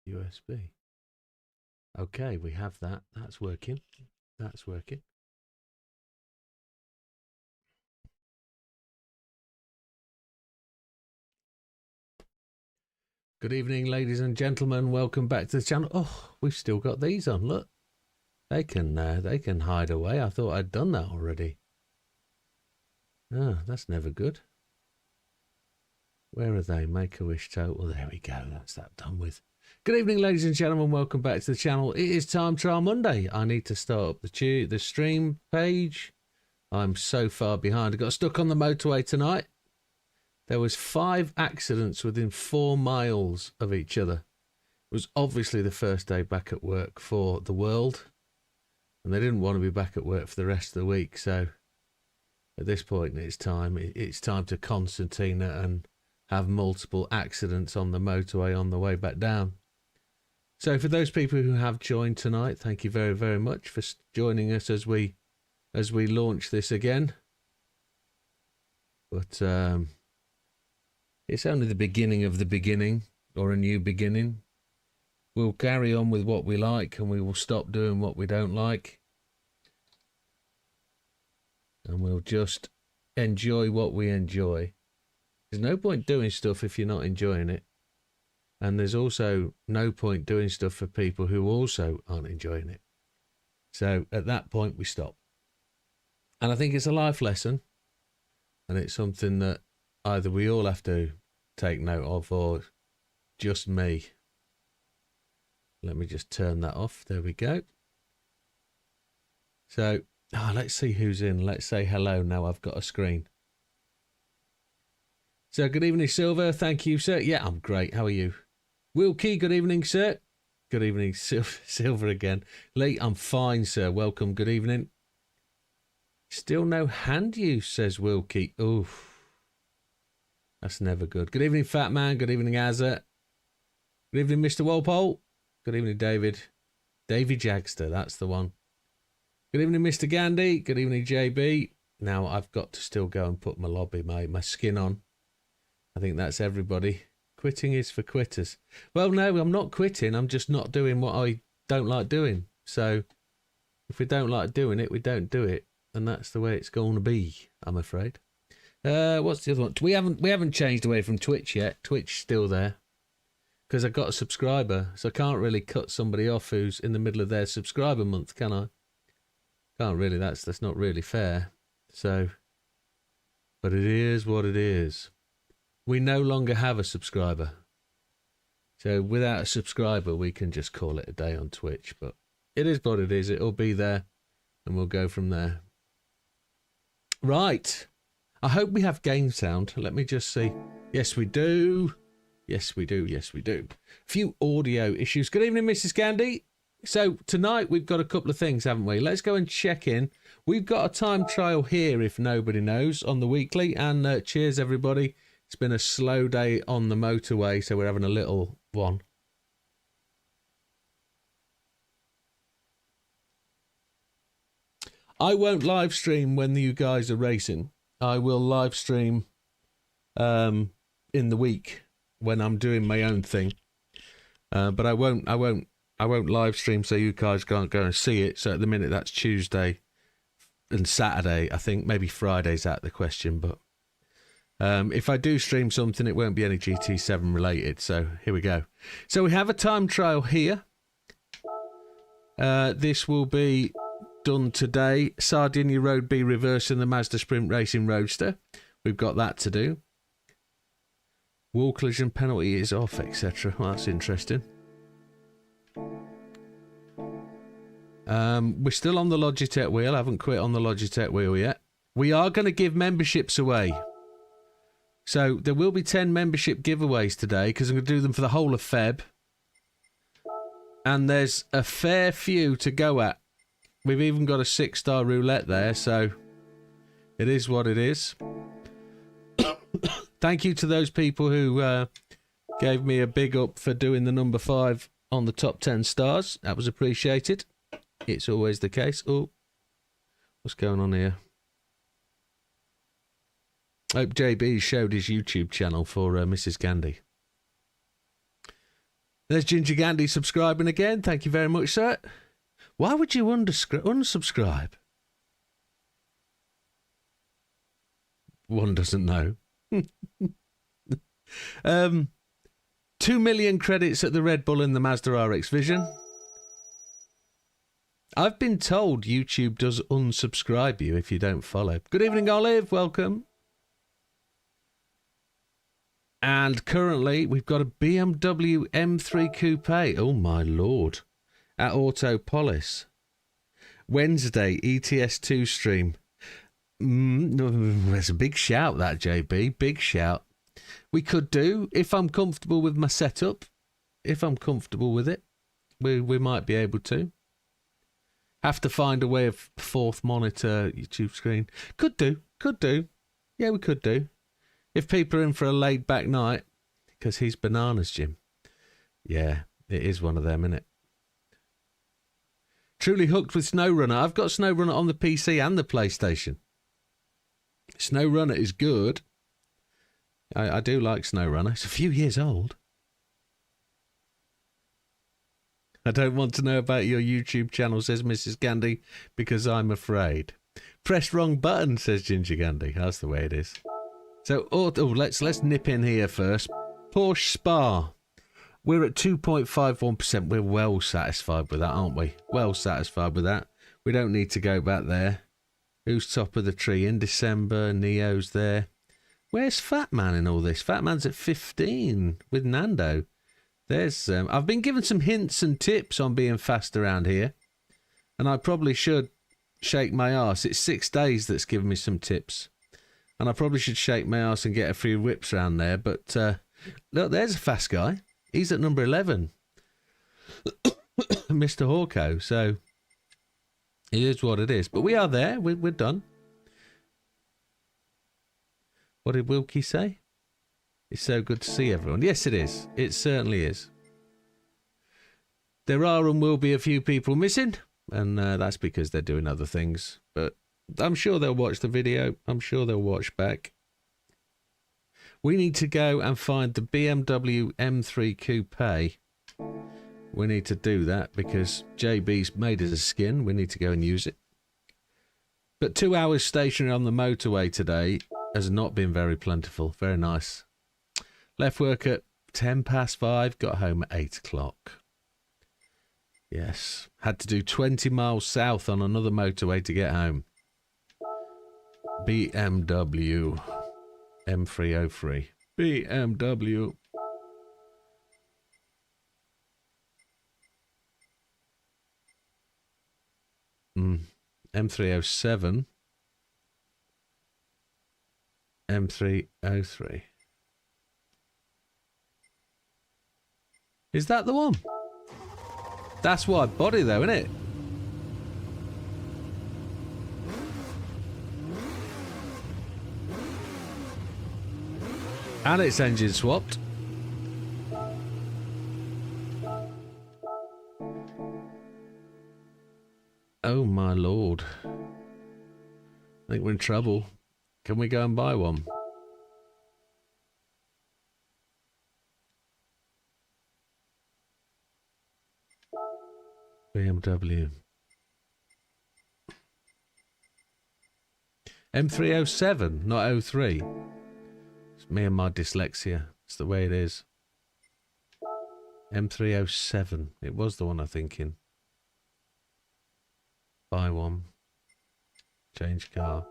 USB. Okay, we have that. That's working. That's working. Good evening, ladies and gentlemen. Welcome back to the channel. Oh, we've still got these on. Look, they can hide away. I thought I'd done that already. Ah, that's never good. Where are they? Make a wish total. There we go. That's that done with. Good evening, ladies and gentlemen. Welcome back to the channel. It is Time Trial Monday. I need to start up the stream page. I'm so far behind. I got stuck on the motorway tonight. There was 5 accidents within 4 miles of each other. It was obviously the first day back at work for the world, and they didn't want to be back at work for the rest of the week. So at this point, it's time to concertina and have multiple accidents on the motorway on the way back down. So for those people who have joined tonight, thank you very, very much for joining us as we launch this again. But it's only the beginning of the beginning, or a new beginning. We'll carry on with what we like, and we will stop doing what we don't like. And we'll just enjoy what we enjoy. There's no point doing stuff if you're not enjoying it. And there's also no point doing stuff for people who also aren't enjoying it. So at that point, we stop. And I think it's a life lesson. And it's something that either we all have to take note of, or just me. Let me just turn that off. There we go. So, let's see who's in. Let's say hello now I've got a screen. So, good evening, Silver. Thank you, sir. Yeah, I'm great. How are you? Wilkie, good evening, sir. Good evening, Silver again. Lee, I'm fine, sir. Welcome. Good evening. Still no hand use, says Wilkie. Oof. That's never good. Good evening, Fat Man. Good evening, Azza. Good evening, Mr. Walpole. Good evening, David. Davy Jagster, that's the one. Good evening, Mr. Gandhi. Good evening, JB. Now, I've got to still go and put my lobby, my skin on. I think that's everybody. Quitting is for quitters. Well, no, I'm not quitting. I'm just not doing what I don't like doing. So, if we don't like doing it, we don't do it. And that's the way it's going to be, I'm afraid. What's the other one? We haven't changed away from Twitch yet. Twitch's still there. Because I got a subscriber, so I can't really cut somebody off who's in the middle of their subscriber month, can I? Can't really. That's not really fair. So, but it is what it is. We no longer have a subscriber. So without a subscriber, we can just call it a day on Twitch. But it is what it is. It'll be there, and we'll go from there. Right. I hope we have game sound. Let me just see. Yes, we do. Yes, we do. Yes, we do. A few audio issues. Good evening, Mrs. Gandhi. So tonight we've got a couple of things, haven't we? Let's go and check in. We've got a time trial here, if nobody knows, on the weekly. And cheers, everybody. It's been a slow day on the motorway, so we're having a little one. I won't live stream when you guys are racing. I will live stream in the week when I'm doing my own thing. But I won't live stream so you guys can't go and see it. So at the minute that's Tuesday and Saturday. I think maybe Friday's out of the question, but if I do stream something, it won't be any GT7 related. So here we go. So we have a time trial here. This will be done today. Sardinia Road B reversing the Mazda Sprint Racing Roadster. We've got that to do. Wall collision penalty is off, etc. Well, that's interesting. We're still on the Logitech wheel. I haven't quit on the Logitech wheel yet. We are going to give memberships away. So there will be 10 membership giveaways today because I'm going to do them for the whole of Feb. And there's a fair few to go at. We've even got a 6-star roulette there, so it is what it is. Thank you to those people who gave me a big up for doing the number 5 on the top 10 stars. That was appreciated. It's always the case. Oh, what's going on here? Hope JB showed his YouTube channel for Mrs. Gandhi. There's Ginger Gandhi subscribing again. Thank you very much, sir. Why would you unsubscribe? One doesn't know. 2 million credits at the Red Bull and the Mazda RX Vision. I've been told YouTube does unsubscribe you if you don't follow. Good evening, Olive. Welcome. And currently, we've got a BMW M3 Coupe. Oh, my Lord. At Autopolis. Wednesday, ETS2 stream. There's a big shout, that, JB. Big shout. We could do, if I'm comfortable with my setup, if I'm comfortable with it, we might be able to. Have to find a way of fourth monitor YouTube screen. Could do. Yeah, we could do. If people are in for a laid back night, because he's bananas, Jim. Yeah, it is one of them, isn't it? Truly hooked with SnowRunner. I've got SnowRunner on the PC and the PlayStation. SnowRunner is good. I do like SnowRunner. It's a few years old. I don't want to know about your YouTube channel, says Mrs. Gandhi, because I'm afraid. Press wrong button, says Ginger Gandhi. That's the way it is. So, let's nip in here first. Porsche Spa. We're at 2.51%. We're well satisfied with that, aren't we? Well satisfied with that. We don't need to go back there. Who's top of the tree? In December, Neo's there. Where's Fat Man in all this? Fat Man's at 15 with Nando. There's I've been given some hints and tips on being fast around here, and I probably should shake my arse. It's 6 days that's given me some tips, and I probably should shake my arse and get a few whips around there. But look, there's a fast guy. He's at number 11, Mr. Hawko. So it is what it is. But we are there. We're done. What did Wilkie say? It's so good to see everyone. Yes, it is. It certainly is. There are and will be a few people missing, and that's because they're doing other things. But I'm sure they'll watch the video. I'm sure they'll watch back. We need to go and find the BMW M3 Coupe. We need to do that because JB's made us a skin. We need to go and use it. But 2 hours stationary on the motorway today has not been very plentiful. Very nice. Left work at 5:10, got home at 8 o'clock. Yes, had to do 20 miles south on another motorway to get home. BMW M303. BMW. M307. M303. Is that the one? That's wide body though, isn't it? And it's engine swapped. Oh my lord. I think we're in trouble. Can we go and buy one? BMW. M307, not 03. It's me and my dyslexia. It's the way it is. M307. It was the one I'm thinking. Buy one. Change car.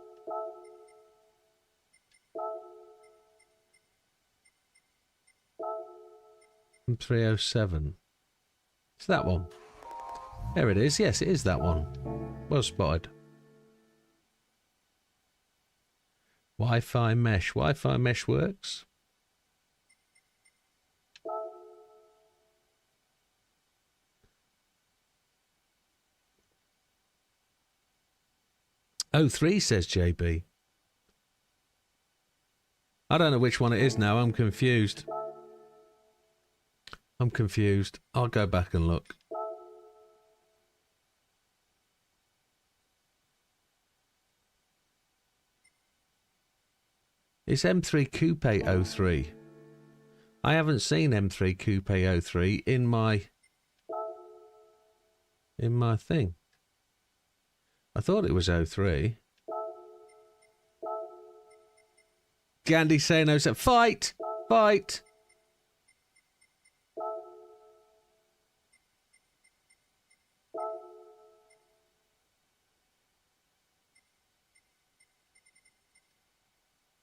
M307. It's that one. There it is. Yes, it is that one. Well spotted. Wi-Fi mesh. Wi-Fi mesh works. Oh, 03 says JB. I don't know which one it is now. I'm confused. I'll go back and look. It's M3 Coupe 03. I haven't seen M3 Coupe 03 in my thing. I thought it was 03. Gandhi saying 07. Fight! Fight!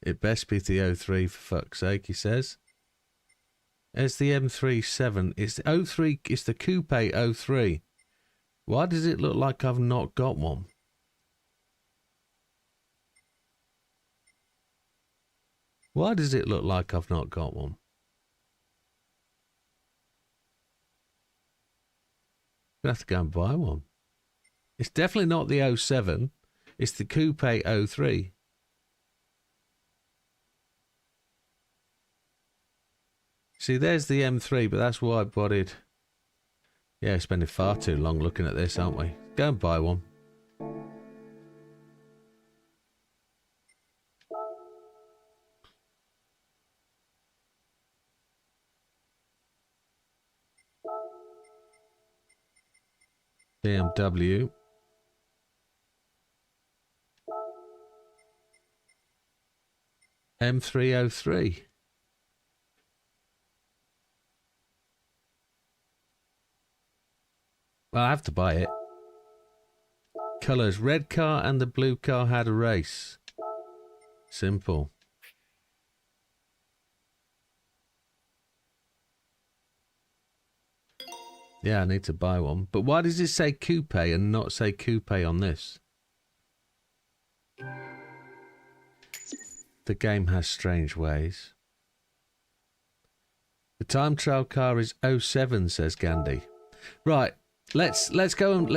It best be the 03 for fuck's sake, he says. There's the M37. It's the 03. It's the Coupe 03. Why does it look like I've not got one? Why does it look like I've not got one? I'm going to have to go and buy one. It's definitely not the 07. It's the Coupe 03. See, there's the M3, but that's wide-bodied. Yeah, spending far too long looking at this, aren't we? Go and buy one. BMW. M303. Well, I have to buy it. Colours. Red car and the blue car had a race. Simple. Yeah, I need to buy one. But why does it say coupe and not say coupe on this? The game has strange ways. The time trial car is 07, says Gandhi. Right, let's go and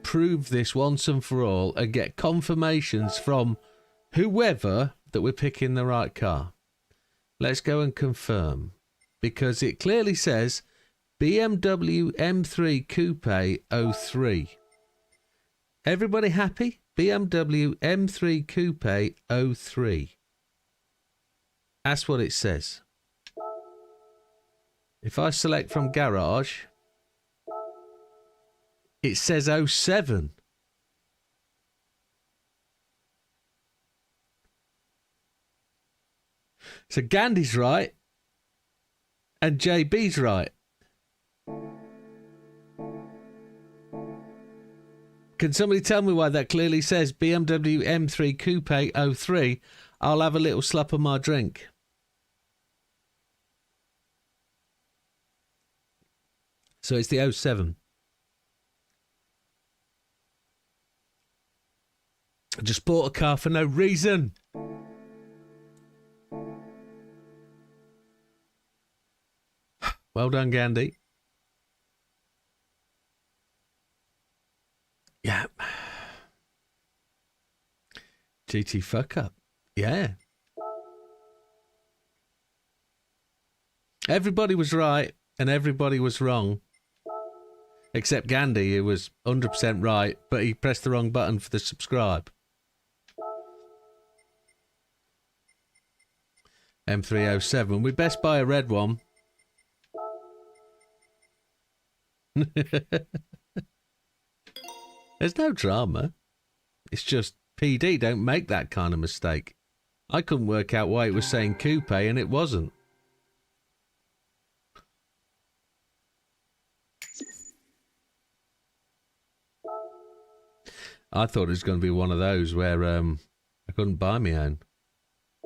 prove this once and for all and get confirmations from whoever that we're picking the right car. Let's go and confirm. Because it clearly says BMW M3 Coupe 03. Everybody happy? BMW M3 Coupe 03. That's what it says. If I select from garage, it says 07. So Gandhi's right. And JB's right. Can somebody tell me why that clearly says BMW M3 Coupe 03? I'll have a little slap of my drink. So it's the 07. I just bought a car for no reason. Well done, Gandhi. Yeah. GT fuck up. Yeah. Everybody was right and everybody was wrong. Except Gandhi, who was 100% right, but he pressed the wrong button for the subscribe. M307. We best buy a red one. There's no drama. It's just PD don't make that kind of mistake. I couldn't work out why it was saying coupe and it wasn't. I thought it was going to be one of those where I couldn't buy my own.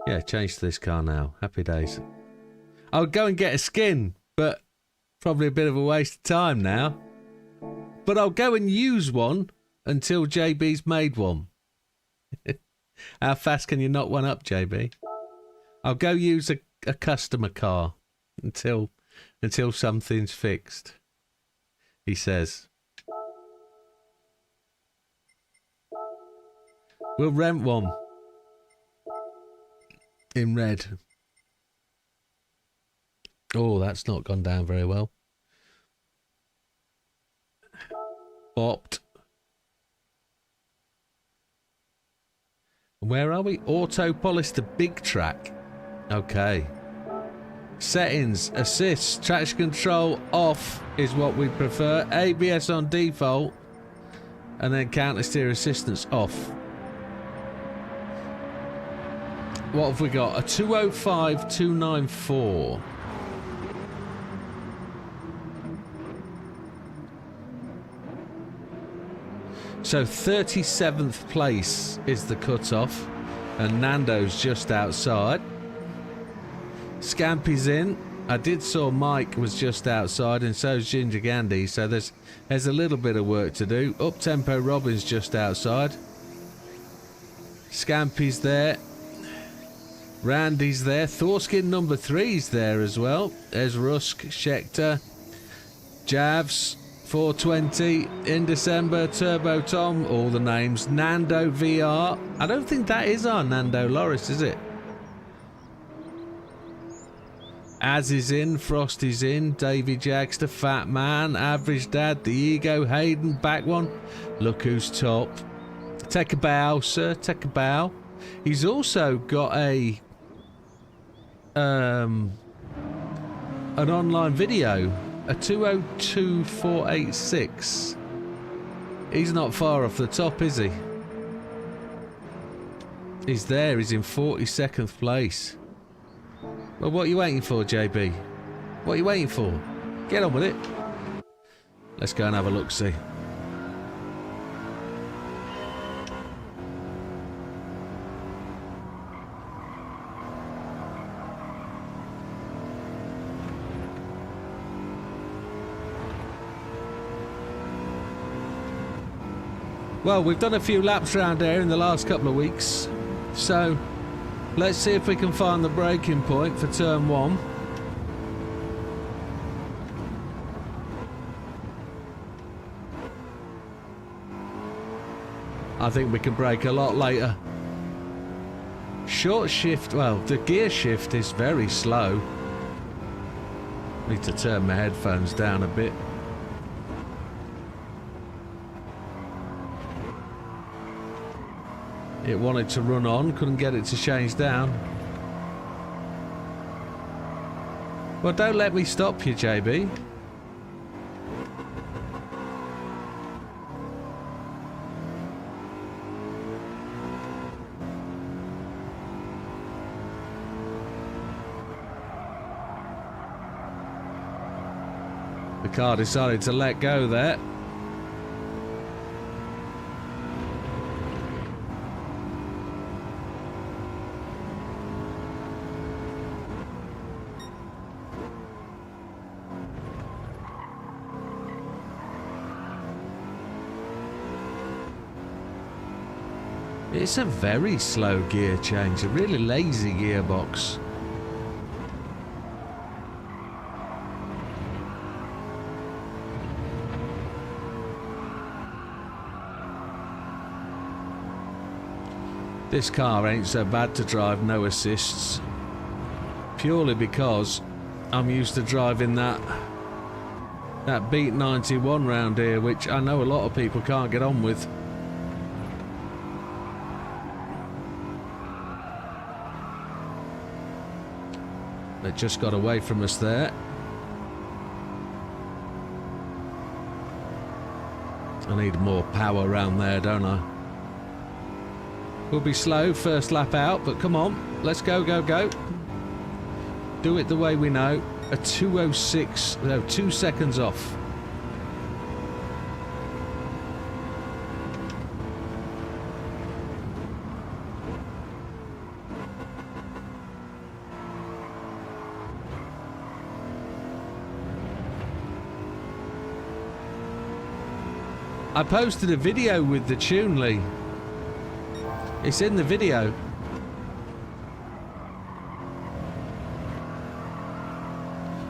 Yeah, change to this car now. Happy days. I would go and get a skin, but probably a bit of a waste of time now. But I'll go and use one until JB's made one. How fast can you knock one up, JB? I'll go use a customer car until something's fixed, he says. We'll rent one in red. Oh, that's not gone down very well. Bopped. Where are we? Auto Polish the big track. Okay. Settings, assist, traction control off is what we prefer. ABS on default. And then counter steer assistance off. What have we got? A 205,294. So 37th place is the cutoff, and Nando's just outside. Scampy's in. I did saw Mike was just outside, and so's Ginger Gandhi. So there's a little bit of work to do. Up Tempo Robin's just outside. Scampy's there. Randy's there. Thorskin number 3's there as well. There's Rusk, Schechter, Javs, 420, In December, Turbo Tom, all the names. Nando VR. I don't think that is our Nando Loris, is it? Az is in, Frosty's in, Davy Jagster, Fat Man, Average Dad, The Ego, Hayden, back one. Look who's top. Take a bow, sir, take a bow. He's also got an online video. A 202,486. He's not far off the top, is he? He's there. He's in 42nd place. Well, what are you waiting for, JB? What are you waiting for? Get on with it. Let's go and have a look-see. Well, we've done a few laps around here in the last couple of weeks, so let's see if we can find the breaking point for turn 1. I think we can brake a lot later. Short shift, well, the gear shift is very slow. Need to turn my headphones down a bit. It wanted to run on, couldn't get it to change down. Well, don't let me stop you, JB. The car decided to let go there. It's a very slow gear change, a really lazy gearbox. This car ain't so bad to drive, no assists. Purely because I'm used to driving that Beat 91 round here, which I know a lot of people can't get on with. They just got away from us there. I need more power around there, don't I? We'll be slow first lap out, but come on. Let's go, go, go. Do it the way we know. A 2:06, no, 2 seconds off. I posted a video with the tune, Lee. It's in the video.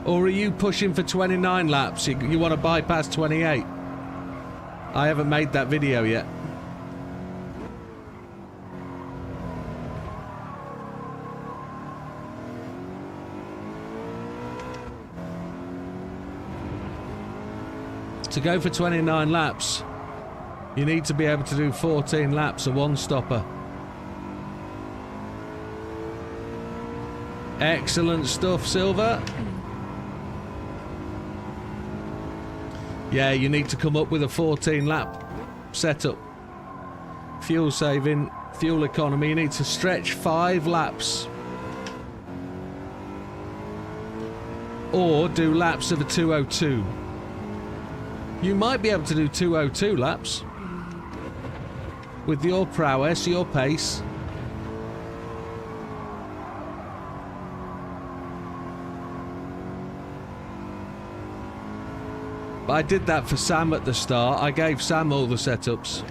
Or are you pushing for 29 laps? You want to bypass 28? I haven't made that video yet. To go for 29 laps, you need to be able to do 14 laps, a one-stopper. Excellent stuff, Silver. Yeah, you need to come up with a 14 lap setup. Fuel saving, fuel economy. You need to stretch 5 laps. Or do laps of a 202. You might be able to do 202 laps. With your prowess, your pace. But I did that for Sam at the start. I gave Sam all the setups.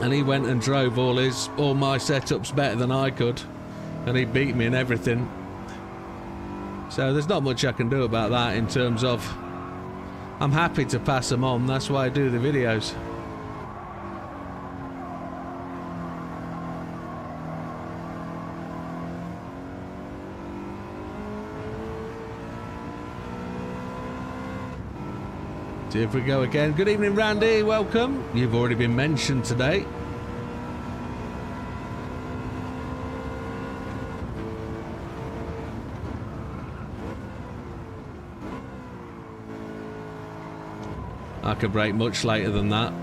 And he went and drove all my setups better than I could. And he beat me in everything. So there's not much I can do about that in terms of... I'm happy to pass them on. That's why I do the videos. See if we go again. Good evening, Randy. Welcome. You've already been mentioned today. I could brake much later than that.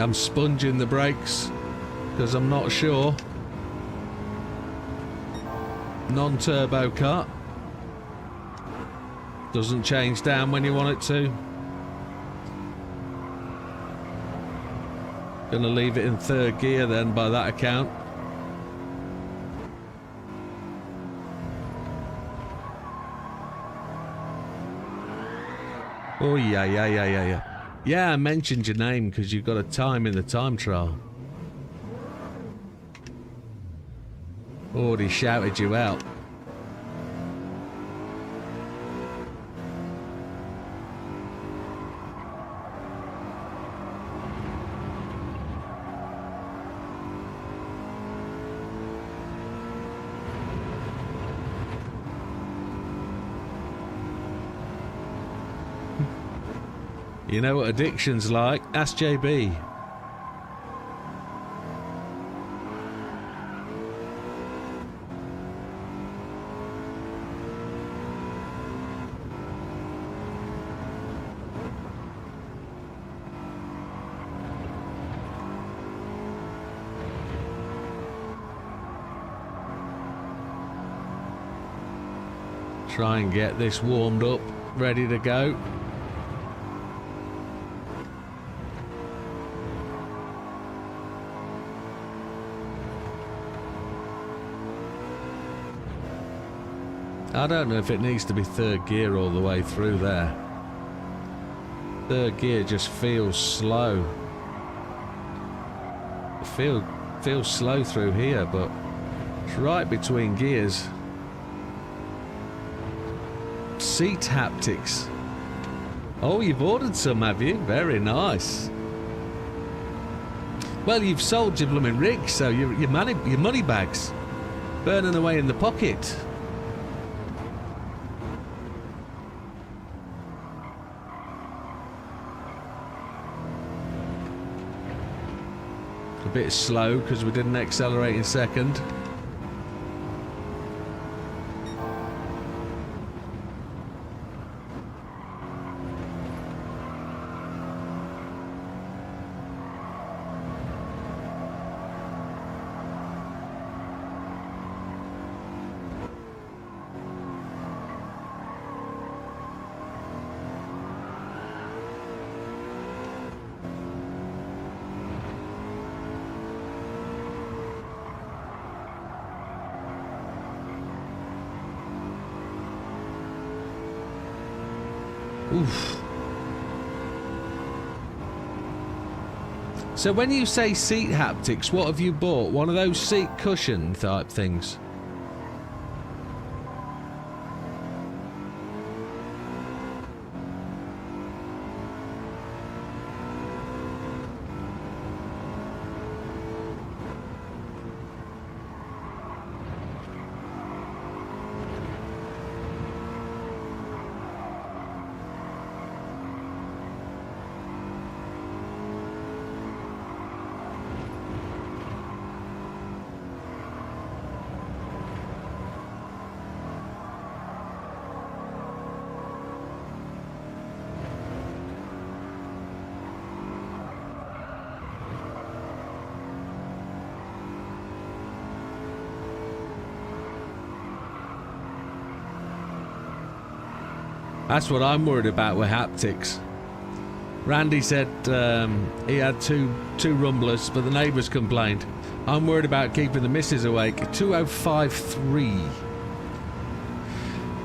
I'm sponging the brakes because I'm not sure. Non-turbo car. Doesn't change down when you want it to. Gonna leave it in 3rd gear then by that account. Oh yeah. Yeah, I mentioned your name because you've got a time in the time trial. Already shouted you out. You know what addiction's like? Ask JB. Try and get this warmed up, ready to go. I don't know if it needs to be 3rd gear all the way through there. 3rd gear just feels slow. It feels slow through here, but it's right between gears. Seat haptics. Oh, you've ordered some, have you? Very nice. Well, you've sold your blooming rig, so your money bags burning away in the pocket. A bit slow because we didn't accelerate in 2nd. Oof. So when you say seat haptics, what have you bought? One of those seat cushion type things? That's what I'm worried about with haptics. Randy said he had two rumblers, but the neighbours complained. I'm worried about keeping the missus awake. 2053.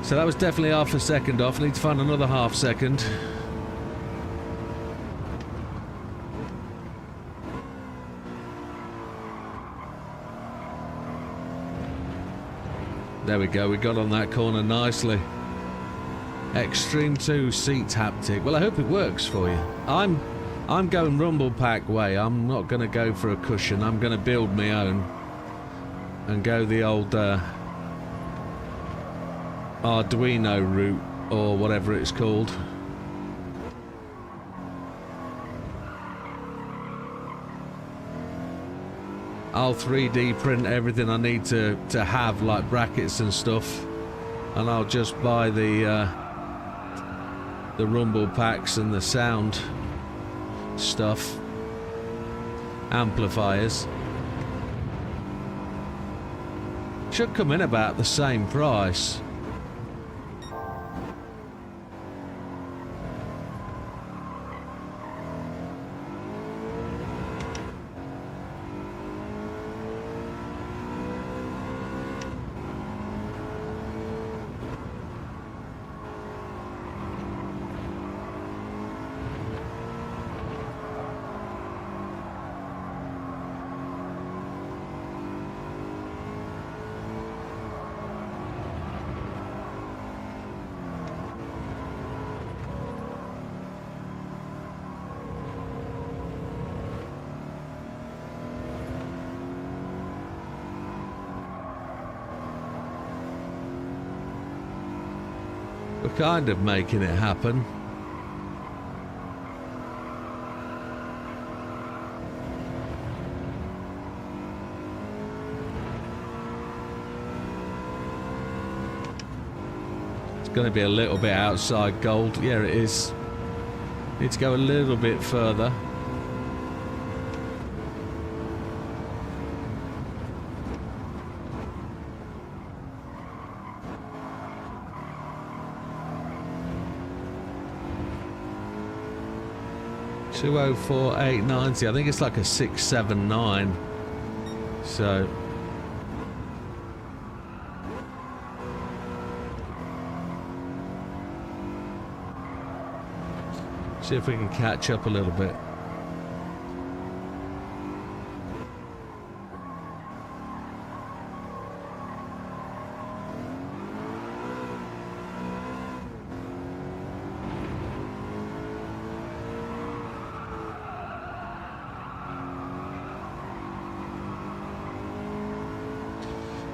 So that was definitely half a second off. Need to find another half second. There we go. We got on that corner nicely. Extreme 2 seat haptic. Well, I hope it works for you. I'm going rumble pack way. I'm not going to go for a cushion. I'm going to build my own and go the old Arduino route or whatever it's called. I'll 3D print everything I need to have, like brackets and stuff, and I'll just buy the rumble packs and the sound stuff, amplifiers. Should come in about the same price. We're kind of making it happen. It's going to be a little bit outside gold. Yeah, it is. Need to go a little bit further. $204,890. I think it's like a 679. So see if we can catch up a little bit.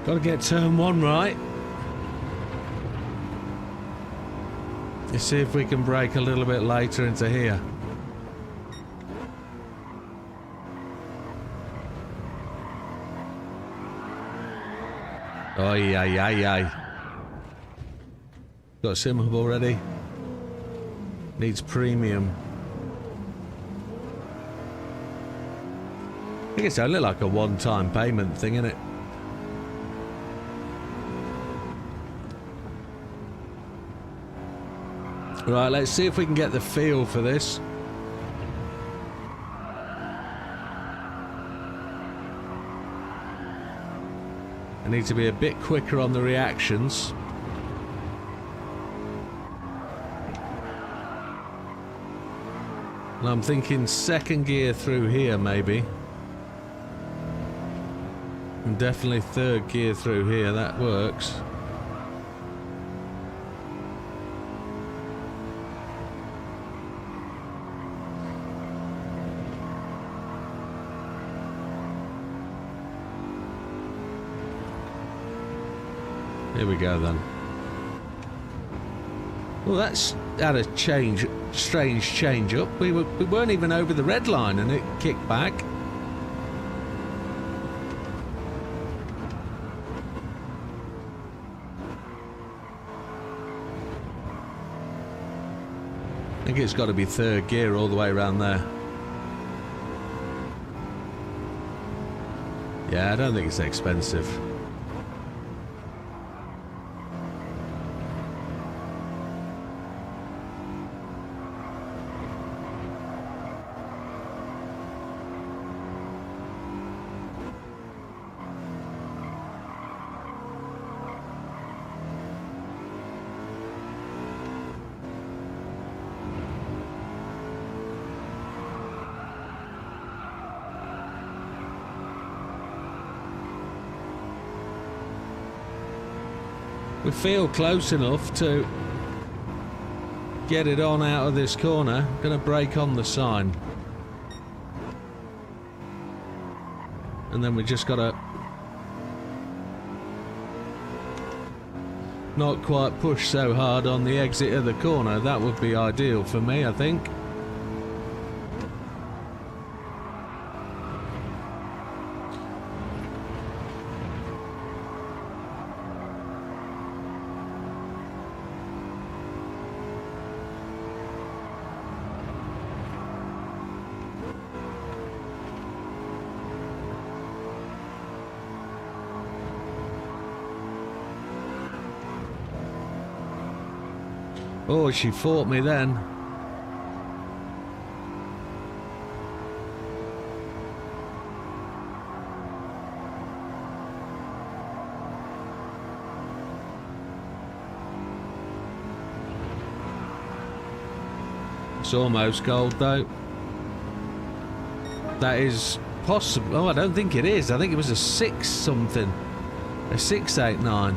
Got to get turn 1 right. Let's see if we can break a little bit later into here. Oh, yeah. Got sim hub already. Needs premium. I think it's only like a one-time payment thing, isn't it? Right, let's see if we can get the feel for this. I need to be a bit quicker on the reactions. And I'm thinking second gear through here, maybe. And definitely third gear through here, that works. Here we go then. Well, that's had a strange change up. We weren't even over the red line and it kicked back. I think it's got to be third gear all the way around there. Yeah, I don't think it's expensive. We feel close enough to get it on out of this corner. Gonna brake on the sign. And then we just gotta not quite push so hard on the exit of the corner. That would be ideal for me, I think. Oh, she fought me then. It's almost gold though. That is possible. Oh, I don't think it is. I think it was a 6 something. A 689.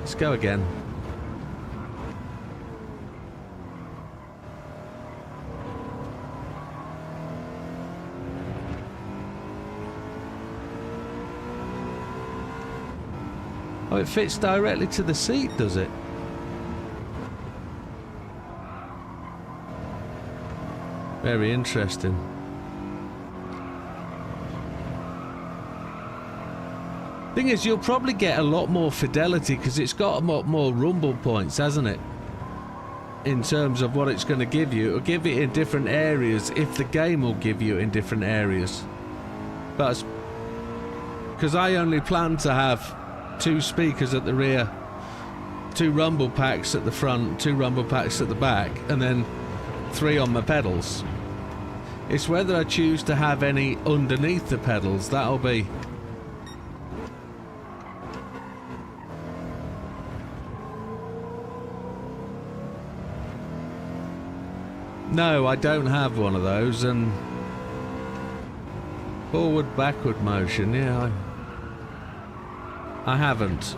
Let's go again. Oh, it fits directly to the seat, does it? Very interesting. Thing is, you'll probably get a lot more fidelity because it's got a lot more rumble points, hasn't it? In terms of what it's going to give you. It'll give it in different areas if the game will give you in different areas. But because I only plan to have 2 speakers at the rear, 2 rumble packs at the front, 2 rumble packs at the back, and then 3 on my pedals. It's whether I choose to have any underneath the pedals. That'll be... No, I don't have one of those, and forward backward motion, yeah, I haven't.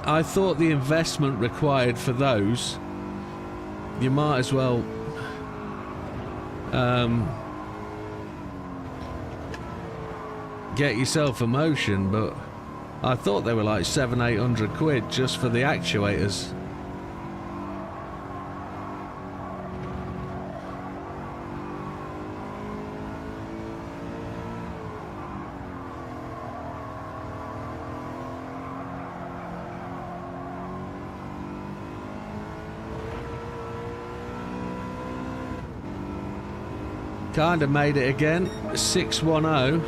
I thought the investment required for those, you might as well get yourself a motion, but I thought they were like 700-800 quid just for the actuators. Kind of made it again. 610.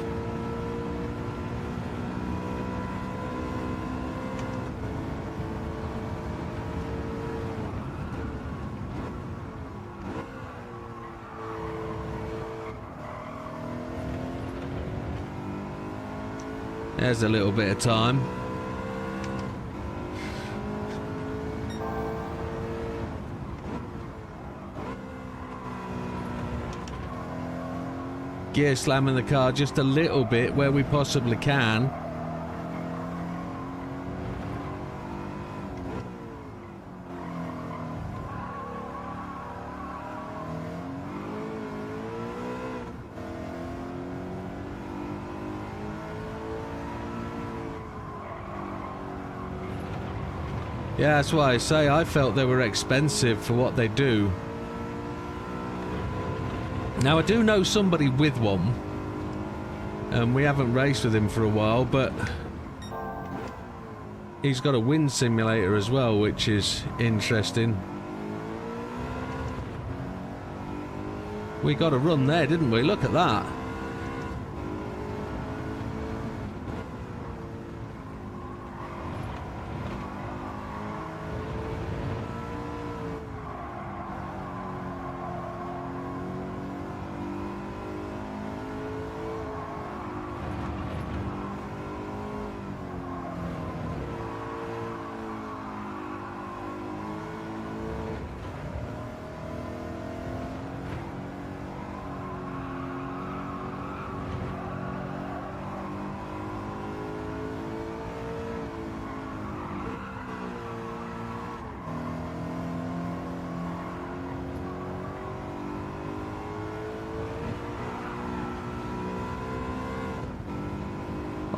There's a little bit of time. Gear slamming the car just a little bit where we possibly can. Yeah, that's why I say I felt they were expensive for what they do. Now I do know somebody with one, and we haven't raced with him for a while, but he's got a wind simulator as well, which is interesting. We got a run there, didn't we? Look at that.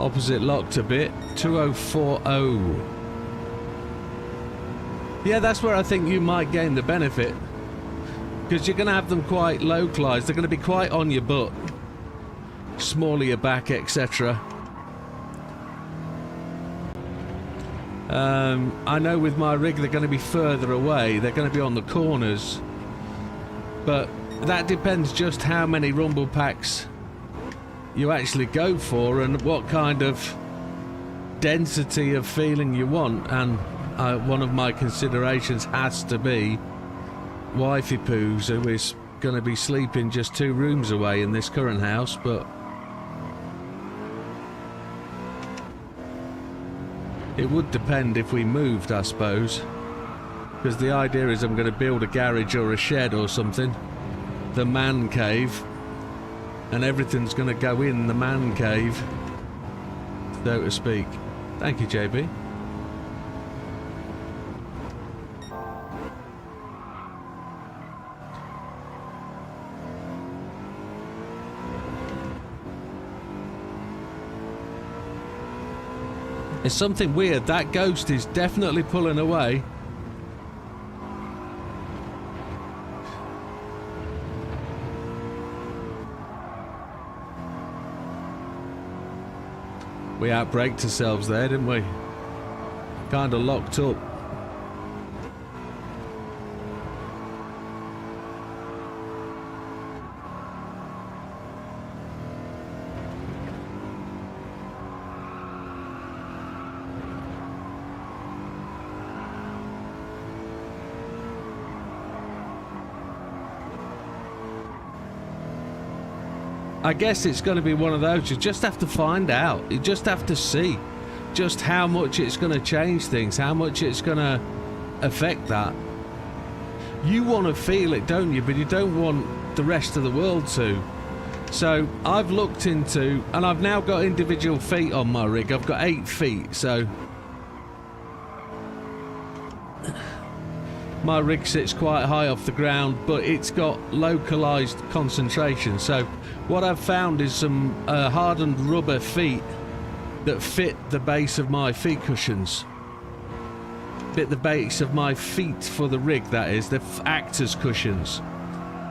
Opposite locked a bit. 2040. Yeah, that's where I think you might gain the benefit. Because you're going to have them quite localised. They're going to be quite on your butt. Small of your back, etc. I know with my rig they're going to be further away. They're going to be on the corners. But that depends just how many rumble packs you actually go for and what kind of density of feeling you want. And one of my considerations has to be wifey poos, who is going to be sleeping just 2 rooms away in this current house, but it would depend if we moved, I suppose, because the idea is I'm going to build a garage or a shed or something, the man cave, and everything's going to go in the man cave, so to speak. Thank you, JB. It's something weird. That ghost is definitely pulling away. We outbraked ourselves there, didn't we? Kind of locked up. I guess it's going to be one of those, you just have to find out, you just have to see just how much it's going to change things, how much it's going to affect that. You want to feel it, don't you, but you don't want the rest of the world to. So I've looked into, and I've now got individual feet on my rig. I've got 8 feet, so my rig sits quite high off the ground, but it's got localized concentration. So what I've found is some hardened rubber feet that fit the base of my feet cushions. Fit the base of my feet for the rig, that is. They're actors cushions.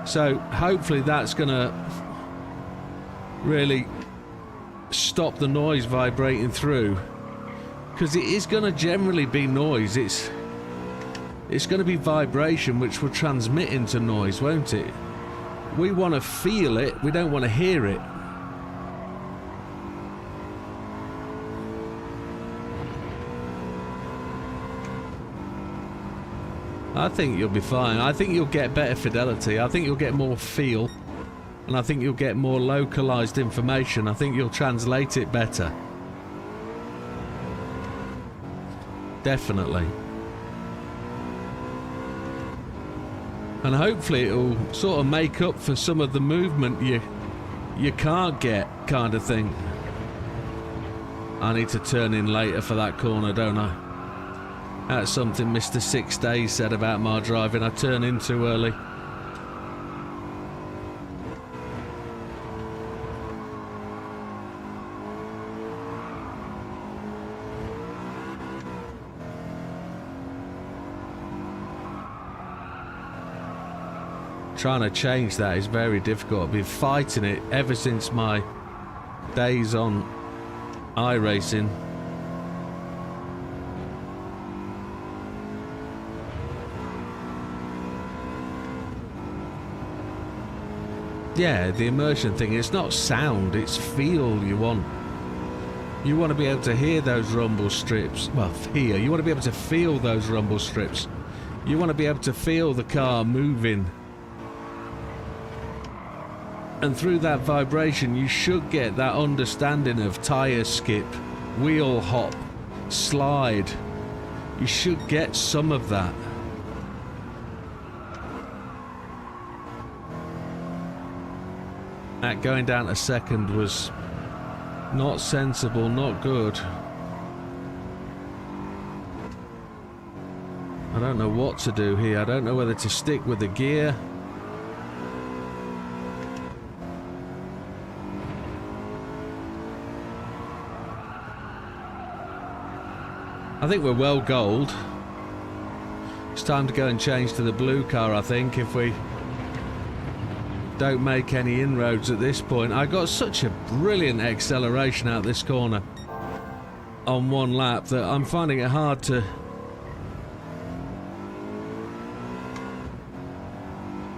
So hopefully that's going to really stop the noise vibrating through. Because it is going to generally be noise. It's going to be vibration which will transmit into noise, won't it? We want to feel it, we don't want to hear it. I think you'll be fine. I think you'll get better fidelity. I think you'll get more feel. And I think you'll get more localized information. I think you'll translate it better. Definitely. And hopefully it'll sort of make up for some of the movement you can't get, kind of thing. I need to turn in later for that corner, don't I? That's something Mr. 6 Days said about my driving. I turn in too early. Trying to change that is very difficult. I've been fighting it ever since my days on iRacing. Yeah, the immersion thing, it's not sound, it's feel you want. You want to be able to hear those rumble strips. Well, hear. You want to be able to feel those rumble strips. You want to be able to feel the car moving. And through that vibration you should get that understanding of tyre skip, wheel hop, slide. You should get some of that. That going down to second was not sensible, not good. I don't know what to do here. I don't know whether to stick with the gear. I think we're well gold. It's time to go and change to the blue car, I think, if we don't make any inroads at this point. I got such a brilliant acceleration out this corner on one lap that I'm finding it hard to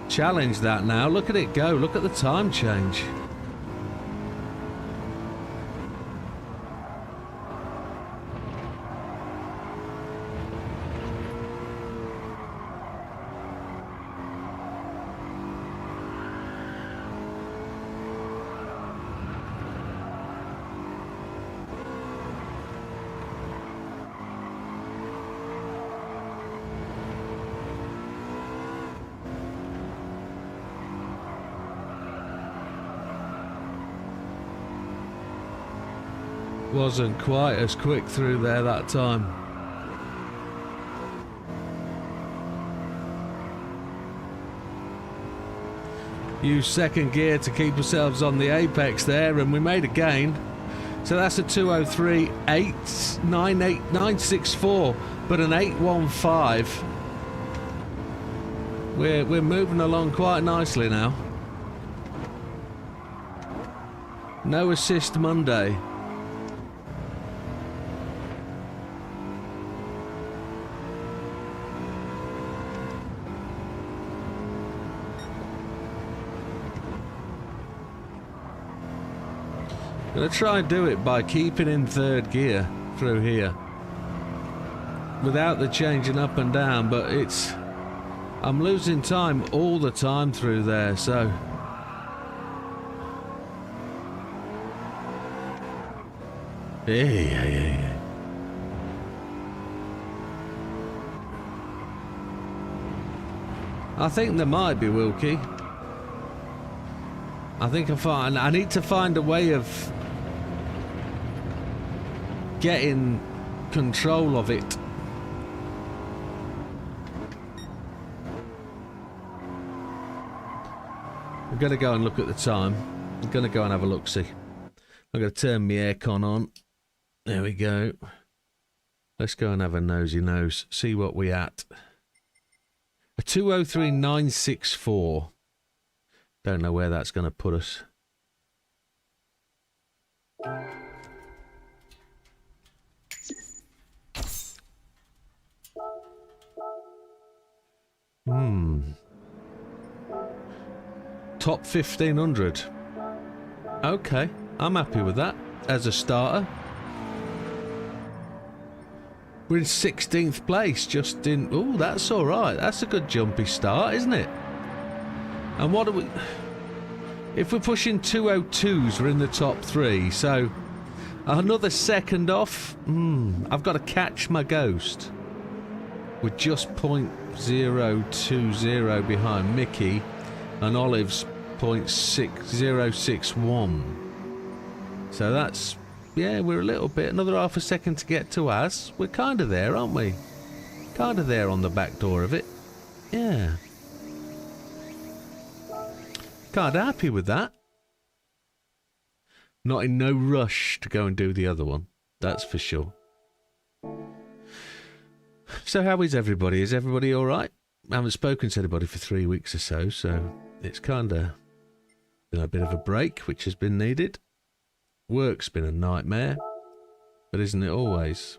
challenge that now. Look at it go. Look at the time change. Wasn't quite as quick through there that time. Use second gear to keep ourselves on the apex there, and we made a gain. So that's a 203.98964, but an 815. We're moving along quite nicely now. No assist Monday. I'm going to try and do it by keeping in third gear through here without the changing up and down, but I'm losing time all the time through there, so yeah. I think there might be, Wilkie. I think I need to find a way of getting control of it. I'm going to go and look at the time. I'm going to go and have a look-see. I'm going to turn my aircon on. There we go. Let's go and have a nosy nose. See what we at. A 203.964. Don't know where that's going to put us. Top 1500. Okay, I'm happy with that as a starter. We're in 16th place, just in... Oh, that's all right. That's a good jumpy start, isn't it? And what do we... If we're pushing 202s, we're in the top 3. So, another second off. I've got to catch my ghost. We're just 0.020 behind Mickey. And Olive's 0.6061. So that's... Yeah, we're a little bit... Another half a second to get to us. We're kind of there, aren't we? Kind of there on the back door of it. Yeah. Kind of happy with that. Not in no rush to go and do the other one. That's for sure. So how is everybody? Is everybody alright? I haven't spoken to anybody for 3 weeks or so it's kind of been a bit of a break, which has been needed. Work's been a nightmare, but isn't it always?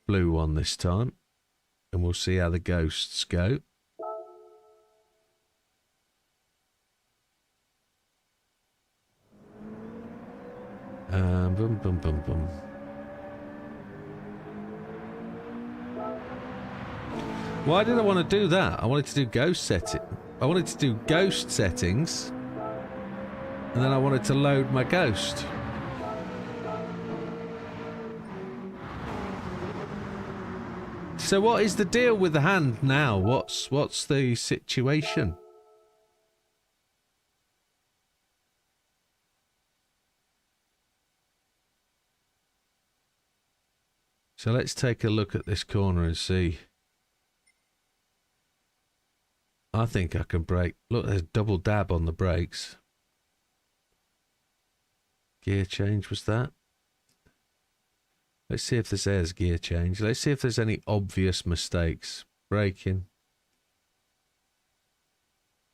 Blue one this time, and we'll see how the ghosts go. Boom, boom, boom, boom. Why did I want to do that? I wanted to do ghost setting. I wanted to do ghost settings, and then I wanted to load my ghost. So what is the deal with the hand now? What's the situation? So let's take a look at this corner and see. I think I can brake. Look, there's double dab on the brakes. gear change was that? Let's see if there's gear change. Let's see if there's any obvious mistakes. Braking.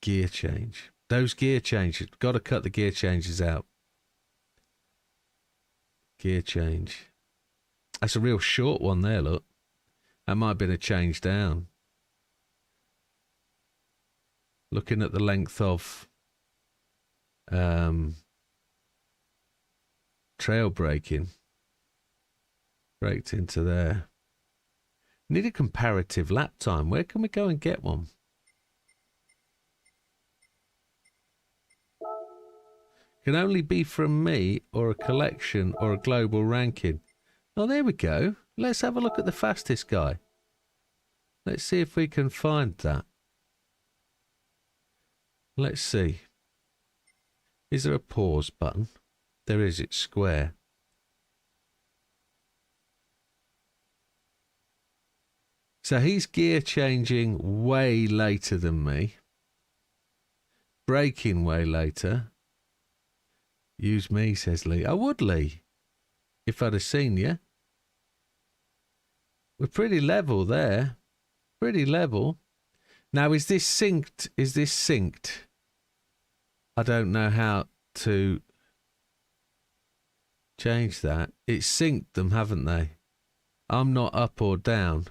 Gear change. Those gear changes. Got to cut the gear changes out. Gear change. That's a real short one there, look. That might have been a change down. Looking at the length of trail braking. Braked into there. Need a comparative lap time. Where can we go and get one? Can only be from me or a collection or a global ranking. Oh, there we go. Let's have a look at the fastest guy. Let's see if we can find that. Let's see. Is there a pause button? There is. It's square. So he's gear changing way later than me. Braking way later. Use me, says Lee. I would, Lee. If I'd have seen you. We're pretty level there. Pretty level. Now, is this synced? Is this synced? I don't know how to change that. It's synced them, haven't they? I'm not up or down.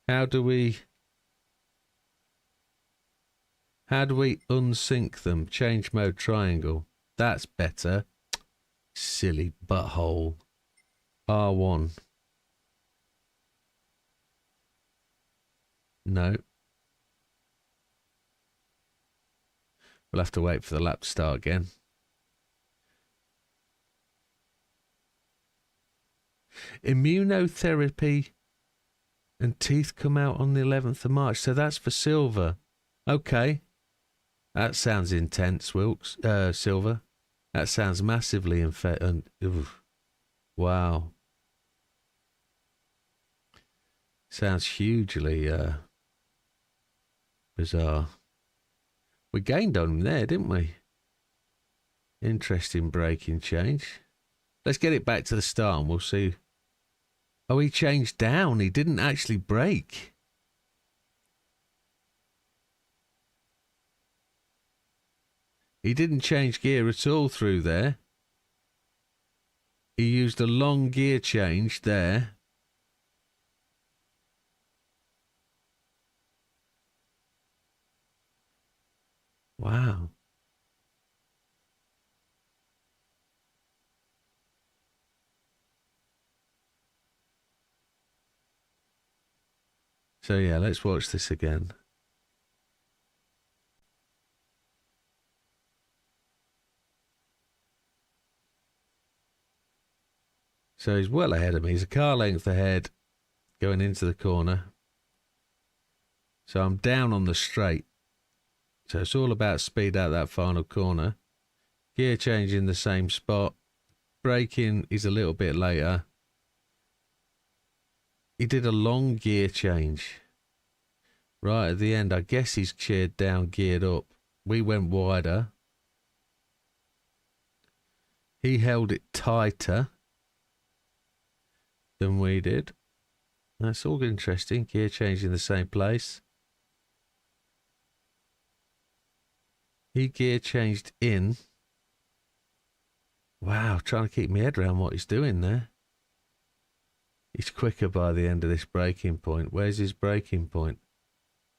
How do we unsync them? Change mode triangle. That's better. Silly butthole. R1. No. We'll have to wait for the lap to start again. Immunotherapy and teeth come out on the 11th of March. So that's for Silver. Okay. That sounds intense, Wilkes. Silver. That sounds massively wow. Sounds hugely bizarre. We gained on him there, didn't we? Interesting braking change. Let's get it back to the start and we'll see. Oh, he changed down. He didn't actually brake. He didn't change gear at all through there. He used a long gear change there. Wow. So yeah, let's watch this again. So he's well ahead of me. He's a car length ahead going into the corner. So I'm down on the straight. So it's all about speed out that final corner. Gear change in the same spot. Braking is a little bit later. He did a long gear change. Right at the end, I guess he's sheared down, geared up. We went wider. He held it tighter than we did. That's all interesting. Gear change in the same place. He gear changed in. Wow, trying to keep my head around what he's doing there. He's quicker by the end of this braking point. Where's his braking point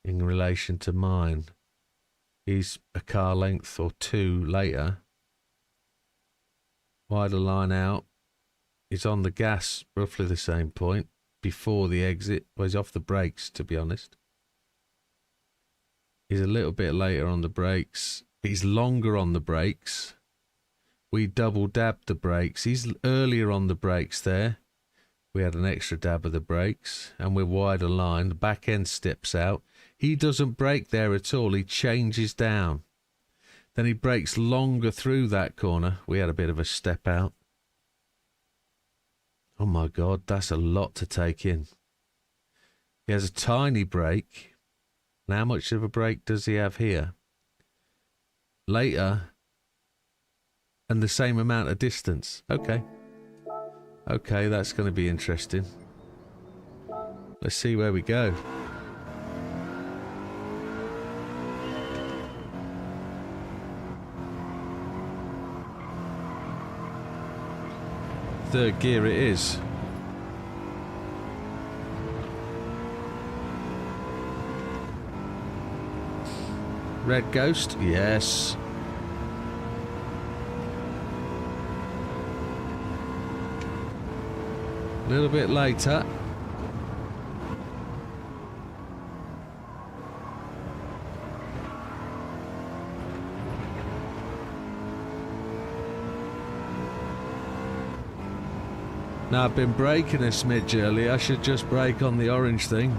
in relation to mine? He's a car length or two later. Wider line out. He's on the gas, roughly the same point, before the exit. Well, he's off the brakes, to be honest. He's a little bit later on the brakes. He's longer on the brakes. We double dabbed the brakes. He's earlier on the brakes there. We had an extra dab of the brakes, and we're wider line. The back end steps out. He doesn't brake there at all. He changes down. Then he brakes longer through that corner. We had a bit of a step out. Oh my God, that's a lot to take in. He has a tiny brake. And how much of a brake does he have here? Later, and the same amount of distance. Okay. Okay, that's going to be interesting. Let's see where we go. Third gear it is. Red Ghost? Yes. A little bit later. Now I've been braking a smidge early. I should just brake on the orange thing.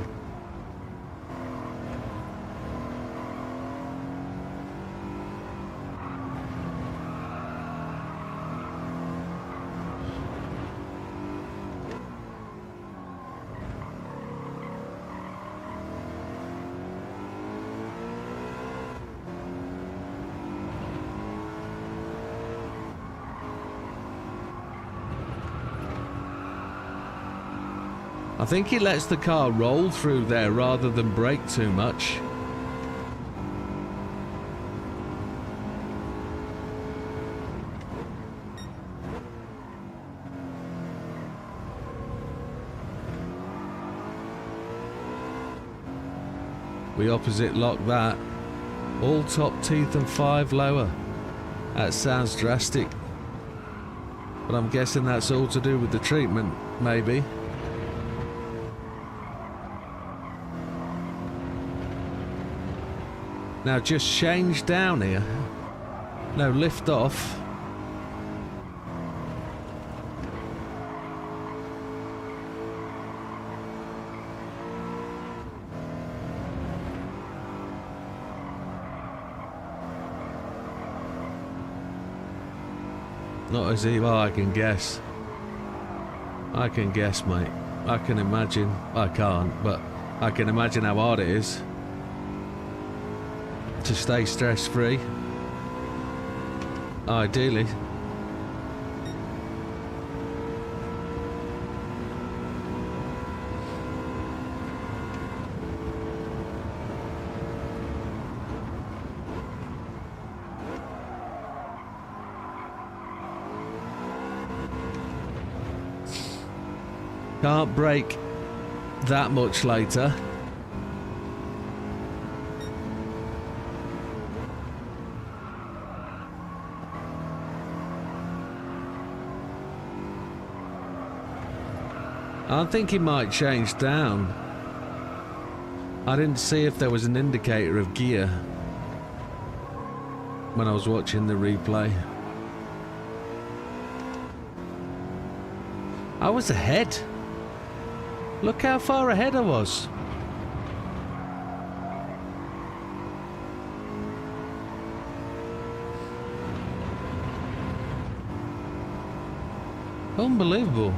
I think he lets the car roll through there rather than brake too much. We opposite lock that. All top teeth and 5 lower. That sounds drastic. But I'm guessing that's all to do with the treatment, maybe. Now just change down here. No, lift off. Not as if I can guess. I can guess, mate. I can imagine. I can't, but I can imagine how hard it is to stay stress-free. Ideally. Can't brake that much later. I think he might change down. I didn't see if there was an indicator of gear when I was watching the replay. I was ahead. Look how far ahead I was. Unbelievable.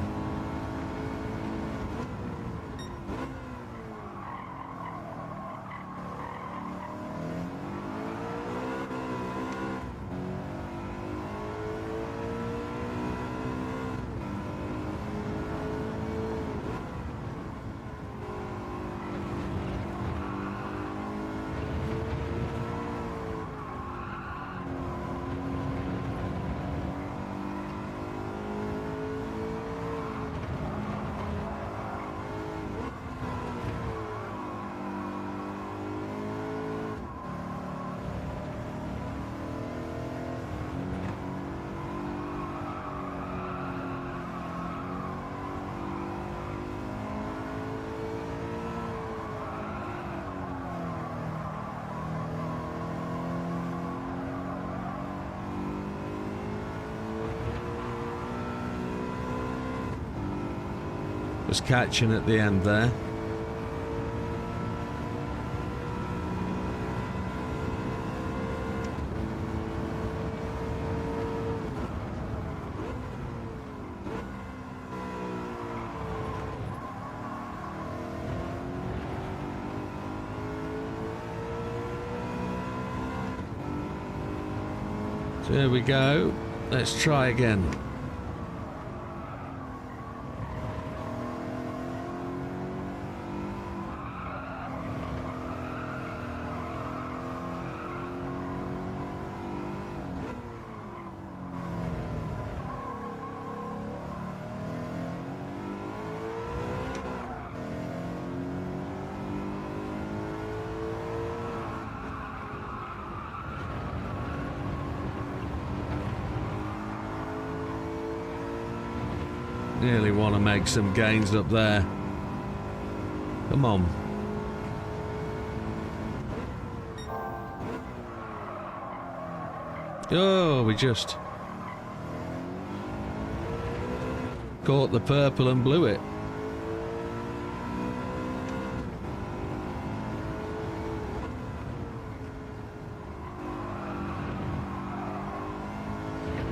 Was catching at the end there. So here we go. Let's try again. Really want to make some gains up there. Come on. Oh, we just caught the purple and blew it.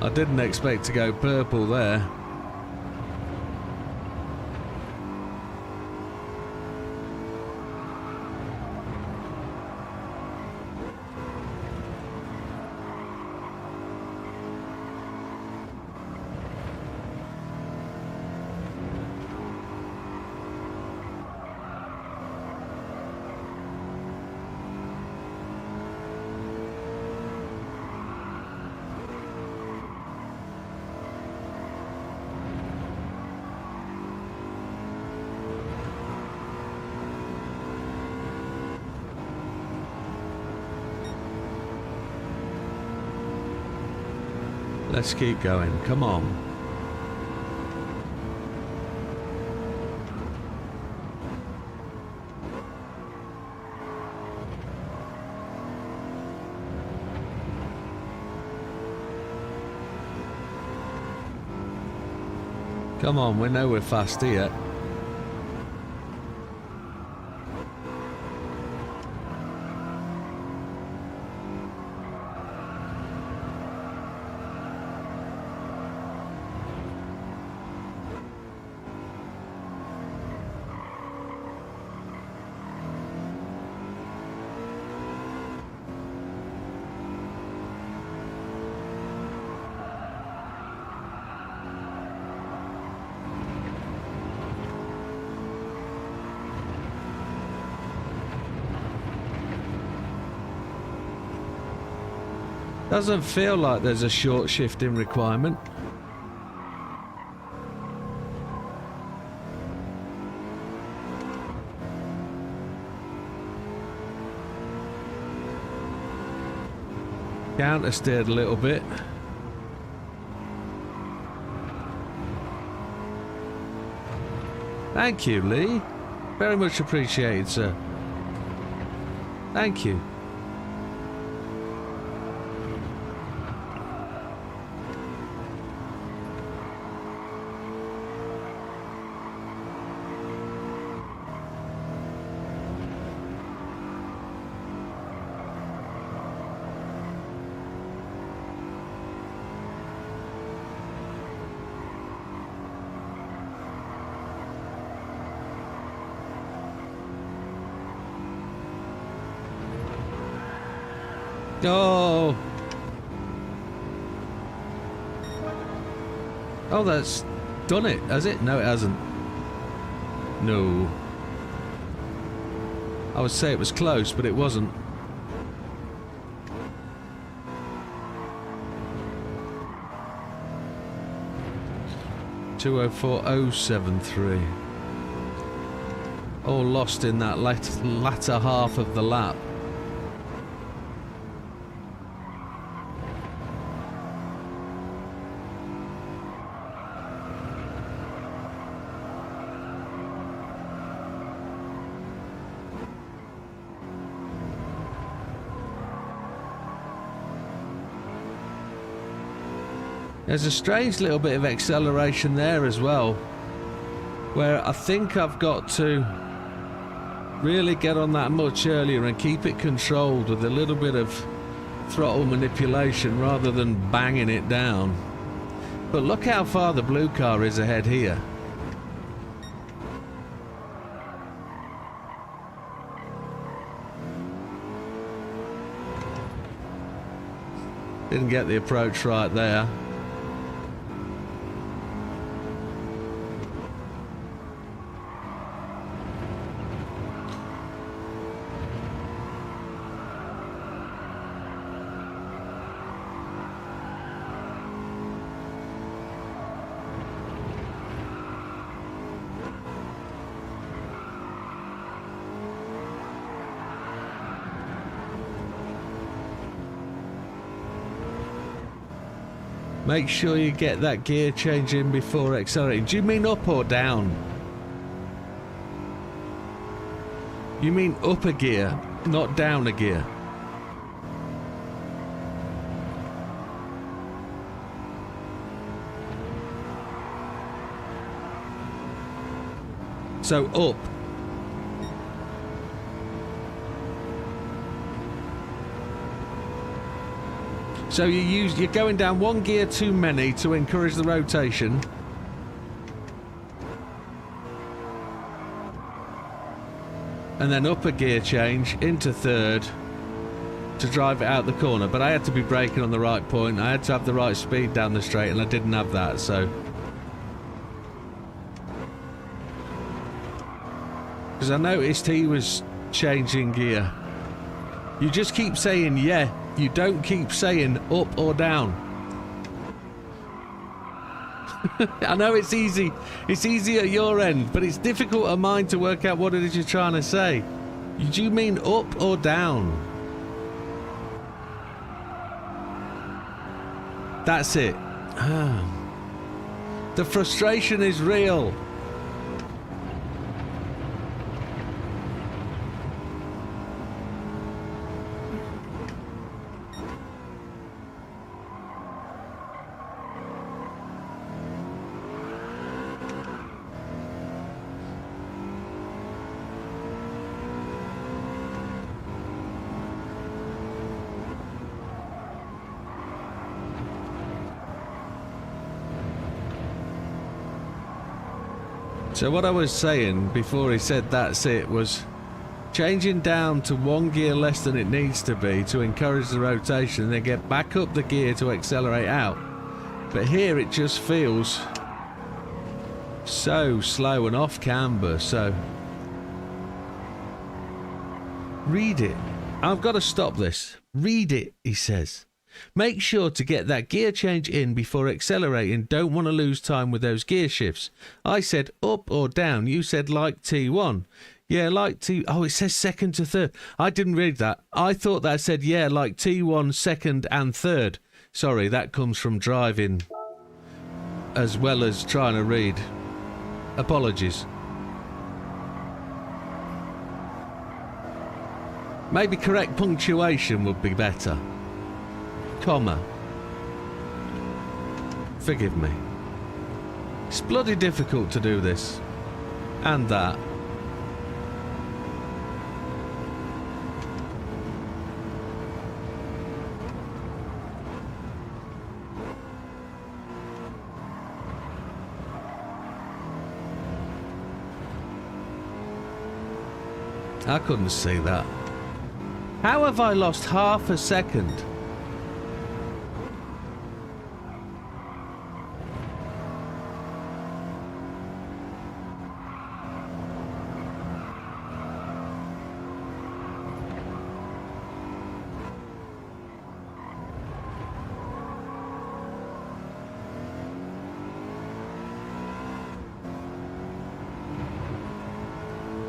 I didn't expect to go purple there. Let's keep going. Come on. Come on, we know we're fast here. Doesn't feel like there's a short shifting requirement. Counter steered a little bit. Thank you, Lee. Very much appreciated, sir. Thank you. Oh. Oh, that's done it, has it? No, it hasn't. No. I would say it was close, but it wasn't. .204073. All lost in that latter half of the lap. There's a strange little bit of acceleration there as well, where I think I've got to really get on that much earlier and keep it controlled with a little bit of throttle manipulation rather than banging it down. But look how far the blue car is ahead here. Didn't get the approach right there. Make sure you get that gear change in before accelerating. Do you mean up or down? You mean up a gear, not down a gear. So up. So you're going down one gear too many to encourage the rotation. And then up a gear change into third to drive it out the corner. But I had to be braking on the right point. I had to have the right speed down the straight, and I didn't have that, so. Because I noticed he was changing gear. You just keep saying yeah. You don't keep saying up or down. I know it's easy. It's easy at your end, but it's difficult at mine to work out what it is you're trying to say. Do you mean up or down? That's it. The frustration is real. So what I was saying before he said that's it was changing down to one gear less than it needs to be to encourage the rotation and then get back up the gear to accelerate out. But here it just feels so slow and off camber, so read it. I've got to stop this. Read it, he says. Make sure to get that gear change in before accelerating. Don't want to lose time with those gear shifts. I said up or down. You said like T1. Yeah, like T... Oh, it says second to third. I didn't read that. I thought that said, yeah, like T1, second and third. Sorry, that comes from driving as well as trying to read. Apologies. Maybe correct punctuation would be better. Comma. Forgive me. It's bloody difficult to do this. And that. I couldn't see that. How have I lost half a second?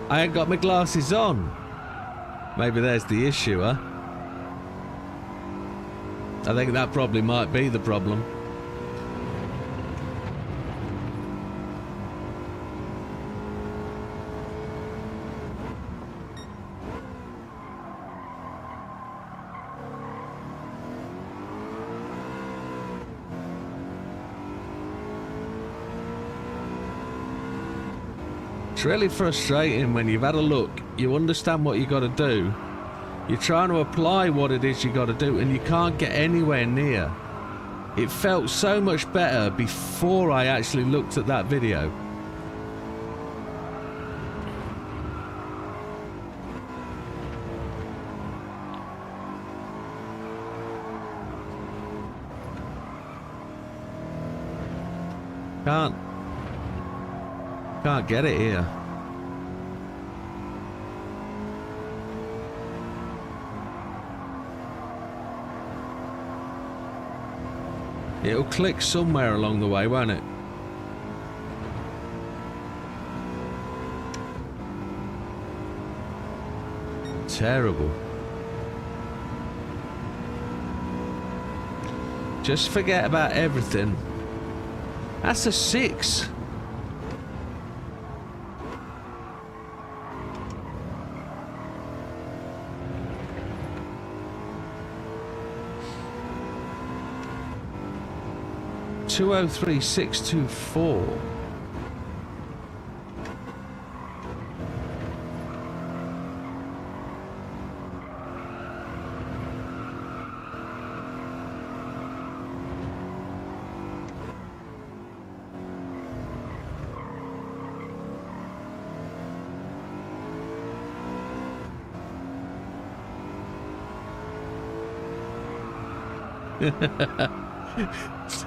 I ain't got my glasses on. Maybe there's the issue, huh? I think that probably might be the problem. It's really frustrating when you've had a look, you understand what you got to do, you're trying to apply what it is you got to do, and you can't get anywhere near. It felt so much better before I actually looked at that video. Can't get it here. It'll click somewhere along the way, won't it? Terrible. Just forget about everything. That's a 6. $203,624.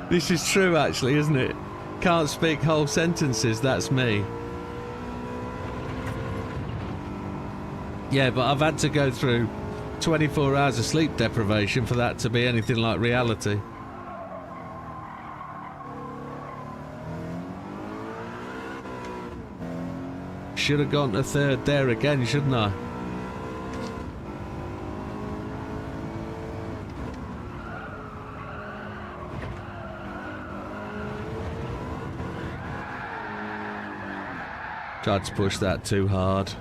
This is true, actually, isn't it? Can't speak whole sentences, that's me. Yeah, but I've had to go through 24 hours of sleep deprivation for that to be anything like reality. Should have gone to third there again, shouldn't I? Tried to push that too hard.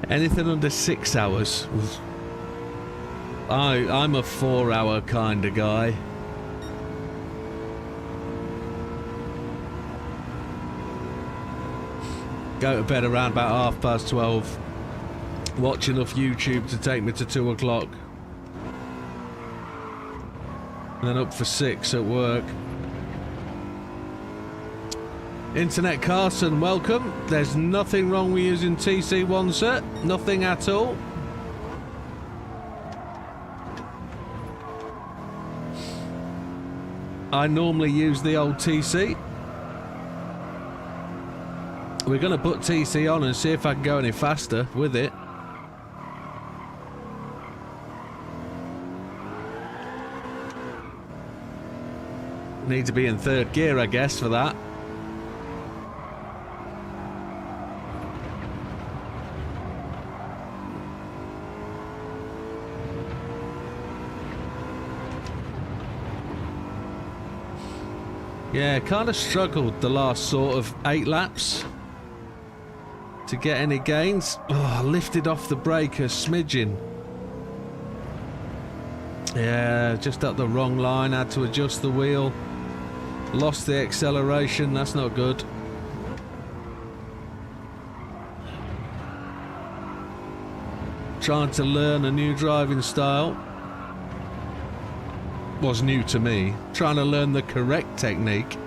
Anything under 6 hours. I'm a 4-hour kind of guy. Go to bed around about 12:30. Watch enough YouTube to take me to 2 o'clock. And then up for 6 at work. Internet Carson, welcome. There's nothing wrong with using TC1, sir. Nothing at all. I normally use the old TC. We're going to put TC on and see if I can go any faster with it. Need to be in third gear, I guess, for that. Yeah, kind of struggled the last sort of 8 laps to get any gains. Oh, I lifted off the brake a smidgen. Yeah, just up the wrong line, had to adjust the wheel. Lost the acceleration, that's not good. Trying to learn a new driving style. Was new to me. Trying to learn the correct technique.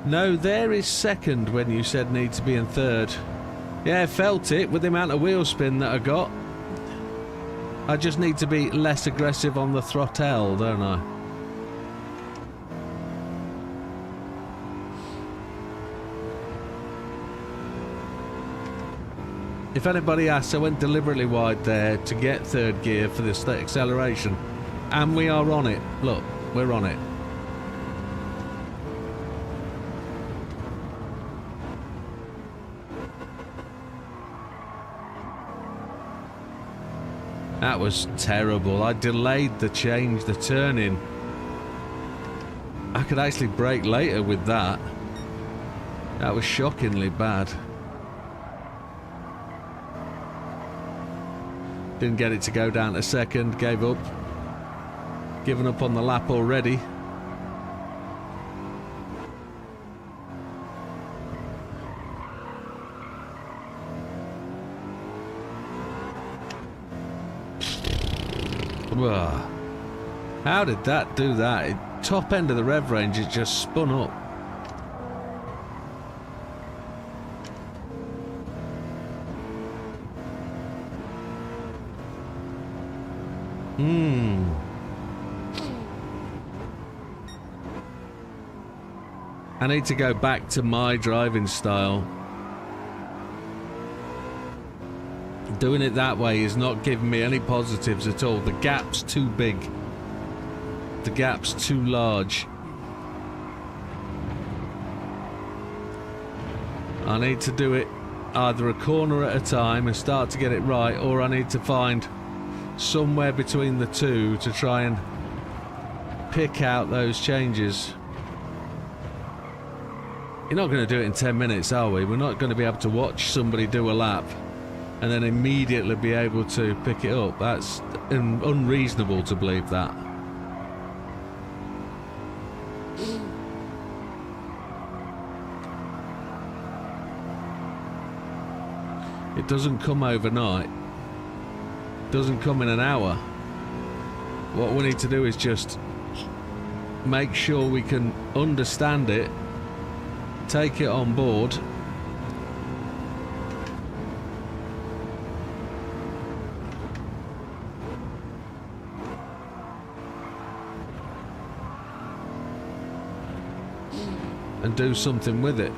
No, there is second when you said need to be in third. Yeah, felt it with the amount of wheel spin that I got. I just need to be less aggressive on the throttle, don't I? If anybody asks, I went deliberately wide there to get third gear for this acceleration. And we are on it. Look, we're on it. That was terrible. I delayed the change, the turn-in. I could actually brake later with that. That was shockingly bad. Didn't get it to go down to second, gave up. Given up on the lap already. Ugh. How did that do that? Top end of the rev range, it just spun up. I need to go back to my driving style. Doing it that way is not giving me any positives at all. The gap's too big. The gap's too large. I need to do it either a corner at a time and start to get it right, or I need to find somewhere between the two to try and pick out those changes. You're not going to do it in 10 minutes, are we? We're not going to be able to watch somebody do a lap and then immediately be able to pick it up. That's unreasonable to believe that. It doesn't come overnight. It doesn't come in an hour. What we need to do is just make sure we can understand it, take it on board, and do something with it.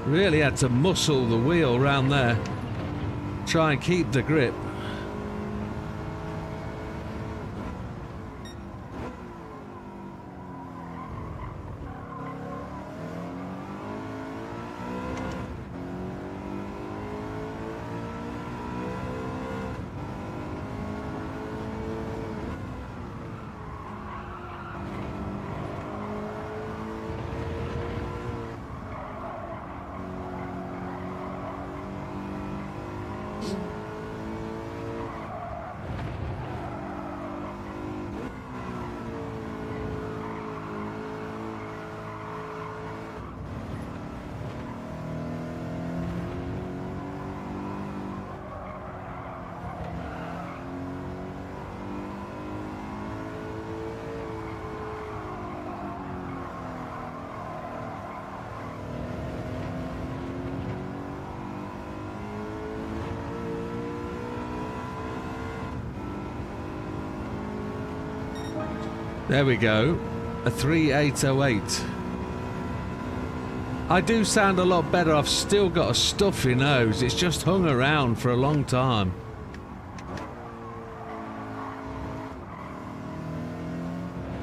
Really had to muscle the wheel round there, try and keep the grip. There we go, a 3808. I do sound a lot better. I've still got a stuffy nose. It's just hung around for a long time.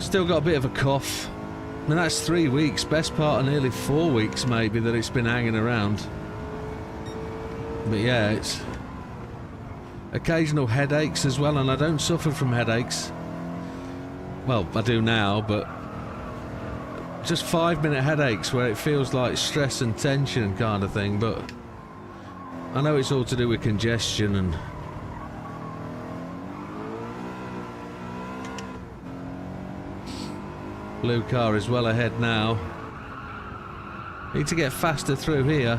Still got a bit of a cough. I mean, that's 3 weeks, best part of nearly 4 weeks maybe that it's been hanging around. But yeah, it's occasional headaches as well, and I don't suffer from headaches. Well, I do now, but just 5-minute headaches where it feels like stress and tension kind of thing, but I know it's all to do with congestion and blue car is well ahead now. Need to get faster through here.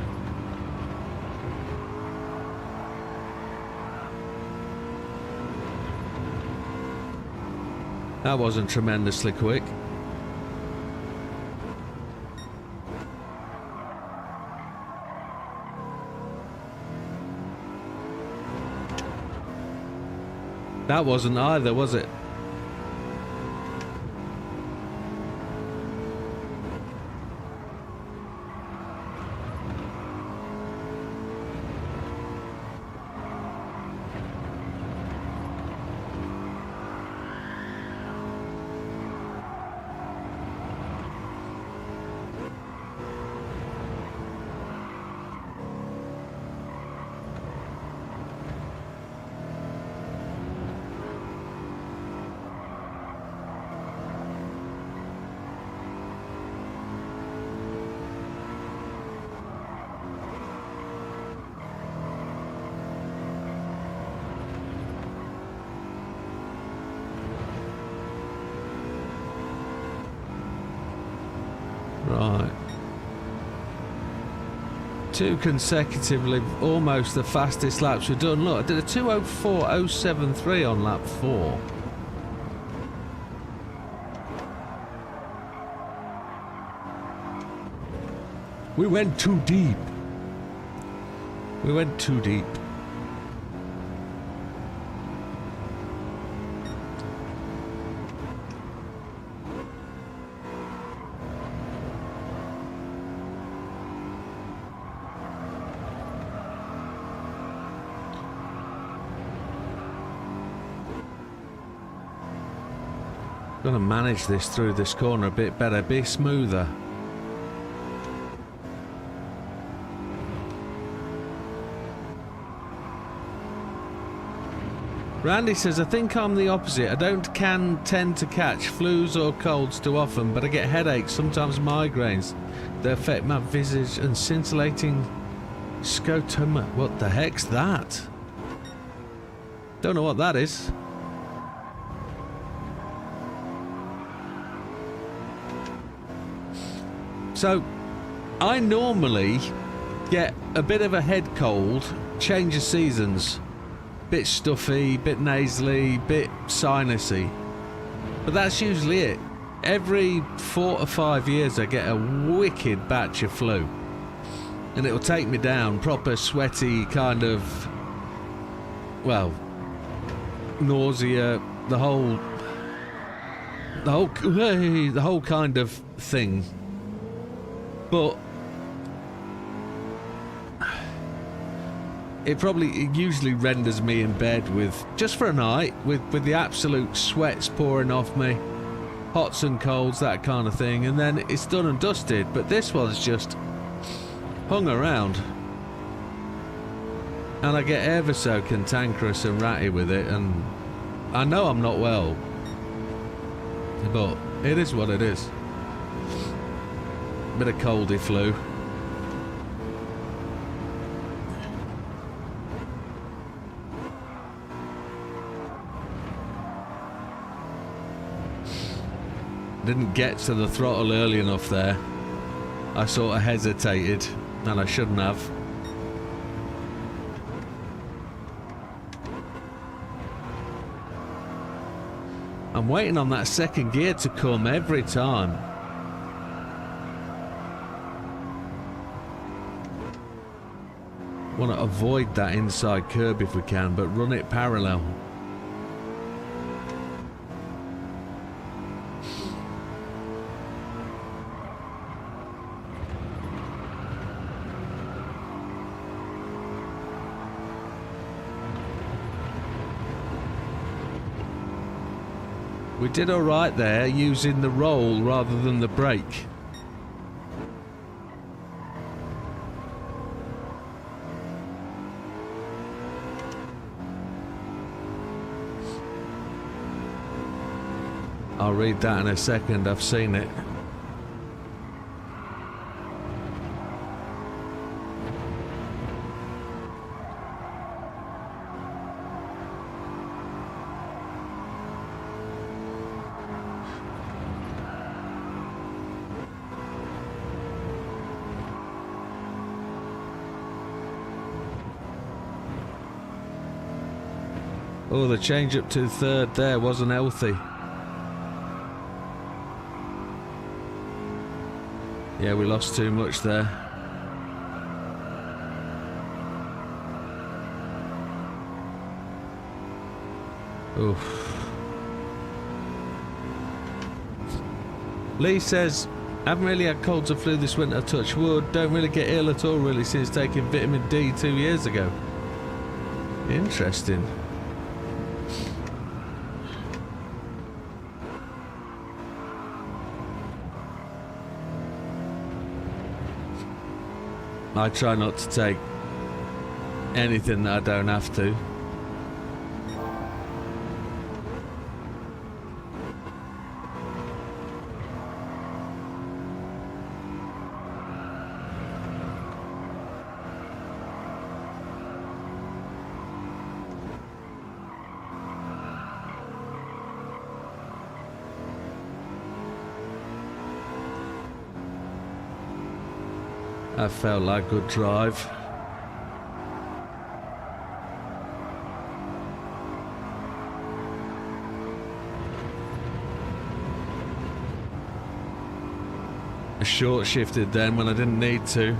That wasn't tremendously quick. That wasn't either, was it? Right. 2 consecutively, almost the fastest laps we've done. Look, I did a 2:04.073 on lap 4. We went too deep. We went too deep. Gonna manage this through this corner a bit better, be smoother. Randy says, I think I'm the opposite. I don't tend to catch flus or colds too often, but I get headaches, sometimes migraines. They affect my visage and scintillating scotoma. What the heck's that? Don't know what that is. So, I normally get a bit of a head cold, change of seasons. Bit stuffy, bit nasally, bit sinusy. But that's usually it. Every 4 or 5 years I get a wicked batch of flu. And it'll take me down, proper sweaty kind of, well, nausea, the whole kind of thing. But it usually renders me in bed with, just for a night, with the absolute sweats pouring off me, hots and colds, that kind of thing, and then it's done and dusted. But this one's just hung around, and I get ever so cantankerous and ratty with it, and I know I'm not well, but it is what it is. Bit of coldy flu. Didn't get to the throttle early enough there. I sort of hesitated, and I shouldn't have. I'm waiting on that second gear to come every time. Want to avoid that inside curb if we can, but run it parallel. We did all right there, using the roll rather than the brake. I'll read that in a second, I've seen it. Oh, the change up to third there wasn't healthy. Yeah, we lost too much there. Oof. Lee says, haven't really had colds or flu this winter, touch wood. Don't really get ill at all really since taking vitamin D 2 years ago. Interesting. I try not to take anything that I don't have to. That felt like good drive. I short shifted then when I didn't need to.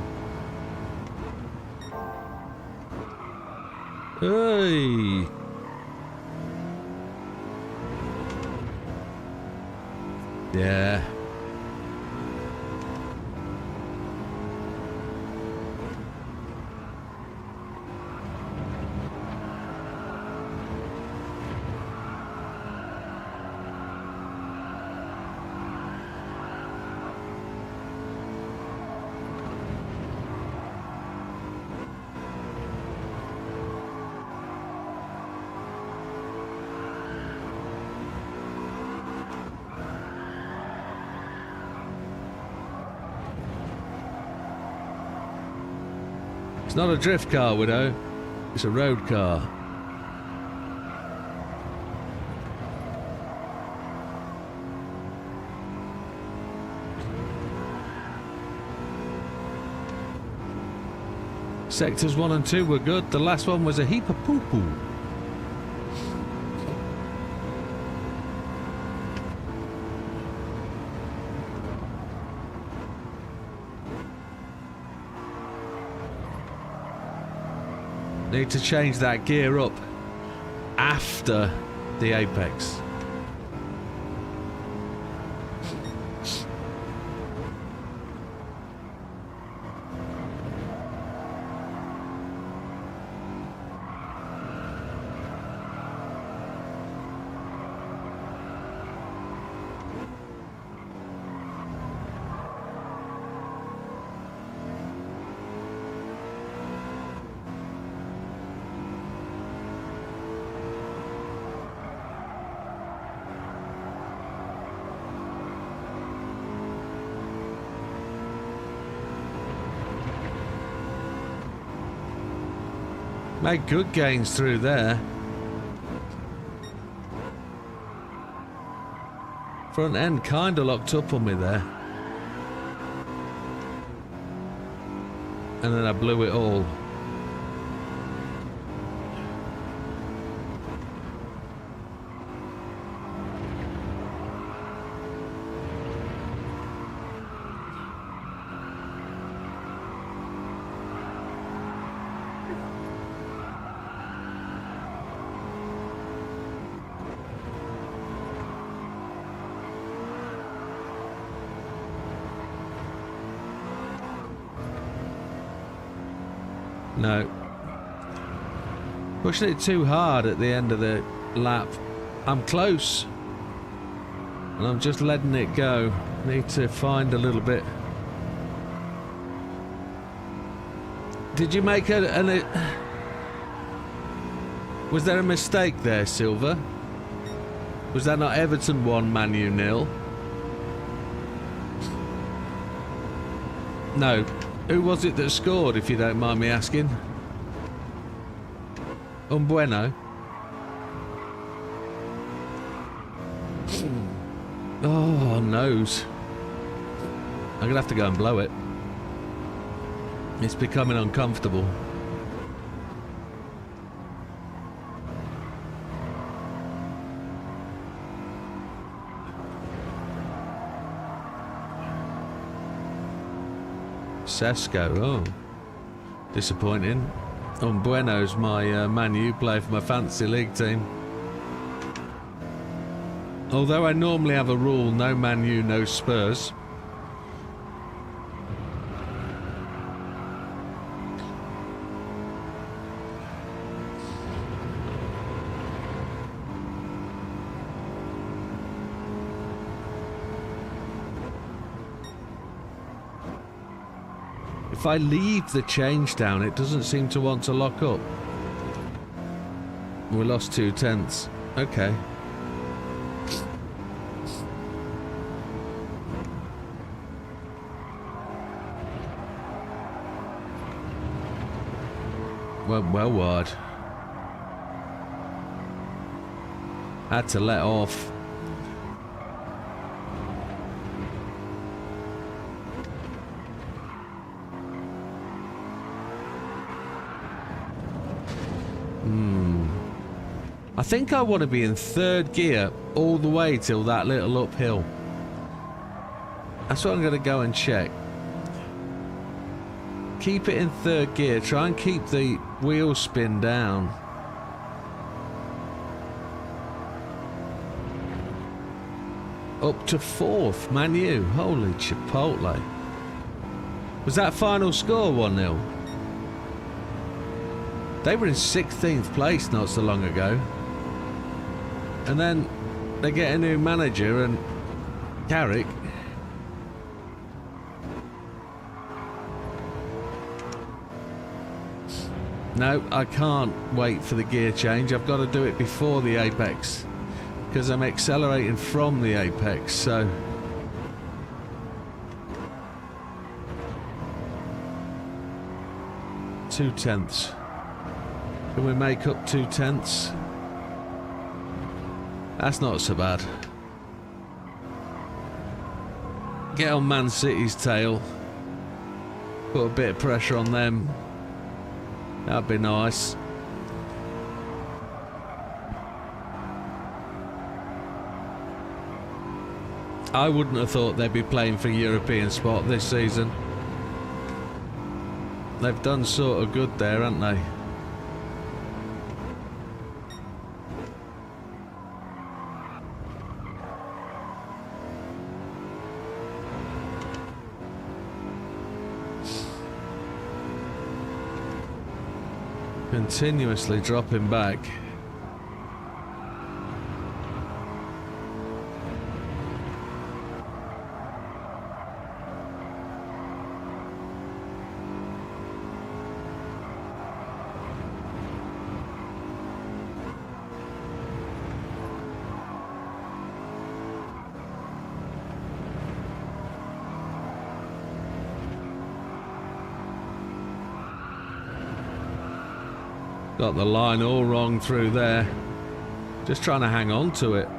Hey! Yeah. It's not a drift car, Widow. It's a road car. Sectors 1 and 2 were good. The last one was a heap of poo-poo. Need to change that gear up after the apex. Made good gains through there. Front end kinda locked up on me there. And then I blew it all. No. Pushing it too hard at the end of the lap. I'm close. And I'm just letting it go. Need to find a little bit. Did you make was there a mistake there, Silver? Was that not Everton 1, Man U 0? No. Who was it that scored, if you don't mind me asking? Bueno. Oh, nose. I'm gonna have to go and blow it. It's becoming uncomfortable. Sesko, oh, disappointing. Bueno's my Man U player for my fantasy league team. Although I normally have a rule, no Man U, no Spurs. If I leave the change down, it doesn't seem to want to lock up. We lost 2/10. Okay. Went well wide. Had to let off. I think I want to be in third gear all the way till that little uphill. That's what I'm going to go and check. Keep it in third gear. Try and keep the wheel spin down. Up to fourth, Man U. Holy Chipotle. Was that final score 1-0? They were in 16th place not so long ago. And then they get a new manager and Carrick. No, I can't wait for the gear change. I've got to do it before the apex because I'm accelerating from the apex, so... Two tenths. Can we make up 2/10? That's not so bad. Get on Man City's tail. Put a bit of pressure on them. That'd be nice. I wouldn't have thought they'd be playing for European spot this season. They've done sort of good there, haven't they? Continuously dropping back. Got the line all wrong through there. Just trying to hang on to it.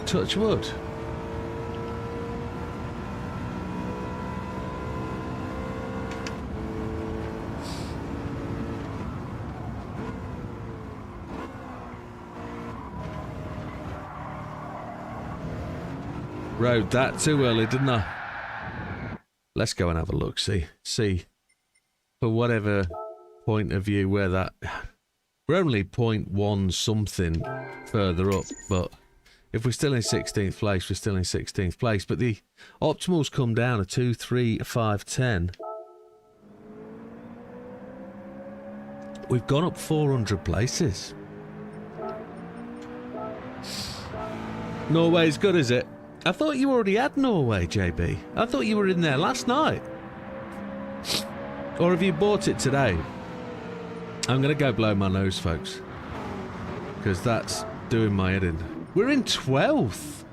Touch wood. Rode that too early, didn't I? Let's go and have a look, see for whatever point of view where that... We're only 0.1 something further up, but if we're still in 16th place, we're still in 16th place. But the optimals come down to 2, 3, 5, 10. We've gone up 400 places. Norway's good, is it? I thought you already had Norway, JB. I thought you were in there last night. Or have you bought it today? I'm going to go blow my nose, folks. Because that's doing my head in. We're in 12th.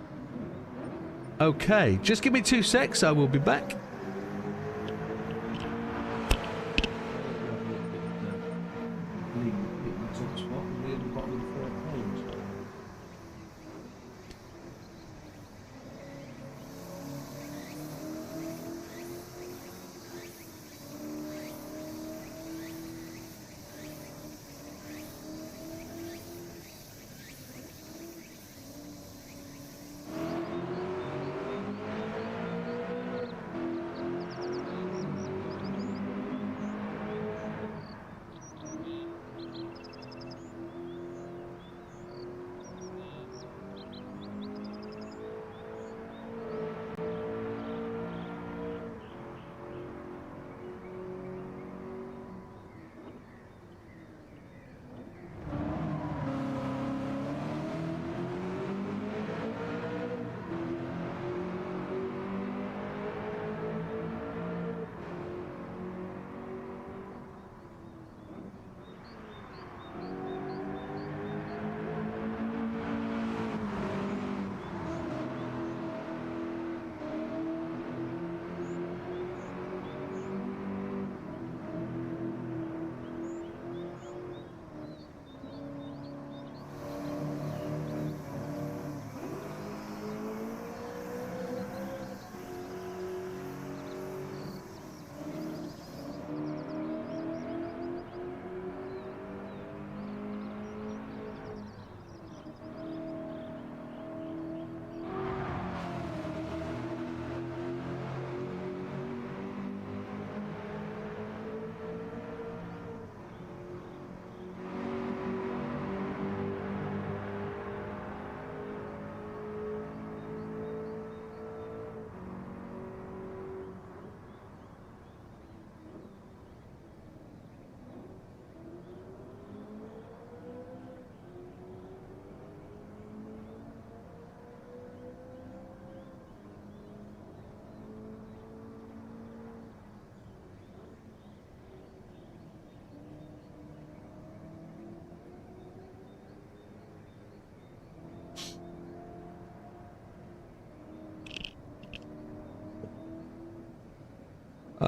Okay, just give me 2 secs. I will be back.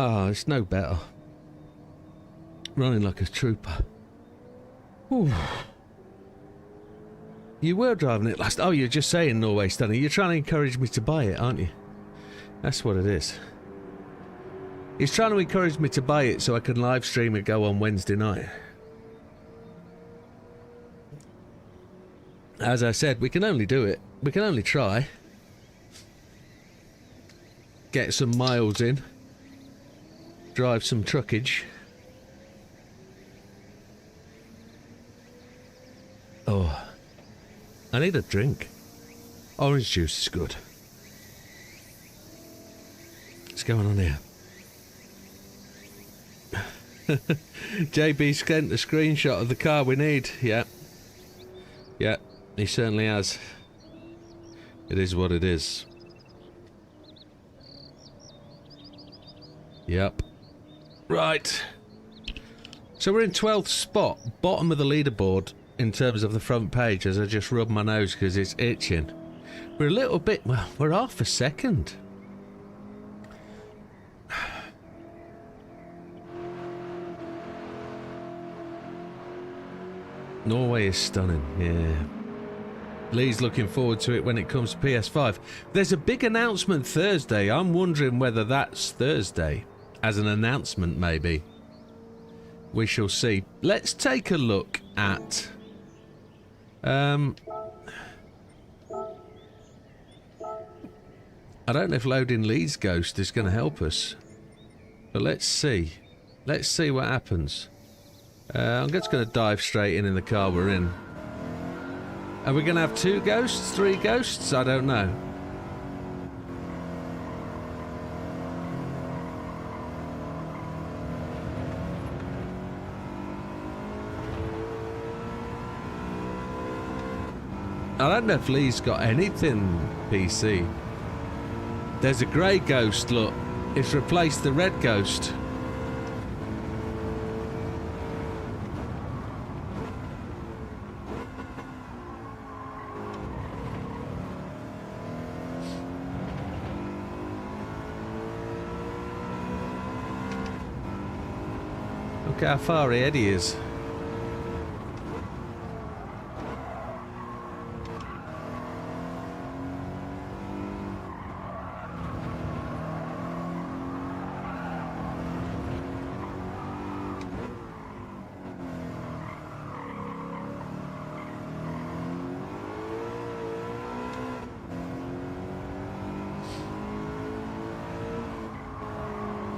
Oh, it's no better. Running like a trooper. Whew. You were driving it last... Oh, you're just saying Norway stunning. You're trying to encourage me to buy it, aren't you? That's what it is. He's trying to encourage me to buy it so I can live stream it go on Wednesday night. As I said, we can only do it. We can only try. Get some miles in. Drive some truckage. Oh. I need a drink. Orange juice is good. What's going on here? JB sent a screenshot of the car we need. Yeah. Yeah, he certainly has. It is what it is. Yep. Right. So we're in 12th spot, bottom of the leaderboard in terms of the front page as I just rub my nose because it's itching. We're a little bit, well, we're half a second. Norway is stunning, yeah. Lee's looking forward to it when it comes to PS5. There's a big announcement Thursday. I'm wondering whether that's Thursday. As an announcement, maybe. We shall see. Let's take a look at... I don't know if loading Lee's Ghost is going to help us. But let's see. Let's see what happens. I'm just going to dive straight in the car we're in. Are we going to have 2 ghosts? 3 ghosts? I don't know. I don't know if Lee's got anything PC. There's a grey ghost, look. It's replaced the red ghost. Look how far ahead he is.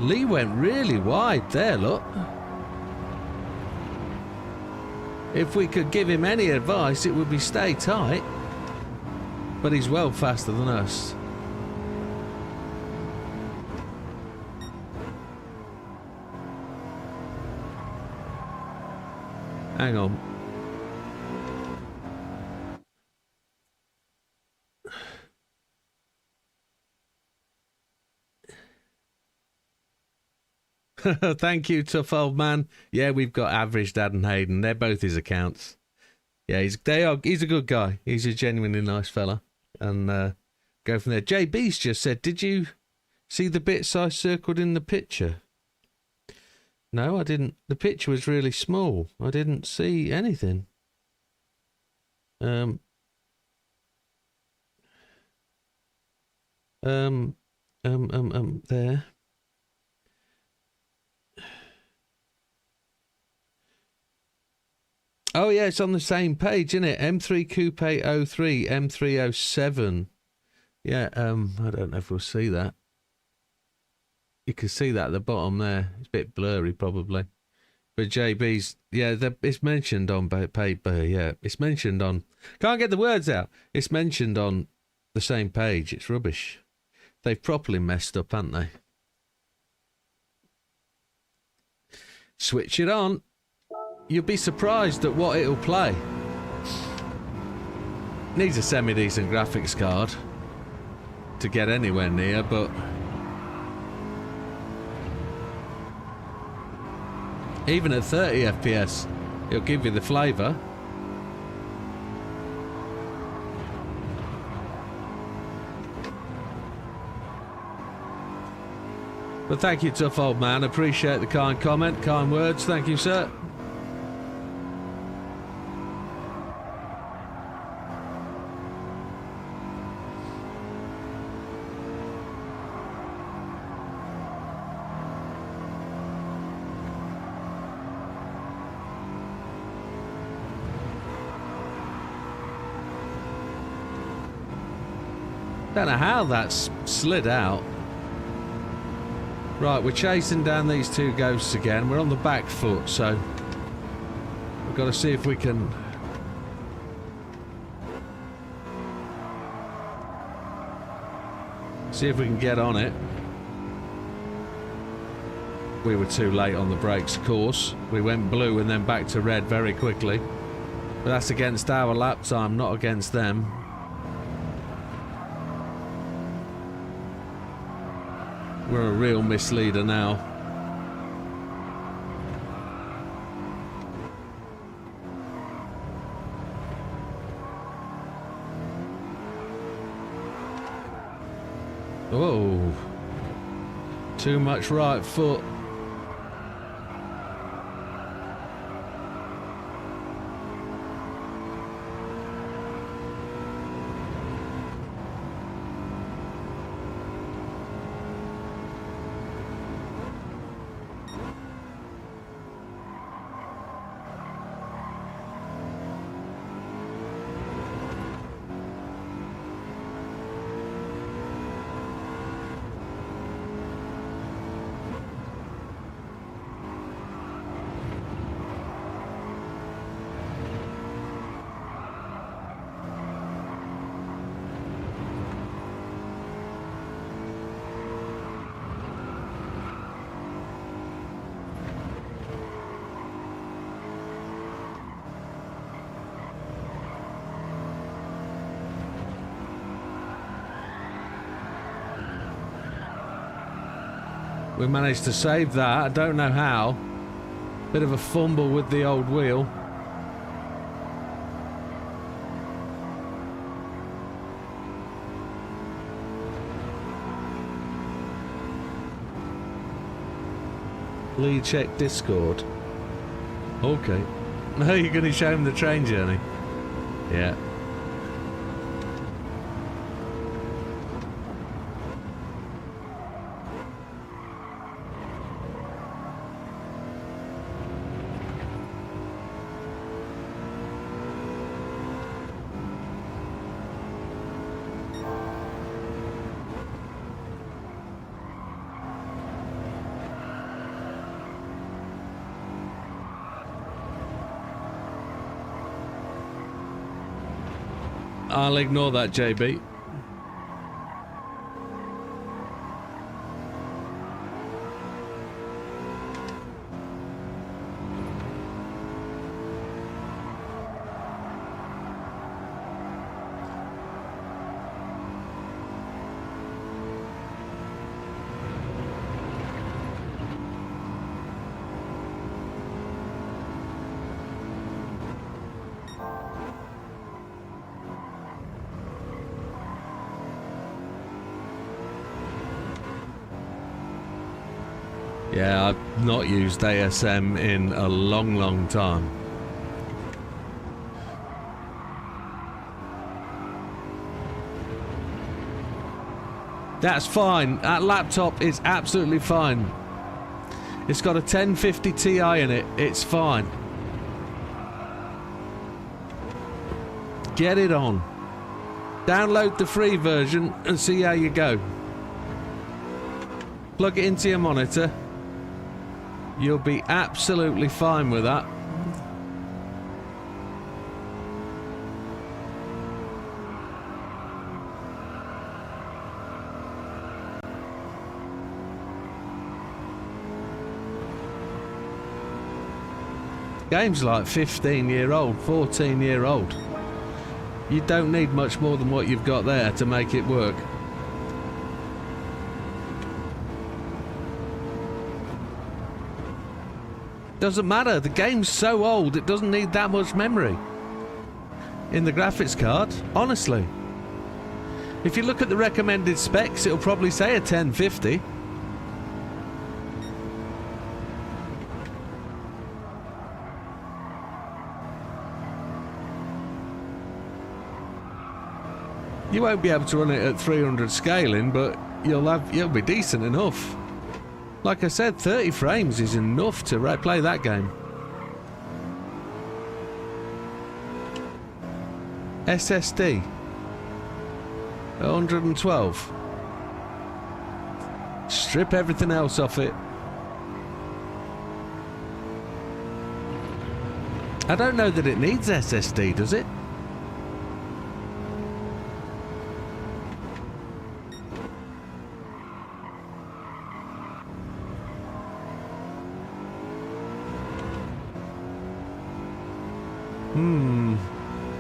Lee went really wide there, look. If we could give him any advice, it would be stay tight. But he's well faster than us. Hang on. Thank you, tough old man. Yeah, we've got Average Dad and Hayden. They're both his accounts. Yeah, he's a good guy. He's a genuinely nice fella. And go from there. JB's just said, did you see the bits I circled in the picture? No, I didn't. The picture was really small. I didn't see anything. There. Oh yeah, it's on the same page, isn't it? M3 Coupe 03, M307. Yeah, I don't know if we'll see that. You can see that at the bottom there. It's a bit blurry probably. But JB's, yeah, it's mentioned on paper, yeah. It's mentioned on, can't get the words out. It's mentioned on the same page. It's rubbish. They've properly messed up, haven't they? Switch it on. You'll be surprised at what it'll play. Needs a semi-decent graphics card to get anywhere near, but even at 30 FPS, it'll give you the flavour. But thank you, tough old man. Appreciate the kind comment, kind words. Thank you, sir. Don't know how that's slid out. Right, we're chasing down these two ghosts again. We're on the back foot, so we've got to see if we can... see if we can get on it. We were too late on the brakes, of course. We went blue and then back to red very quickly. But that's against our lap time, not against them. We're a real misleader now. Oh, too much right foot. We managed to save that. I don't know how. Bit of a fumble with the old wheel. Lead check Discord. Okay. Now you're going to show him the train journey. Yeah. I'll ignore that, JB. Yeah, I've not used ASM in a long, long time. That's fine. That laptop is absolutely fine. It's got a 1050 Ti in it. It's fine. Get it on. Download the free version and see how you go. Plug it into your monitor. You'll be absolutely fine with that. Game's like 15-year-old, 14-year-old. You don't need much more than what you've got there to make it work. Doesn't matter, the game's so old it doesn't need that much memory in the graphics card, honestly. If you look at the recommended specs, it'll probably say a 1050. You won't be able to run it at 300 scaling, but you'll be decent enough. Like I said, 30 frames is enough to play that game. SSD 112. Strip everything else off it. I don't know that it needs SSD, does it?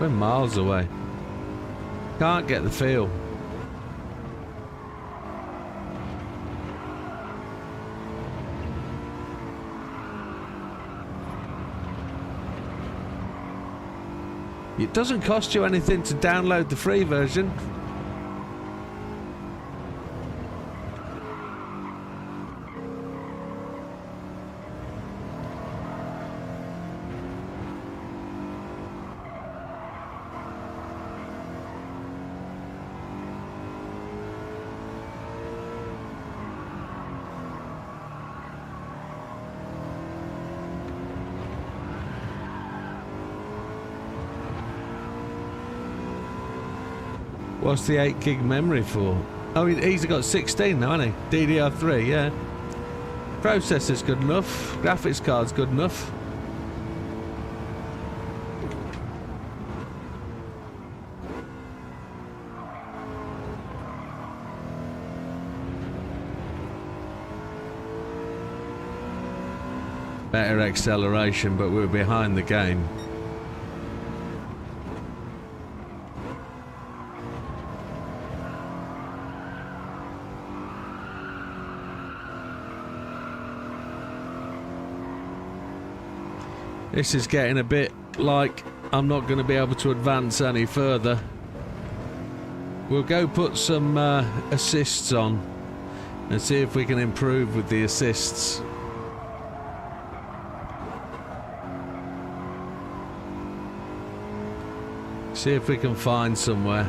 We're miles away. Can't get the feel. It doesn't cost you anything to download the free version. What's the 8 gig memory for? Oh, he's got 16 now, hasn't he? DDR3, yeah. Processor's good enough. Graphics card's good enough. Better acceleration, but we're behind the game. This is getting a bit like I'm not going to be able to advance any further. We'll go put some assists on and see if we can improve with the assists. See if we can find somewhere.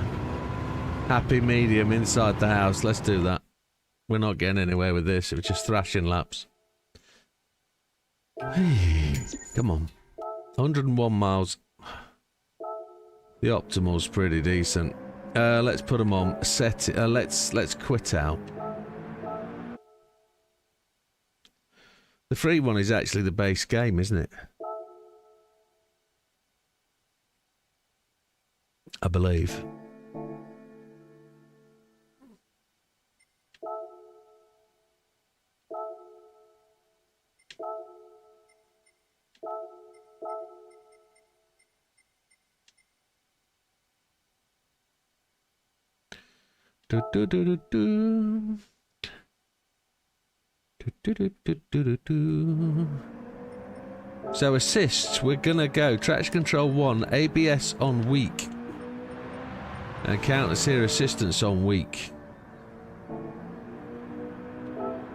Happy medium inside the house. Let's do that. We're not getting anywhere with this. It was just thrashing laps. Come on. 101 miles. The optimal's pretty decent. Let's put them on. Set it. Let's quit out. The free one is actually the base game, isn't it? I believe. Do do do do do. Do do do do do do. So assists, we're gonna go traction control 1, ABS on weak, and counter steer assistance on weak.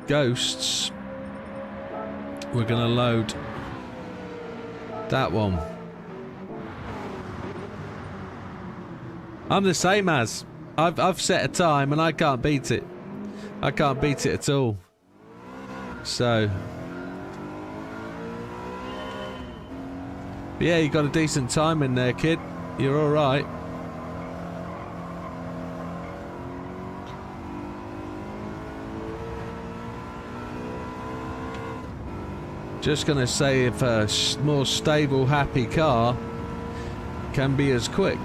Ghosts, we're gonna load that one. I'm the same as. I've set a time and I can't beat it. I can't beat it at all. So yeah, you got a decent time in there, kid. You're all right. Just gonna say, if a more stable, happy car can be as quick.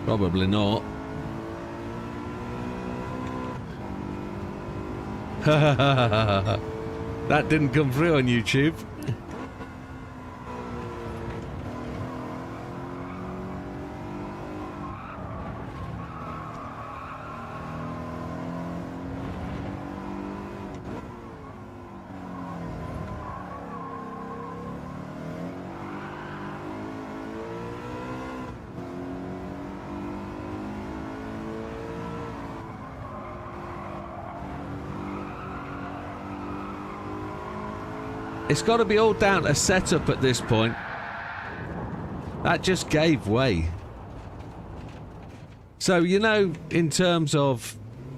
Probably not. That didn't come through on YouTube. It's got to be all down to setup at this point. That just gave way. So, you know, in terms of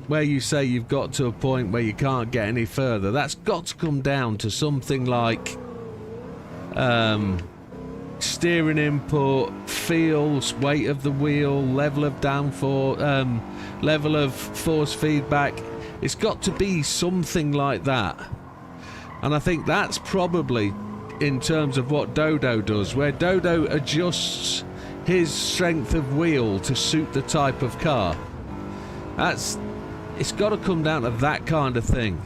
where you say you've got to a point where you can't get any further, that's got to come down to something like steering input, feels, weight of the wheel, level of downforce, level of force feedback. It's got to be something like that. And I think that's probably in terms of what Dodo does, where Dodo adjusts his strength of wheel to suit the type of car. It's got to come down to that kind of thing.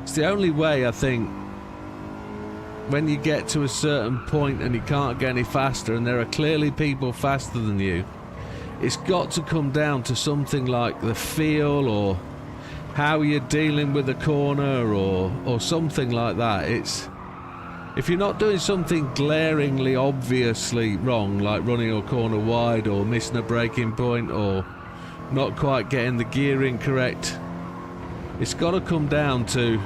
It's the only way, I think, when you get to a certain point and you can't get any faster and there are clearly people faster than you, it's got to come down to something like the feel or how you're dealing with a corner or something like that. It's, if you're not doing something glaringly obviously wrong, like running a corner wide or missing a braking point or not quite getting the gearing correct, it's got to come down to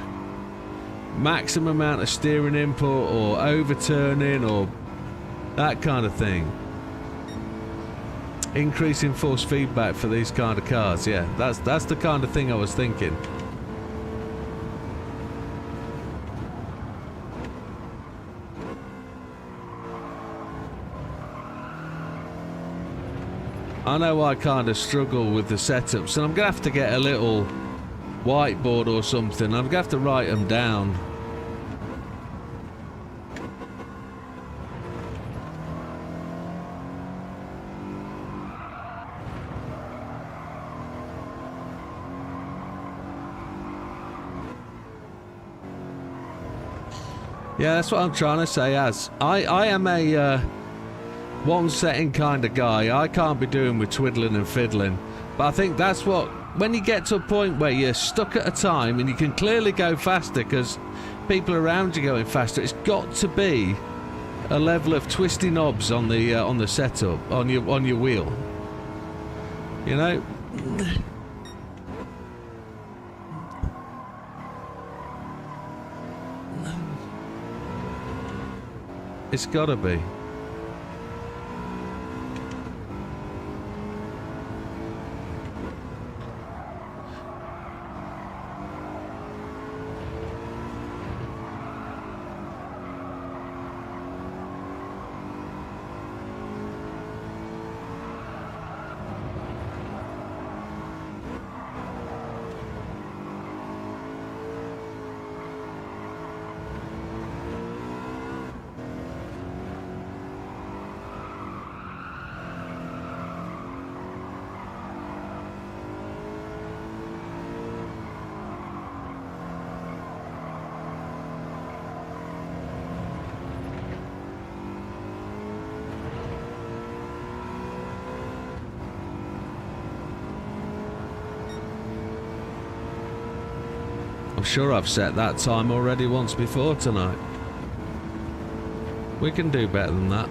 maximum amount of steering input or overturning or that kind of thing. Increasing force feedback for these kind of cars, yeah, that's the kind of thing I was thinking. I know I kind of struggle with the setups, and I'm gonna have to get a little whiteboard or something. I'm gonna have to write them down. Yeah, that's what I'm trying to say. As I am a one setting kind of guy. I can't be doing with twiddling and fiddling. But I think that's what, when you get to a point where you're stuck at a time and you can clearly go faster because people around you are going faster, it's got to be a level of twisty knobs on the setup, on your wheel. You know? It's gotta be. I'm sure I've set that time already once before tonight. We can do better than that.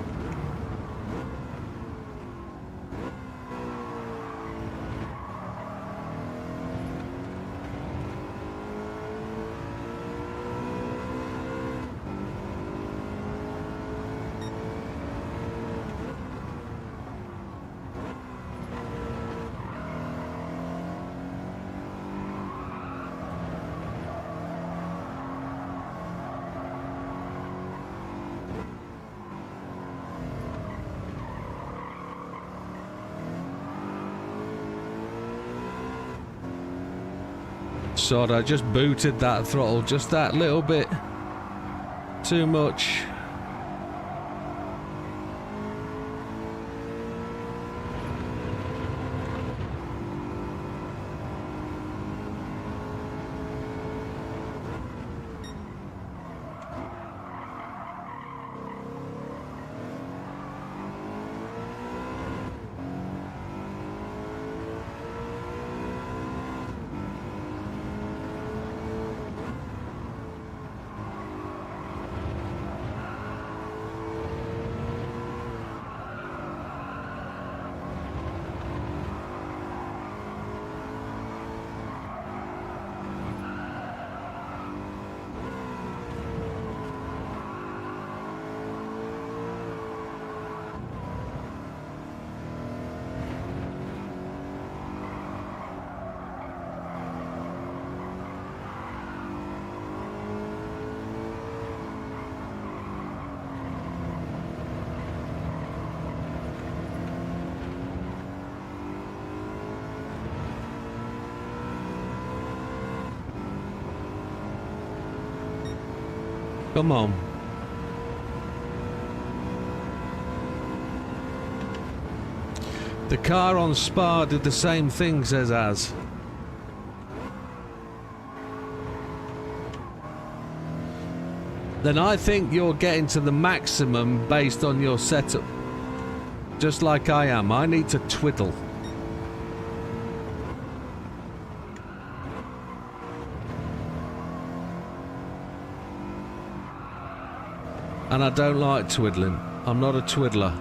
Sod, I just booted that throttle just that little bit too much. Come on. The car on Spa did the same thing, says Az. Then I think you're getting to the maximum based on your setup. Just like I am. I need to twiddle. And I don't like twiddling. I'm not a twiddler.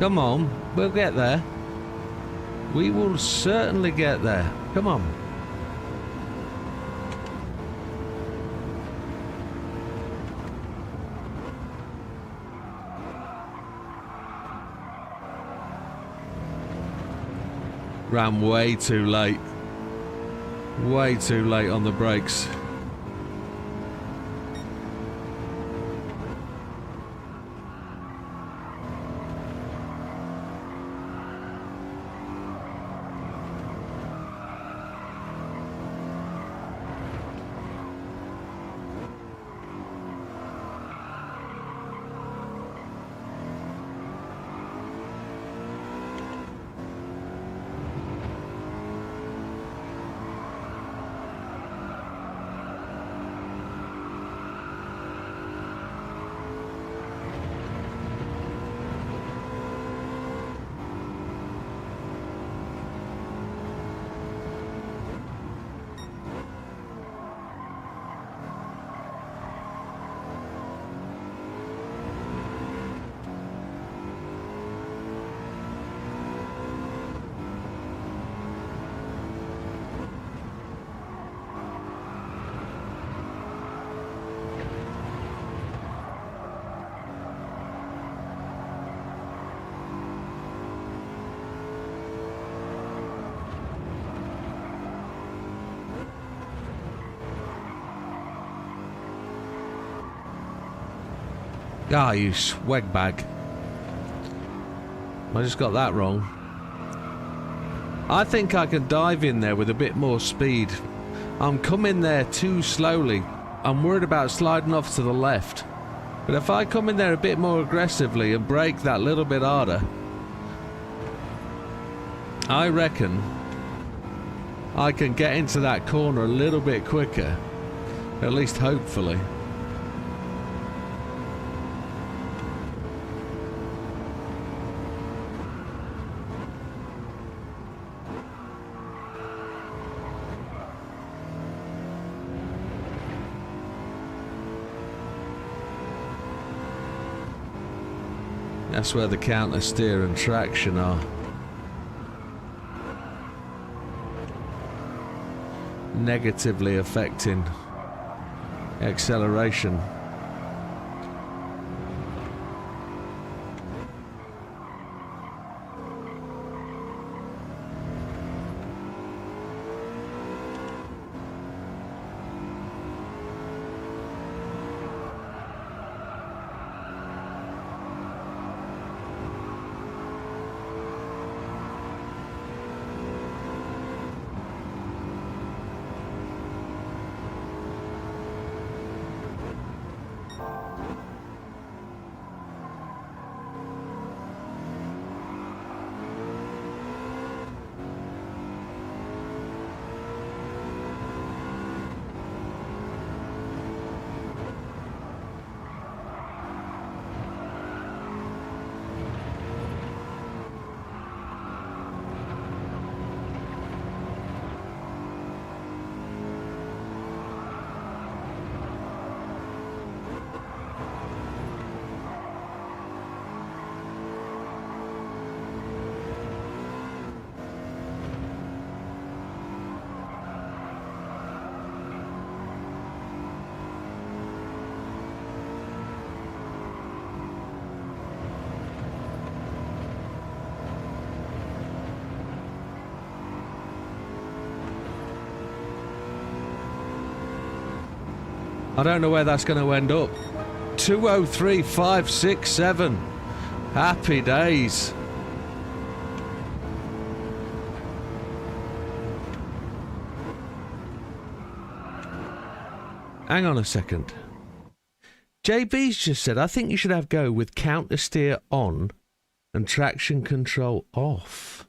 Come on, we'll get there. We will certainly get there. Come on. Ran way too late. Way too late on the brakes. Ah, you swag bag. I just got that wrong. I think I can dive in there with a bit more speed. I'm coming there too slowly. I'm worried about sliding off to the left. But if I come in there a bit more aggressively and brake that little bit harder, I reckon I can get into that corner a little bit quicker. At least hopefully. That's where the counter steer and traction are. Negatively affecting acceleration. I don't know where that's going to end up. 203,567. Happy days. Hang on a second. JB's just said, I think you should have go with counter steer on and traction control off.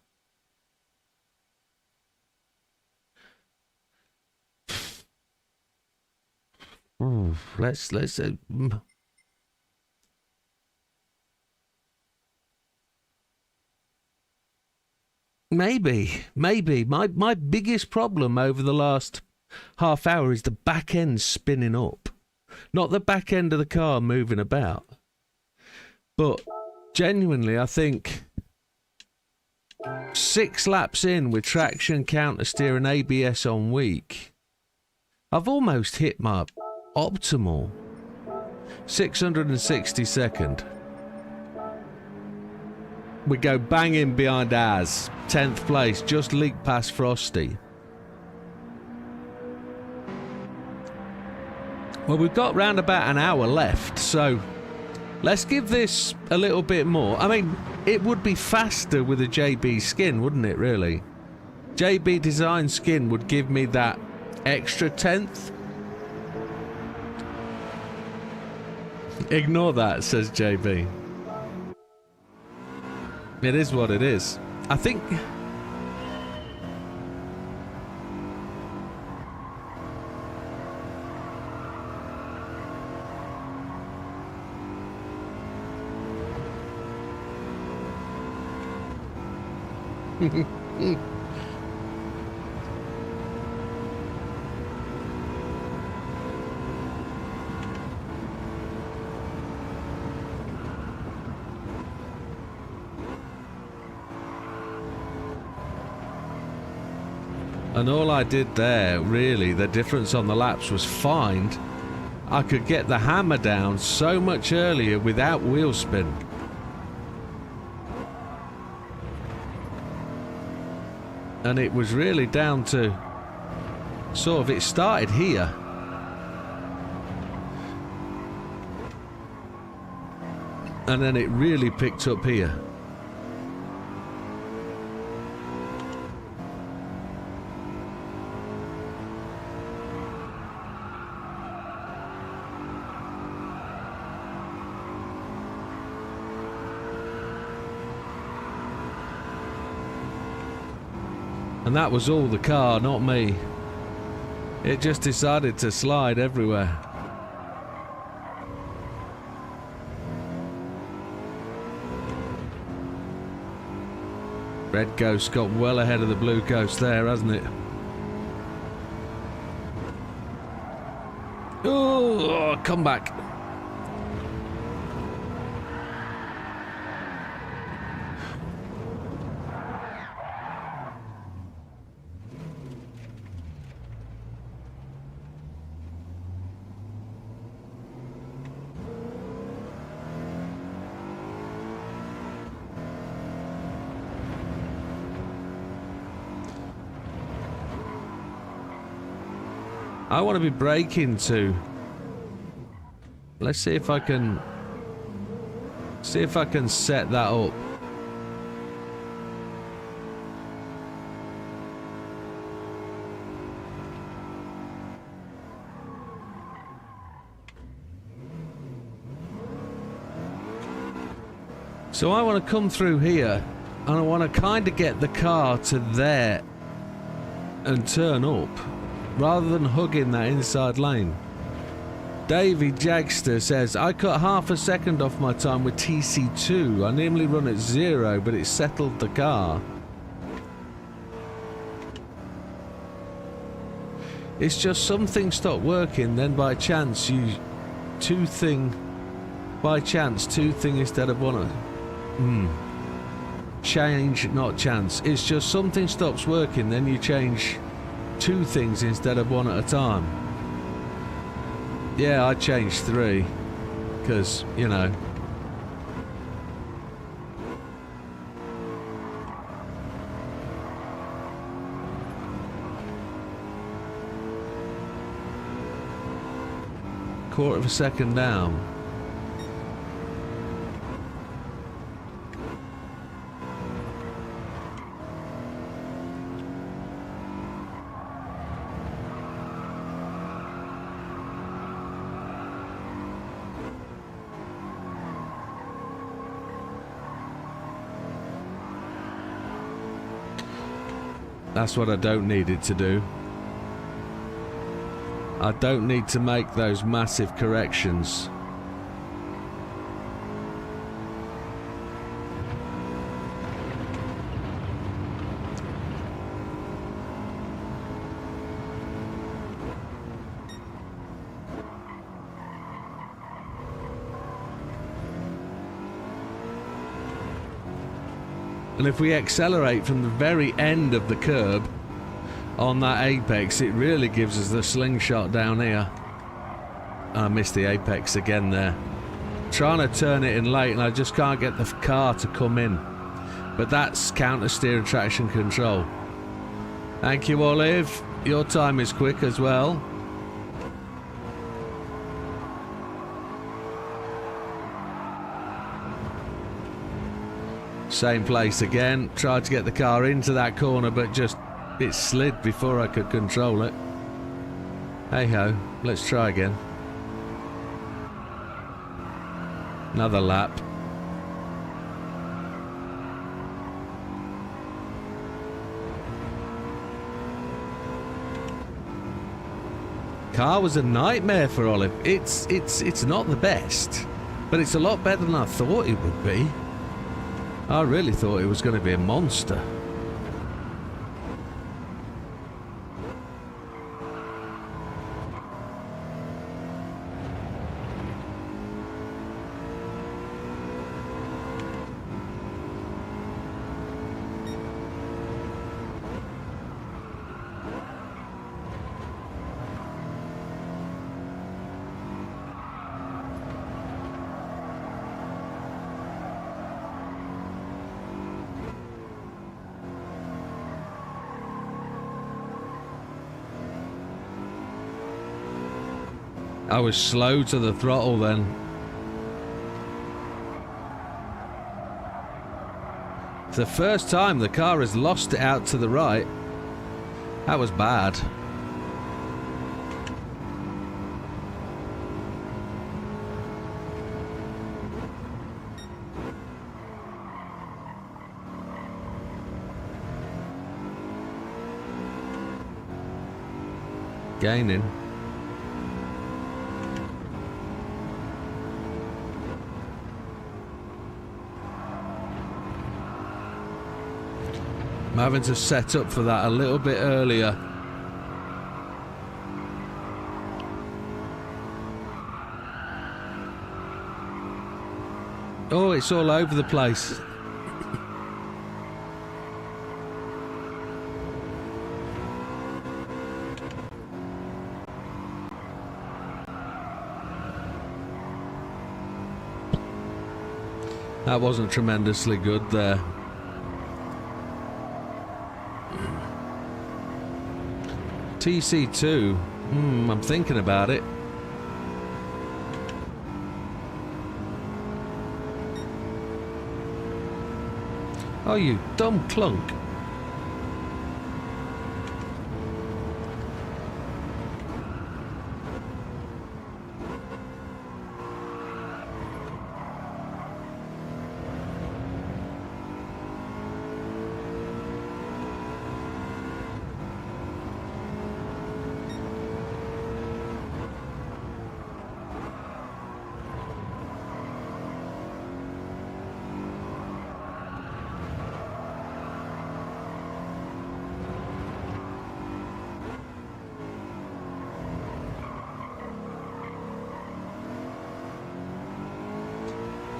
Ooh, let's maybe my biggest problem over the last half hour is the back end spinning up, not the back end of the car moving about. But genuinely, I think 6 laps in with traction, counter steer and ABS on weak, I've almost hit my optimal 662nd. We go banging behind ours, 10th place, just leaked past Frosty. Well, we've got round about an hour left, so let's give this a little bit more. I mean, it would be faster with a JB skin, wouldn't it, really? JB design skin would give me that extra 10th. Ignore that, says JB. It is what it is. I think... And all I did there, really, the difference on the laps was find I could get the hammer down so much earlier without wheel spin. And it was really down to sort of, it started here. And then it really picked up here. And that was all the car, not me. It just decided to slide everywhere. Red Ghost got well ahead of the Blue Ghost there, hasn't it? Oh, come back. I want to be braking to. Let's see if I can set that up. So I want to come through here and I want to kind of get the car to there and turn up, rather than hugging that inside lane. Davey Jagster says, I cut half a second off my time with TC2. I normally run at 0, but it settled the car. It's just something stopped working, then by chance you two thing instead of one. Change, not chance. It's just something stops working, then you change 2 things instead of 1 at a time. Yeah, I changed 3 because, you know. quarter of a second down. That's what I don't need it to do. I don't need to make those massive corrections. And if we accelerate from the very end of the curb on that apex, it really gives us the slingshot down here. I missed the apex again there. Trying to turn it in late and I just can't get the car to come in. But that's counter steer and traction control. Thank you, Olive. Your time is quick as well. Same place again. Tried to get the car into that corner, but just it slid before I could control it. Hey ho, let's try again. Another lap. Car was a nightmare for Olive. It's not the best, but it's a lot better than I thought it would be. I really thought it was going to be a monster. I was slow to the throttle then. For the first time the car has lost it out to the right. That was bad. Gaining. I'm having to set up for that a little bit earlier. Oh, it's all over the place. That wasn't tremendously good there. TC2. I'm thinking about it. Oh, you dumb clunk.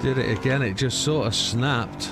Did it again, it just sort of snapped.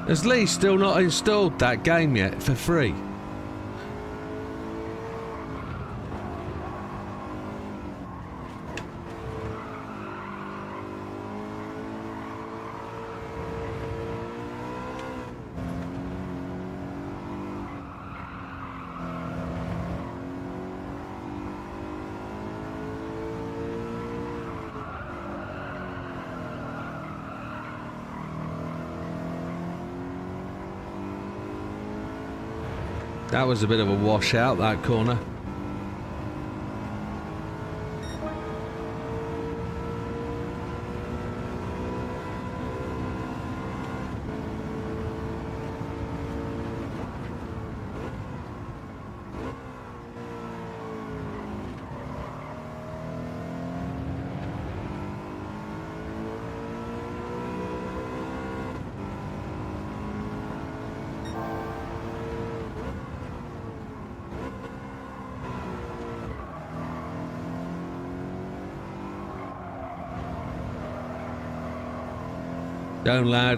Has Lee still not installed that game yet for free? That was a bit of a washout, that corner.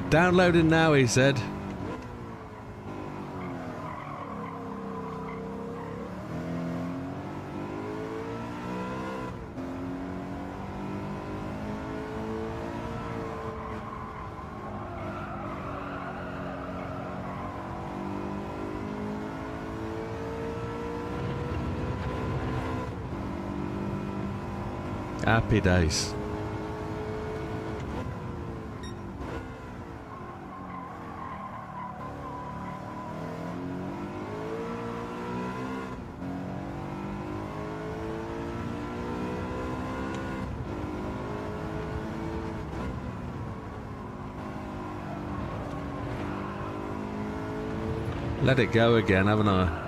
Downloading now, he said. Happy days. Let it go again, haven't I?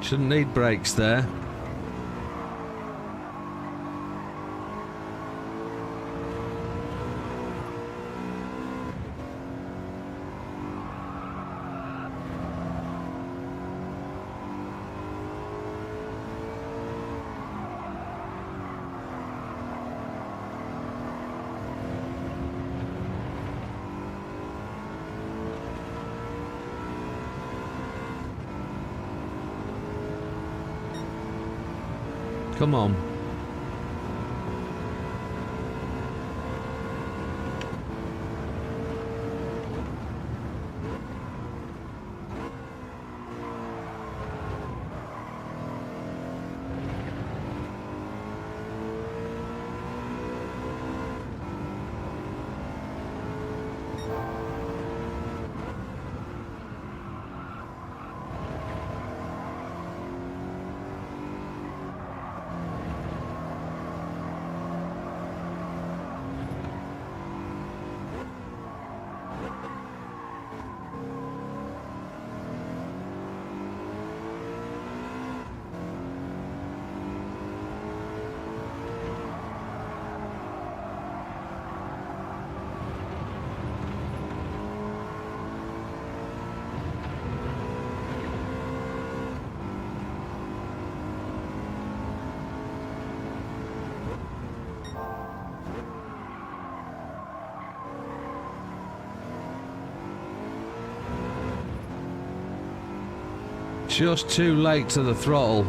Shouldn't need brakes there. Come on. Just too late to the throttle.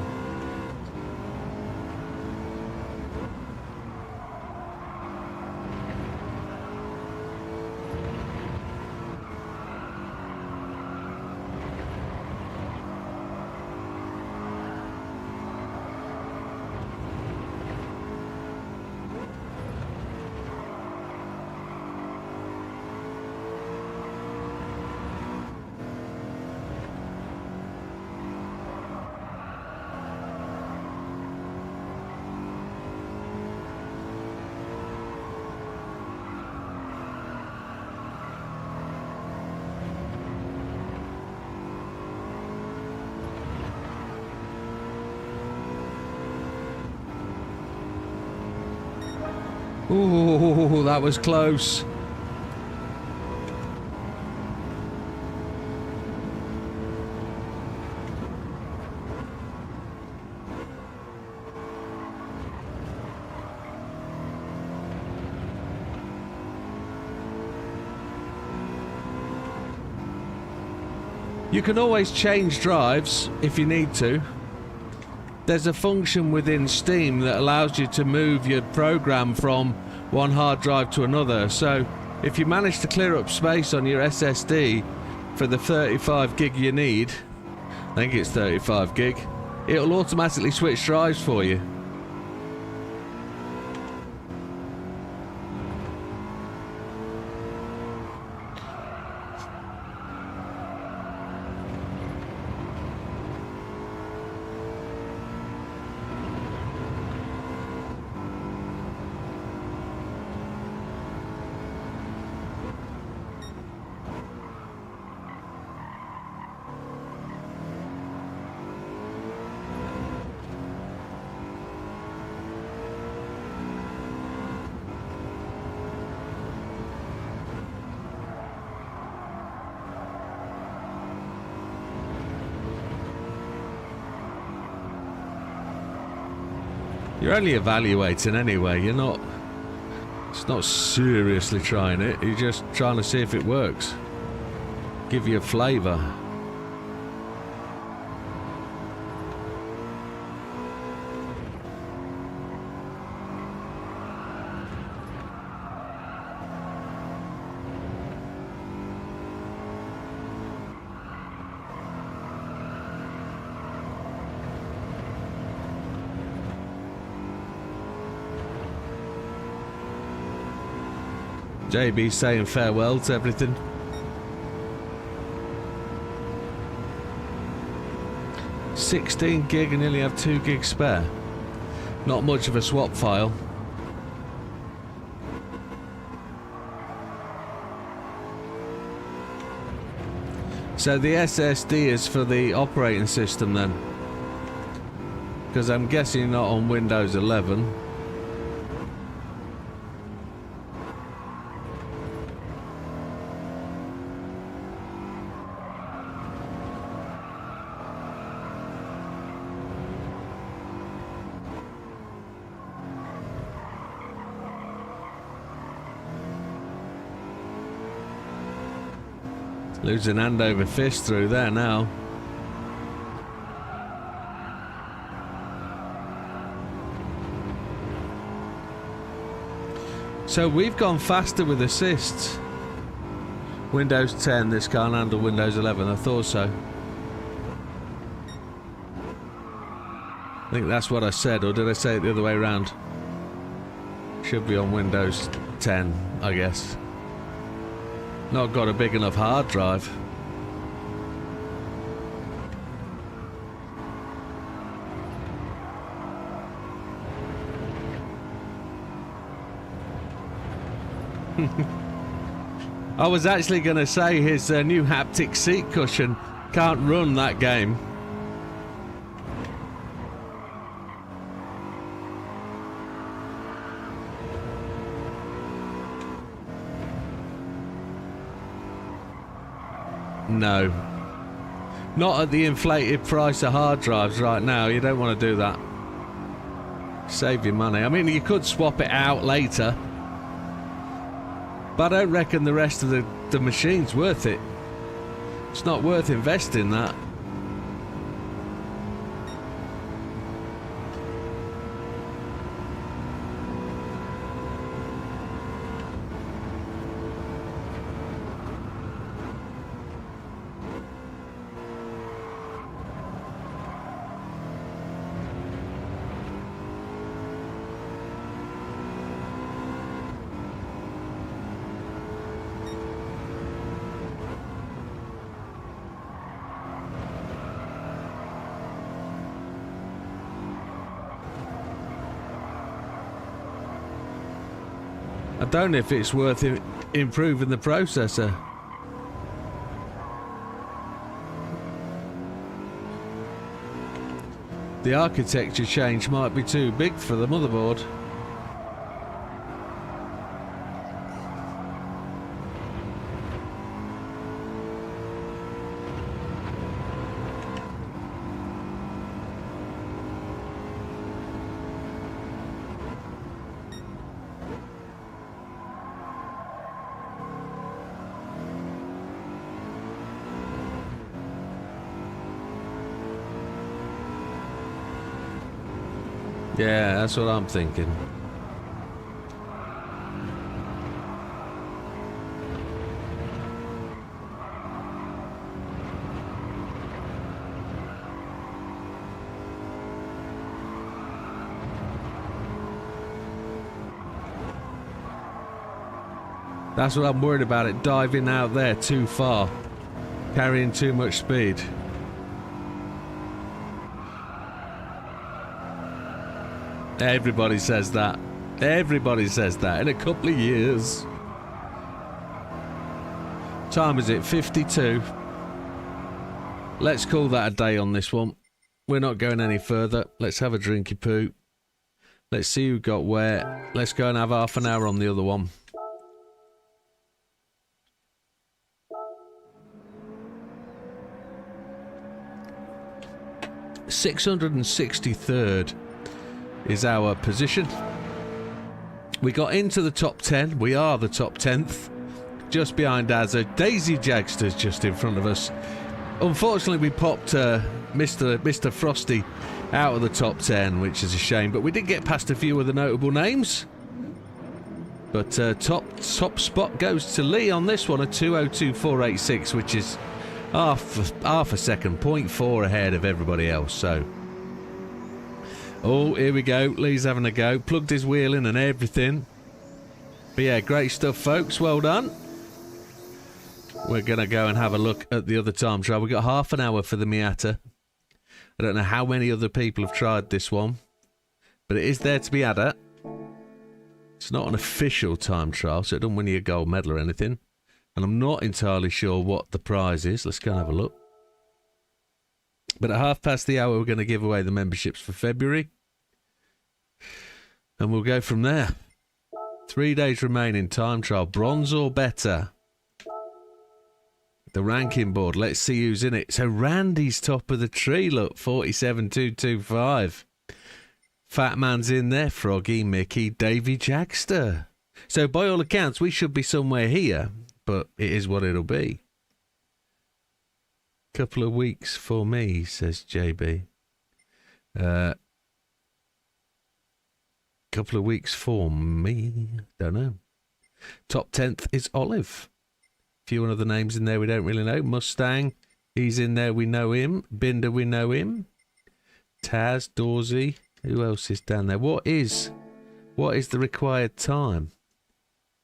Ooh, that was close. You can always change drives if you need to. There's a function within Steam that allows you to move your program from one hard drive to another. So if you manage to clear up space on your SSD for the 35 gig you need, I think it's 35 gig, it'll automatically switch drives for you. You're only evaluating anyway, you're not... It's not seriously trying it, you're just trying to see if it works. Give you a flavour. JB saying farewell to everything. $16 gig and nearly have 2 gig spare. Not much of a swap file. So the SSD is for the operating system then? Because I'm guessing you're not on Windows 11. Losing hand over fist through there now. So we've gone faster with assists. Windows 10, this can't handle Windows 11, I thought so. I think that's what I said, or did I say it the other way around? Should be on Windows 10, I guess. Not got a big enough hard drive. I was actually going to say his new haptic seat cushion can't run that game. No. Not at the inflated price of hard drives right now. You don't want to do that. Save your money. I mean, you could swap it out later. But I don't reckon the rest of the machine's worth it. It's not worth investing that. I don't know if it's worth improving the processor. The architecture change might be too big for the motherboard. Yeah, that's what I'm thinking. That's what I'm worried about, it diving out there too far, carrying too much speed. Everybody says that. Everybody says that in a couple of years. Time is it? 52. Let's call that a day on this one. We're not going any further. Let's have a drinky poo. Let's see who got where. Let's go and have half an hour on the other one. $663rd is our position. We got into the top 10. We are the top 10th. Just behind us, Daisy Jagster's just in front of us. Unfortunately, we popped Mr. Frosty out of the top 10, which is a shame. But we did get past a few of the notable names. But top spot goes to Lee on this one at 2:02.486, which is half a second, 0.4 ahead of everybody else. So, oh, here we go. Lee's having a go. Plugged his wheel in and everything. But yeah, great stuff, folks. Well done. We're going to go and have a look at the other time trial. We've got half an hour for the Miata. I don't know how many other people have tried this one, but it is there to be had at. It's not an official time trial, so it doesn't win you a gold medal or anything. And I'm not entirely sure what the prize is. Let's go and have a look. But at half past the hour, we're going to give away the memberships for February. And we'll go from there. 3 days remaining, time trial. Bronze or better. The ranking board. Let's see who's in it. So Randy's top of the tree, look. 47,225. Fat Man's in there. Froggy, Mickey, Davy Jagster. So by all accounts, we should be somewhere here. But it is what it'll be. Couple of weeks for me, says JB. Couple of weeks for me. Don't know. Top 10th is Olive. Few other names in there we don't really know. Mustang, he's in there, we know him. Binder, we know him. Taz, Dorsey. Who else is down there? What is the required time?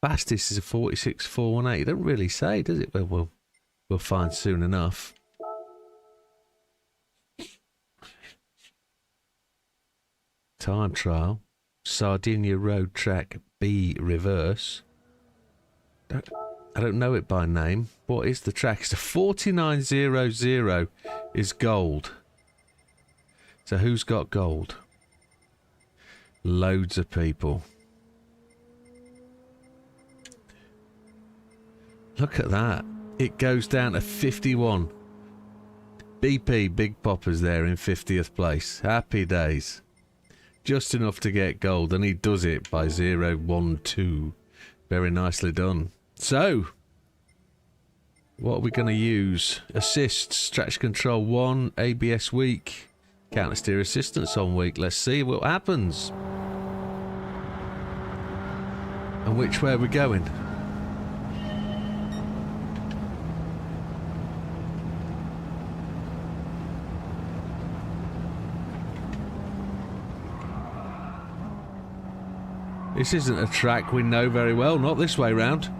Fastest is a 46.418. It doesn't really say, does it? Well, we'll find soon enough. Time trial. Sardinia Road Track B reverse. I don't know it by name. What is the track? It's a 49.00 is gold. So who's got gold? Loads of people. Look at that. It goes down to 51. BP, Big Popper's there in 50th place. Happy days. Just enough to get gold, and he does it by 0.12. Very nicely done. So, what are we going to use? Assist, traction control 1, ABS weak, counter steer assistance on weak. Let's see what happens. And which way are we going? This isn't a track we know very well, not this way round.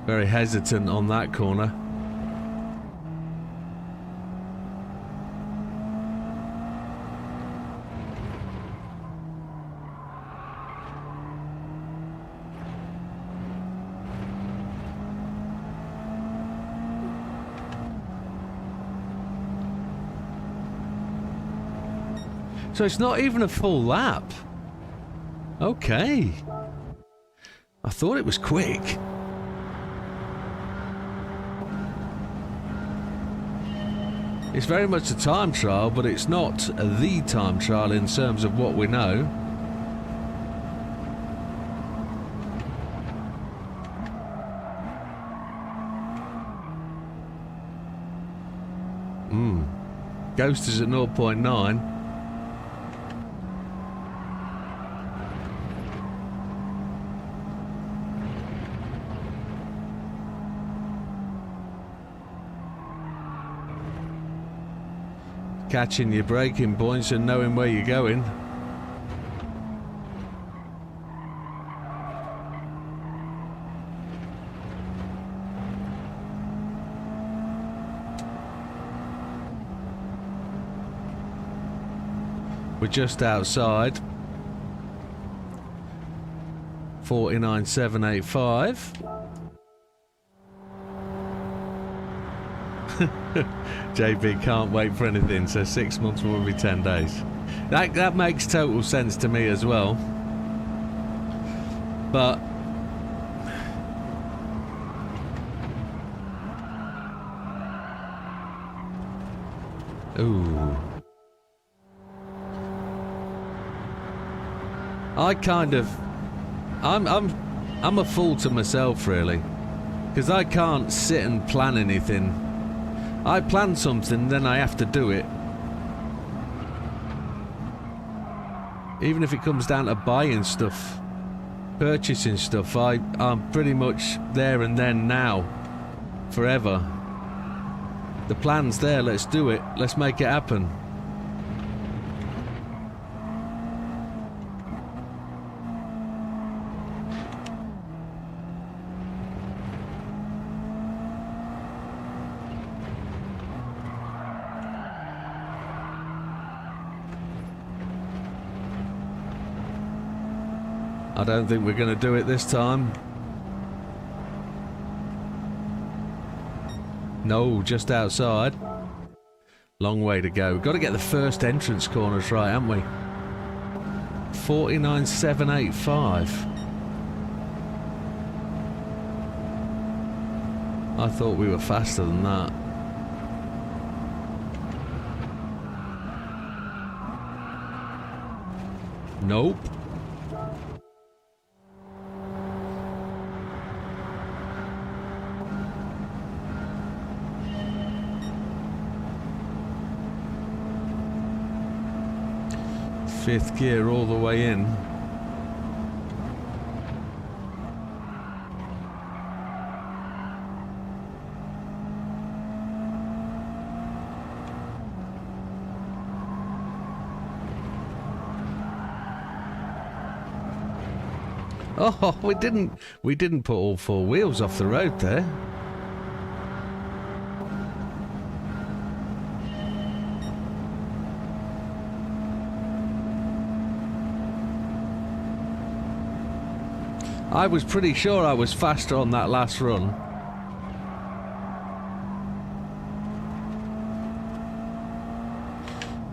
Very hesitant on that corner. So it's not even a full lap. Okay. I thought it was quick. It's very much a time trial, but it's not the time trial in terms of what we know. Ghost is at 0.9. Catching your braking points and knowing where you're going. We're just outside. 49,785. JB can't wait for anything, so 6 months will be 10 days. That makes total sense to me as well. But ooh. I'm a fool to myself really, because I can't sit and plan anything. I plan something, then I have to do it. Even if it comes down to buying stuff, purchasing stuff, I'm pretty much there and then now, forever. The plan's there, let's do it, let's make it happen. I don't think we're going to do it this time. No, just outside. Long way to go. We've got to get the first entrance corners right, haven't we? 49,785. I thought we were faster than that. Nope. Fifth gear all the way in. Oh, we didn't put all four wheels off the road there. I was pretty sure I was faster on that last run.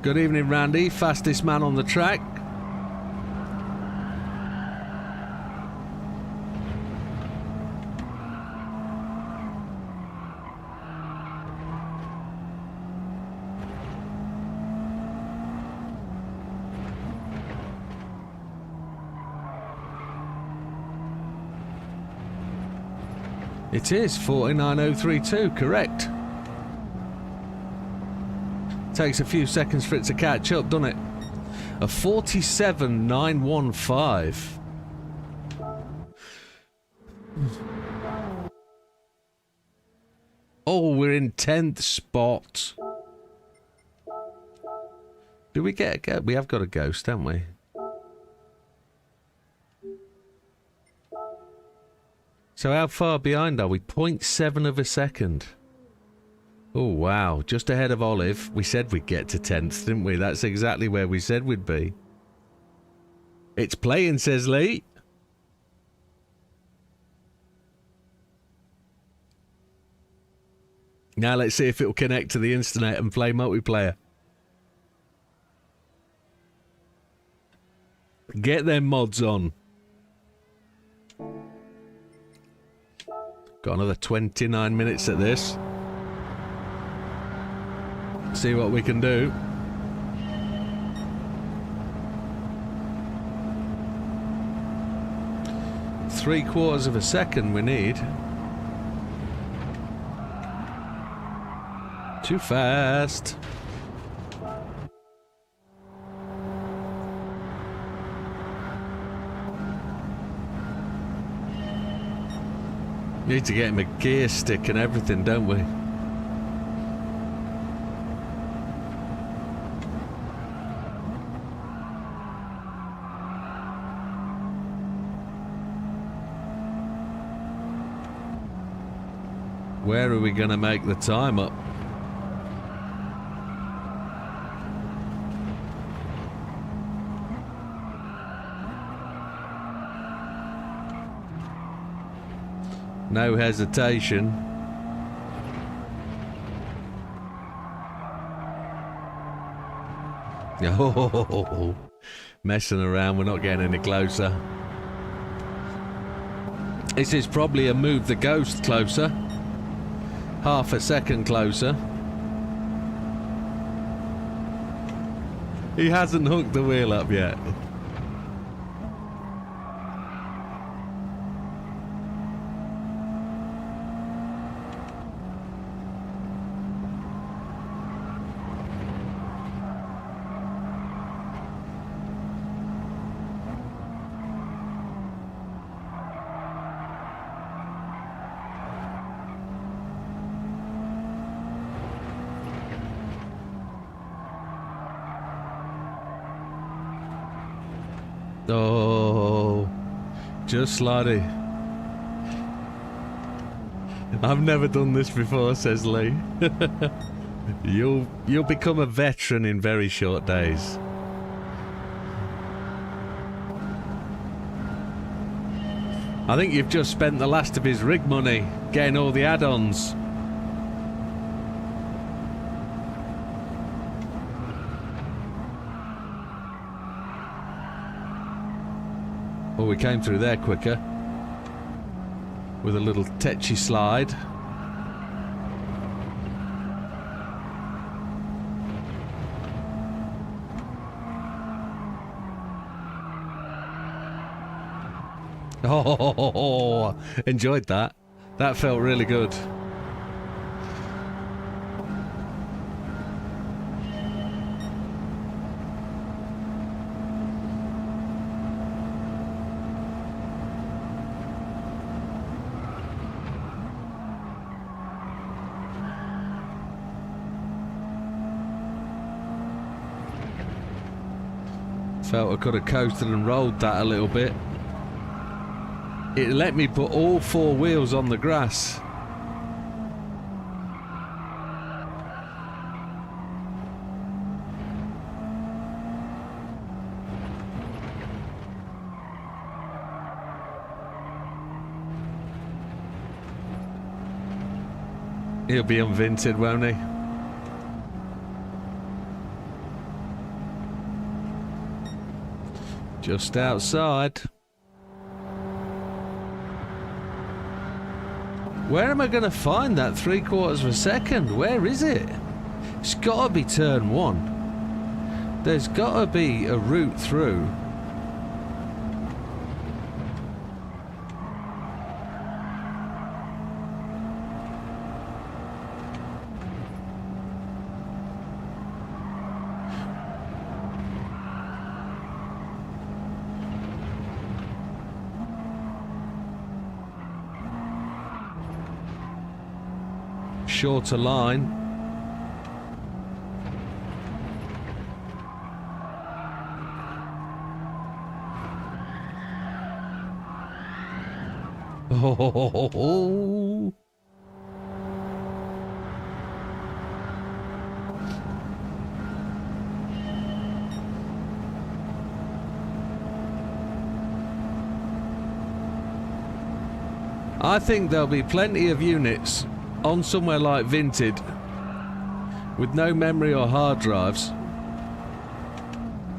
Good evening, Randy. Fastest man on the track. It is 49,032, correct. Takes a few seconds for it to catch up, doesn't it? A 47,915. Oh, we're in 10th spot. Do we get a ghost? We have got a ghost, haven't we? So how far behind are we? 0.7 of a second. Oh, wow. Just ahead of Olive. We said we'd get to 10th, didn't we? That's exactly where we said we'd be. It's playing, says Lee. Now let's see if it'll connect to the internet and play multiplayer. Get them mods on. Got another 29 minutes at this. See what we can do. Three-quarters of a second we need. Too fast. Need to get him a gear stick and everything, don't we? Where are we going to make the time up? No hesitation. Oh, messing around, we're not getting any closer. This is probably a move the ghost closer. Half a second closer. He hasn't hooked the wheel up yet. Oh, just slidey. I've never done this before, says Lee. You'll become a veteran in very short days. I think you've just spent the last of his rig money getting all the add-ons. Well, we came through there quicker with a little tetchy slide. Oh, enjoyed that. That felt really good. Felt I could have coasted and rolled that a little bit. It let me put all four wheels on the grass. He'll be unvinted, won't he? Just outside. Where am I going to find that 3/4 of a second? Where is it? It's got to be turn one. There's got to be a route through. Shorter line. Oh. I think there'll be plenty of units on somewhere like Vinted with no memory or hard drives,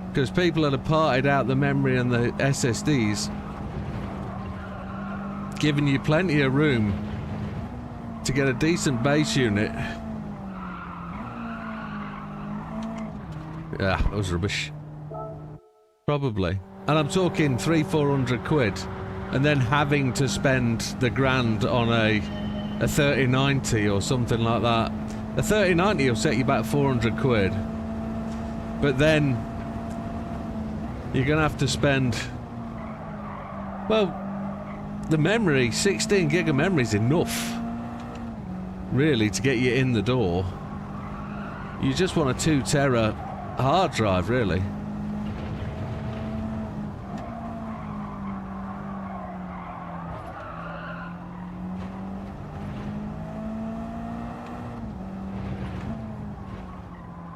because people that have parted out the memory and the SSDs, giving you plenty of room to get a decent base unit. Yeah, that was rubbish. Probably. And I'm talking 300-400 quid, and then having to spend the grand on a 3090 or something like that. A 3090 will set you back 400 quid. But then you're going to have to spend... Well, the memory, 16 gig of memory is enough, really, to get you in the door. You just want a 2 tera hard drive, really.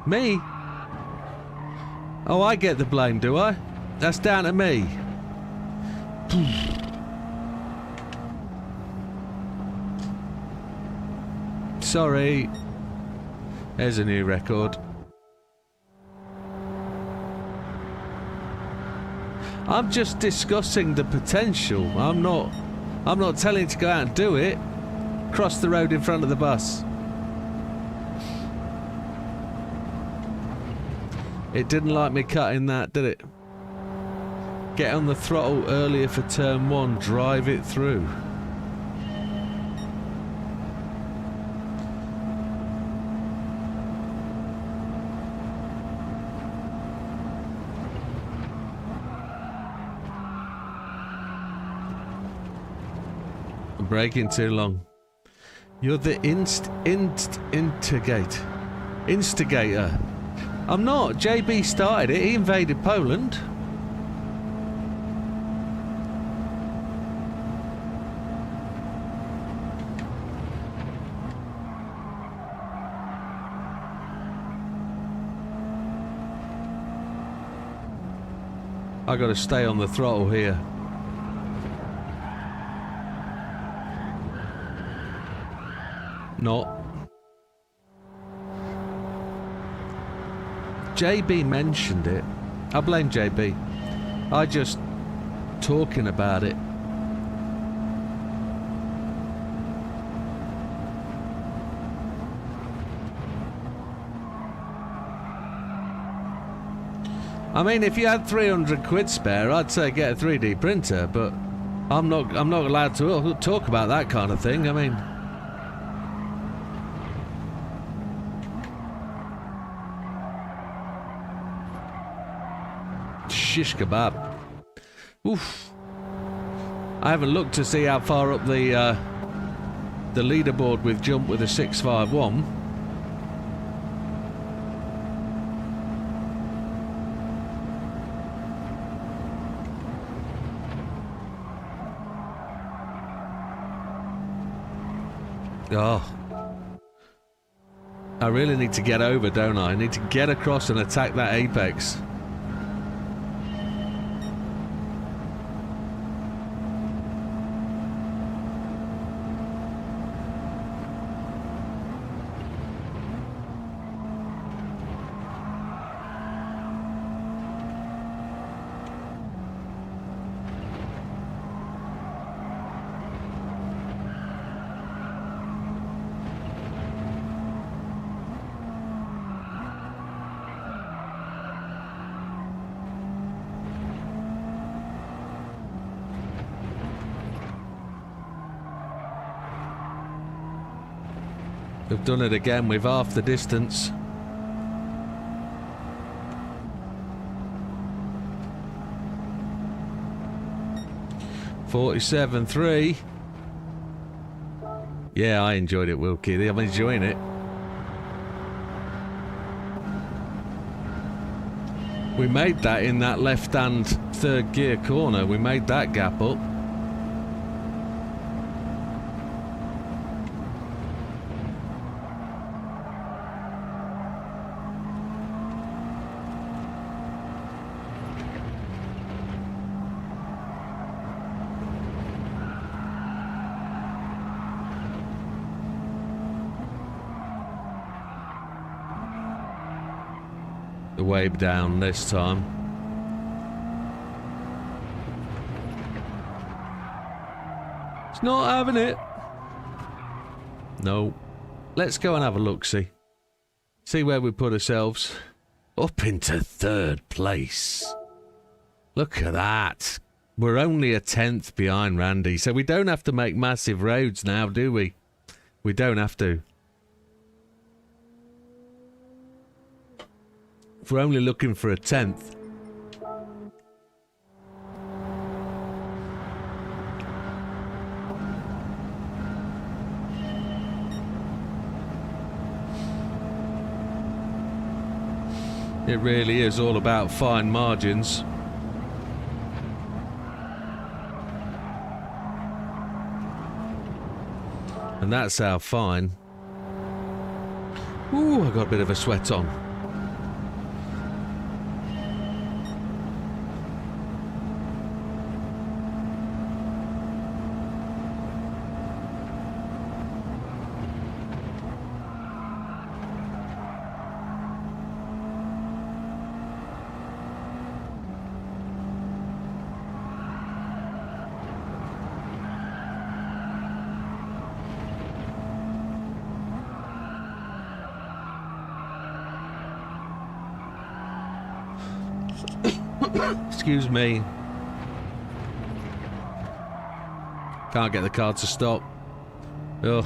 Me? Oh, I get the blame, do I? That's down to me. Sorry. There's a new record. I'm just discussing the potential. I'm not telling you to go out and do it. Cross the road in front of the bus. It didn't like me cutting that, did it? Get on the throttle earlier for turn 1. Drive it through. I'm braking too long. You're the instigator. I'm not. JB started it. He invaded Poland. I gotta stay on the throttle here. Not. JB mentioned it. I blame JB. I just talking about it. I mean, if you had 300 quid spare, I'd say get a 3D printer, but I'm not allowed to talk about that kind of thing. I mean, shish kebab. Oof. I haven't looked to see how far up the leaderboard we've jumped with a 651. Oh. I really need to get over, don't I? I need to get across and attack that apex. We've done it again with half the distance. .47.3. Yeah, I enjoyed it, Wilkie. I'm enjoying it. We made that in that left-hand third gear corner. We made that gap up. Way down this time. It's not having it. No. Let's go and have a look-see. See where we put ourselves. Up into 3rd place. Look at that. We're only a 10th behind Randy, so we don't have to make massive roads now, do we? We don't have to. If we're only looking for a 10th. It really is all about fine margins. And that's how fine. Ooh, I got a bit of a sweat on. Excuse me. Can't get the car to stop. Ugh.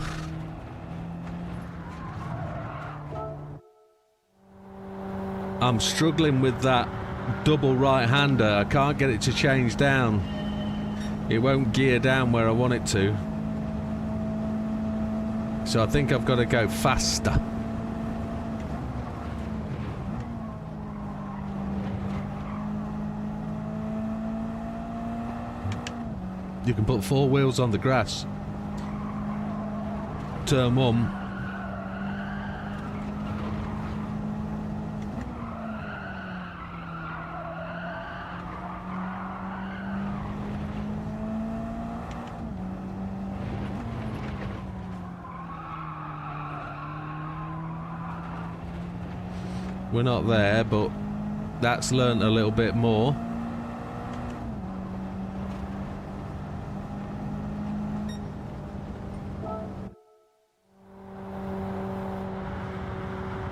I'm struggling with that double right-hander. I can't get it to change down. It won't gear down where I want it to. So I think I've got to go faster. You can put 4 wheels on the grass. Turn 1. We're not there, but that's learnt a little bit more.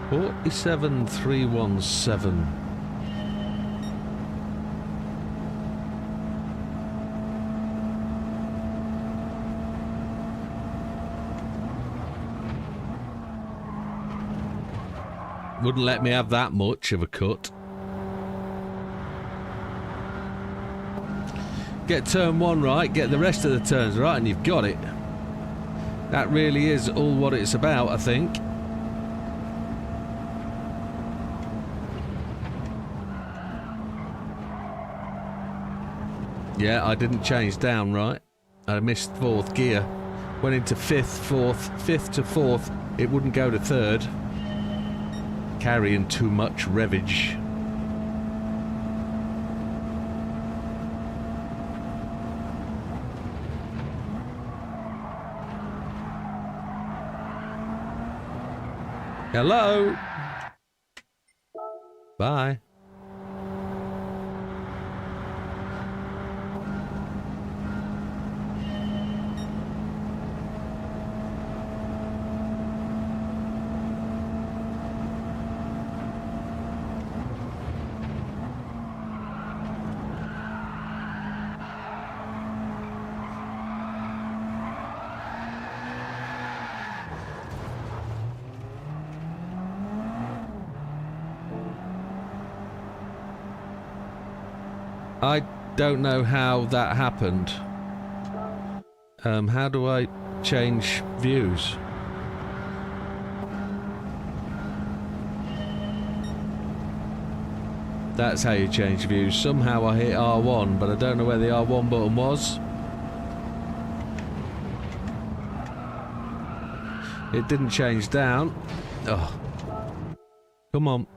$47,317. Wouldn't let me have that much of a cut. Get turn 1 right, get the rest of the turns right, and you've got it. That really is all what it's about, I think. Yeah, I didn't change down right. I missed 4th gear. Went into 5th, 4th, 5th to 4th. It wouldn't go to 3rd. Carrying too much revvage. Hello? Bye. I don't know how that happened. How do I change views? That's how you change views. Somehow I hit R1, but I don't know where the R1 button was. It didn't change down. Oh. Come on.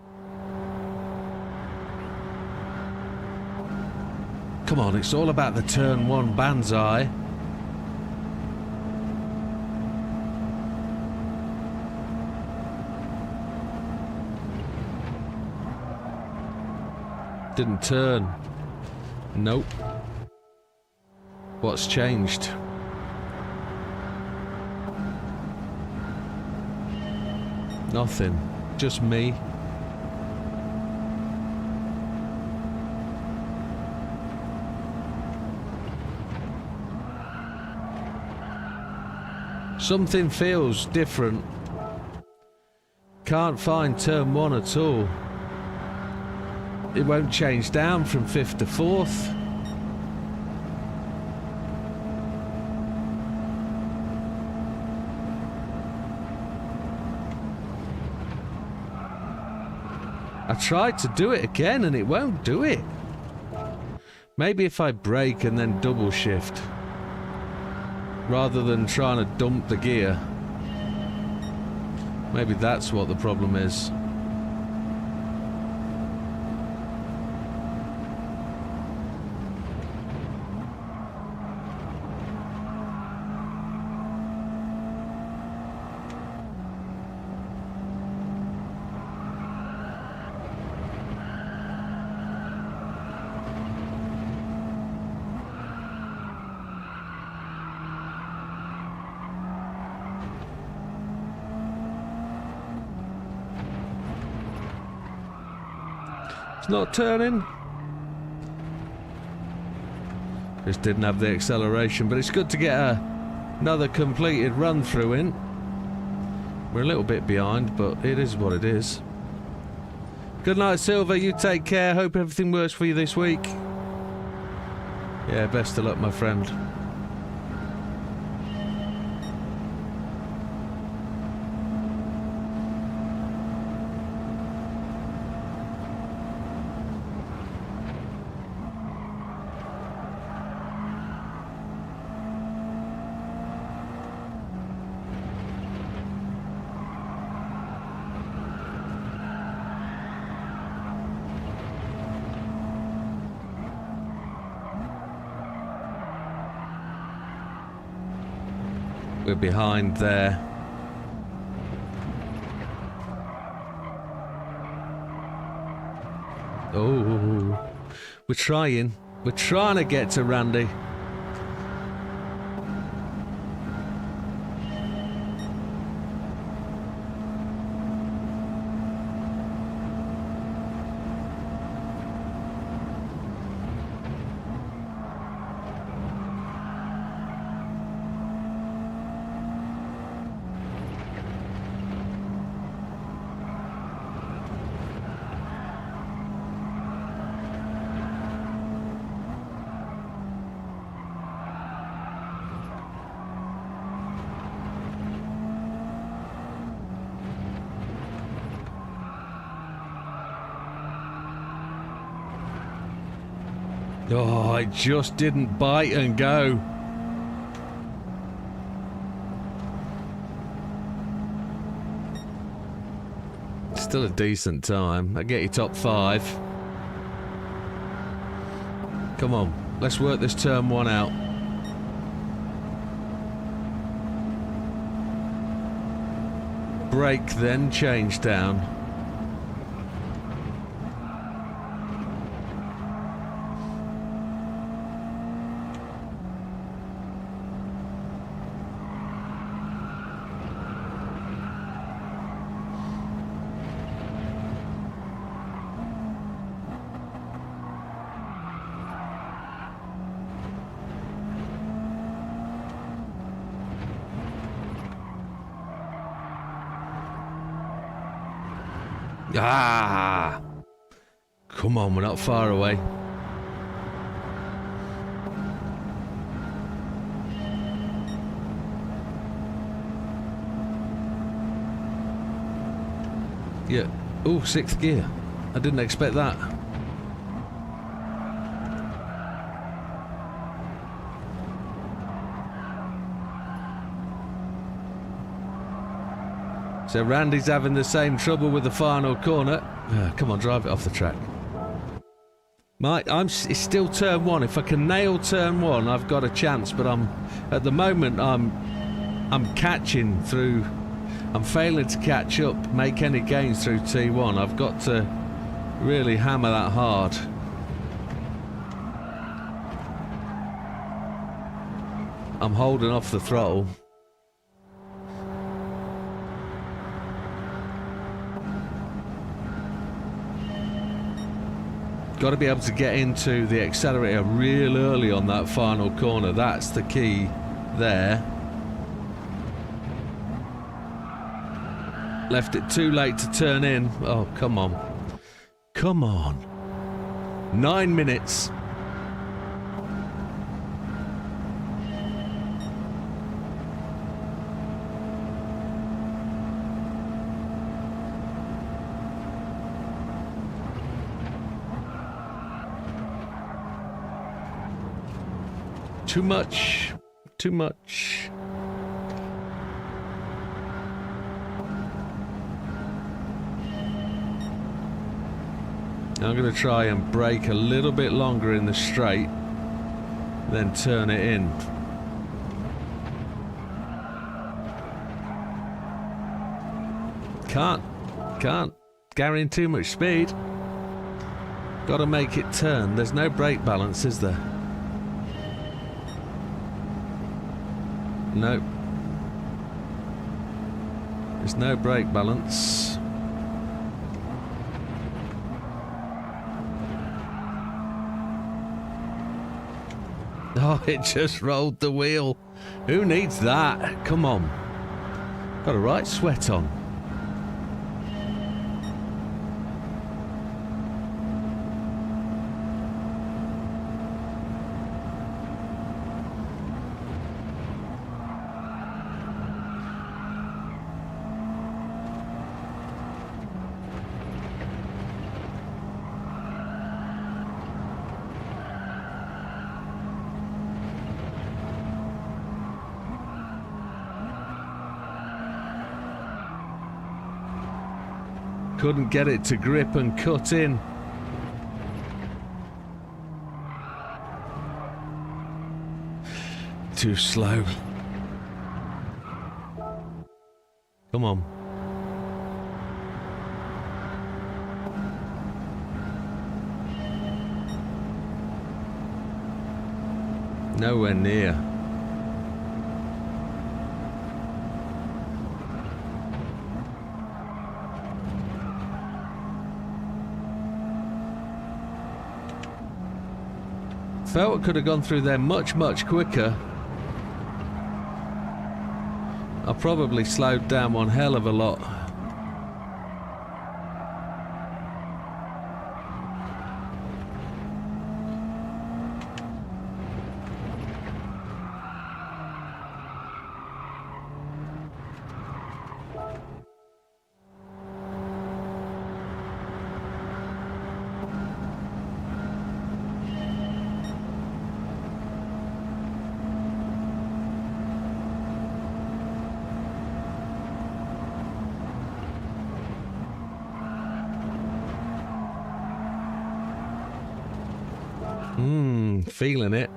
Come on, it's all about the turn 1 banzai. Didn't turn. Nope. What's changed? Nothing. Just me. Something feels different. Can't find turn 1 at all. it won't change down from 5th to 4th. I tried to do it again and it won't do it. Maybe if I brake and then double shift, rather than trying to dump the gear. Maybe that's what the problem is. Not turning. Just didn't have the acceleration, but it's good to get another completed run through in. We're a little bit behind, but it is what it is. Good night, Silver. You take care. Hope everything works for you this week. Yeah, best of luck, my friend. We're behind there. Oh, we're trying. We're trying to get to Randy. Oh, I just didn't bite and go. Still a decent time. I get you top 5. Come on, let's work this turn 1 out. Brake, then change down. Ah! Come on, we're not far away. Yeah. Oh, 6th gear. I didn't expect that. So Randy's having the same trouble with the final corner. Come on, drive it off the track. It's still turn 1. If I can nail turn 1, I've got a chance. But at the moment I'm catching through. I'm failing to catch up, make any gains through T1. I've got to really hammer that hard. I'm holding off the throttle. Got to be able to get into the accelerator real early on that final corner. That's the key there. Left it too late to turn in. Oh, come on. Come on. 9 minutes. Too much. Too much. I'm going to try and brake a little bit longer in the straight, then turn it in. Can't guarantee too much speed. Got to make it turn. There's no brake balance, is there? Nope. There's no brake balance. Oh, it just rolled the wheel. Who needs that? Come on. Got a right sweat on. Couldn't get it to grip and cut in. Too slow. Come on. Nowhere near. Felt it could have gone through there much quicker. I probably slowed down one hell of a lot. Feeling it.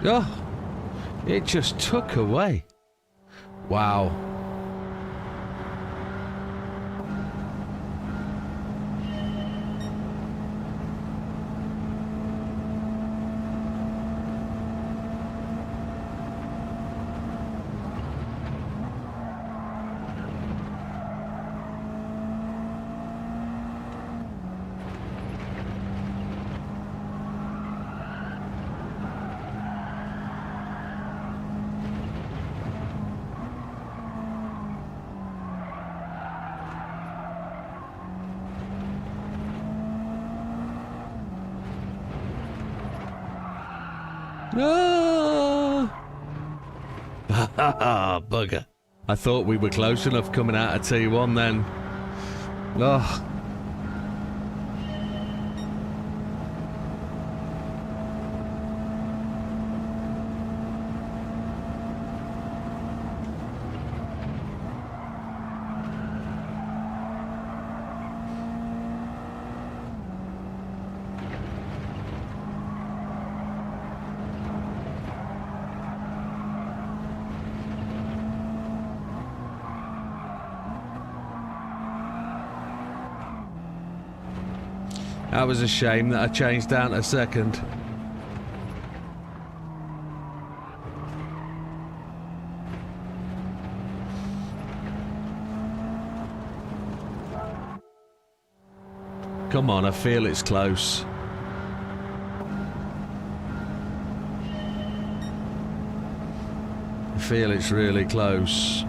Oh. It just took away. Wow. No! Bugger. I thought we were close enough coming out of T1 then. Oh. That was a shame that I changed down to second. Come on, I feel it's close. I feel it's really close.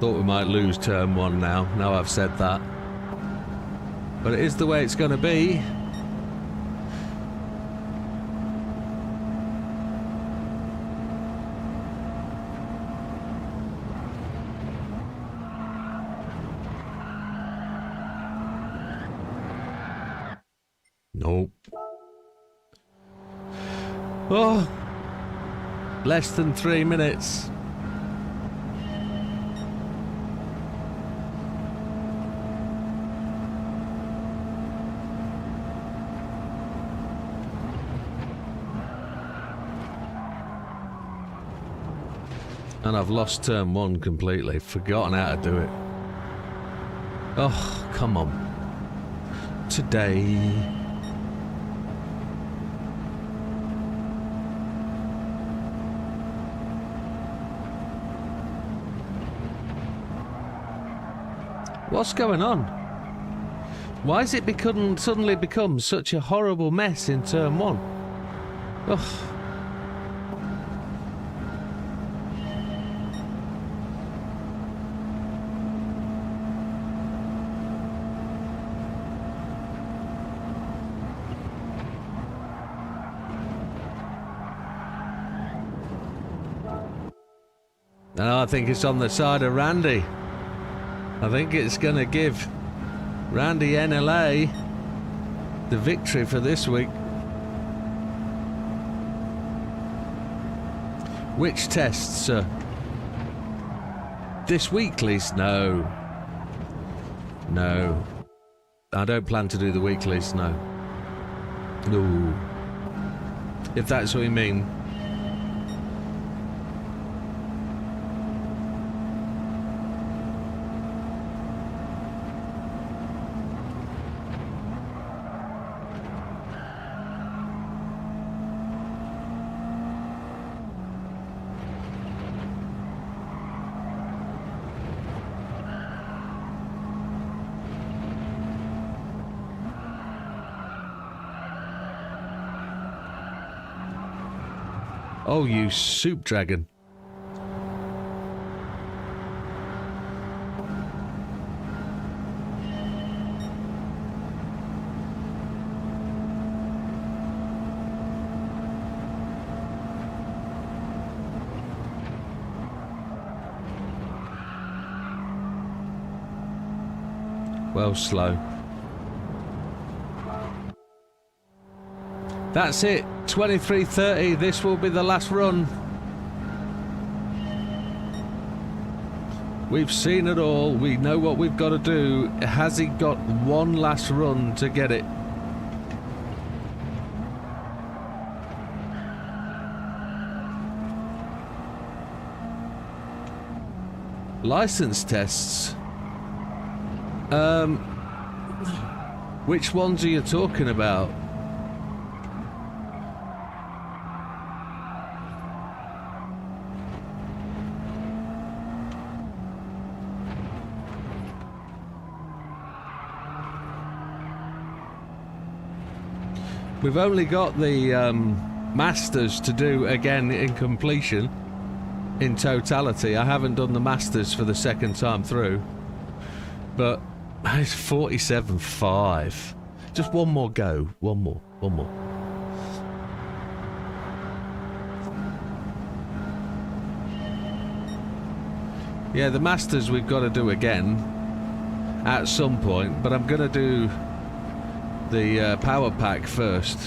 Thought we might lose turn one now I've said that. But it is the way it's going to be. Nope. Oh, less than 3 minutes. And I've lost turn one completely. Forgotten how to do it. Oh, come on. Today. What's going on? Why has it suddenly become such a horrible mess in turn one? Ugh. No, I think it's on the side of Randy. I think it's going to give Randy NLA the victory for this week. Which tests, sir? This weeklies? No. No. I don't plan to do the weeklies, no. No. If that's what you mean. Oh, you soup dragon. Well, slow. That's it. 23:30. This will be the last run. We've seen it all. We know what we've got to do. Has he got one last run to get it? License tests. Which ones are you talking about? We've only got the Masters to do again in completion, in totality. I haven't done the Masters for the second time through, but it's 47.5. Just one more go. One more. Yeah, the Masters we've got to do again at some point, but I'm going to do the power pack first.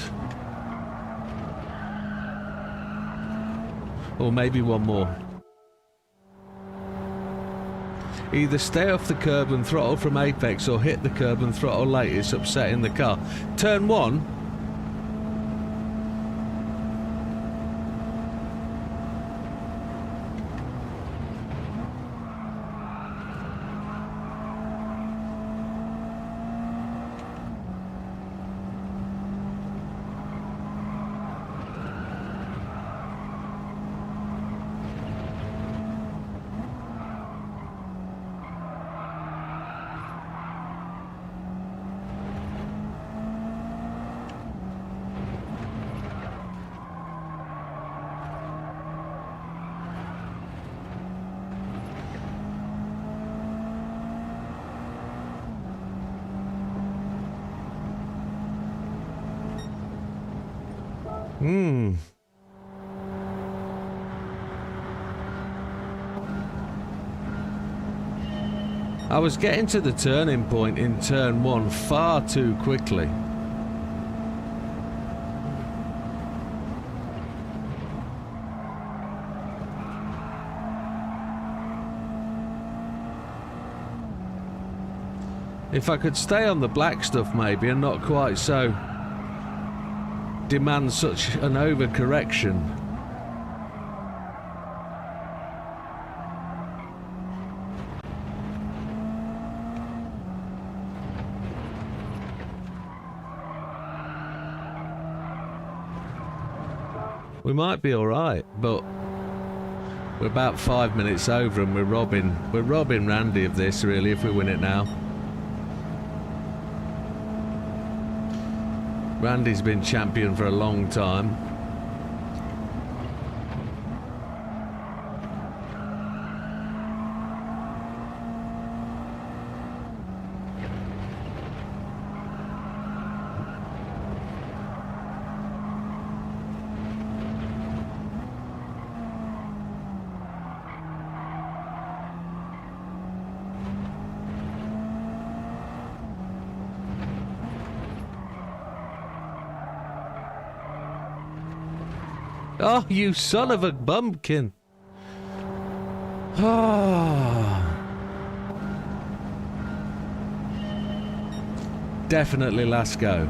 Or maybe one more. Either stay off the curb and throttle from apex or hit the curb and throttle late. It's upsetting the car. Turn one. I was getting to the turning point in turn 1 far too quickly. If I could stay on the black stuff maybe and not quite so demand such an overcorrection. We might be alright, but we're about 5 minutes over and we're robbing Randy of this really if we win it now. Randy's been champion for a long time. Oh, you son of a bumpkin. Oh. Definitely last go.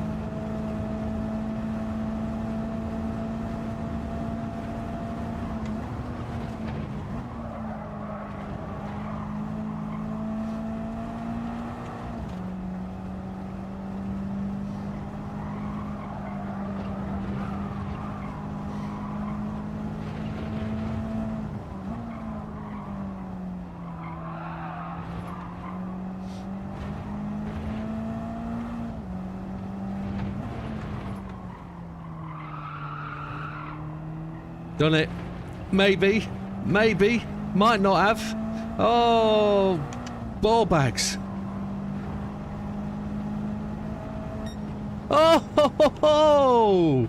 Done it. Maybe. Maybe. Might not have. Oh, ball bags. Oh, ho, ho, ho.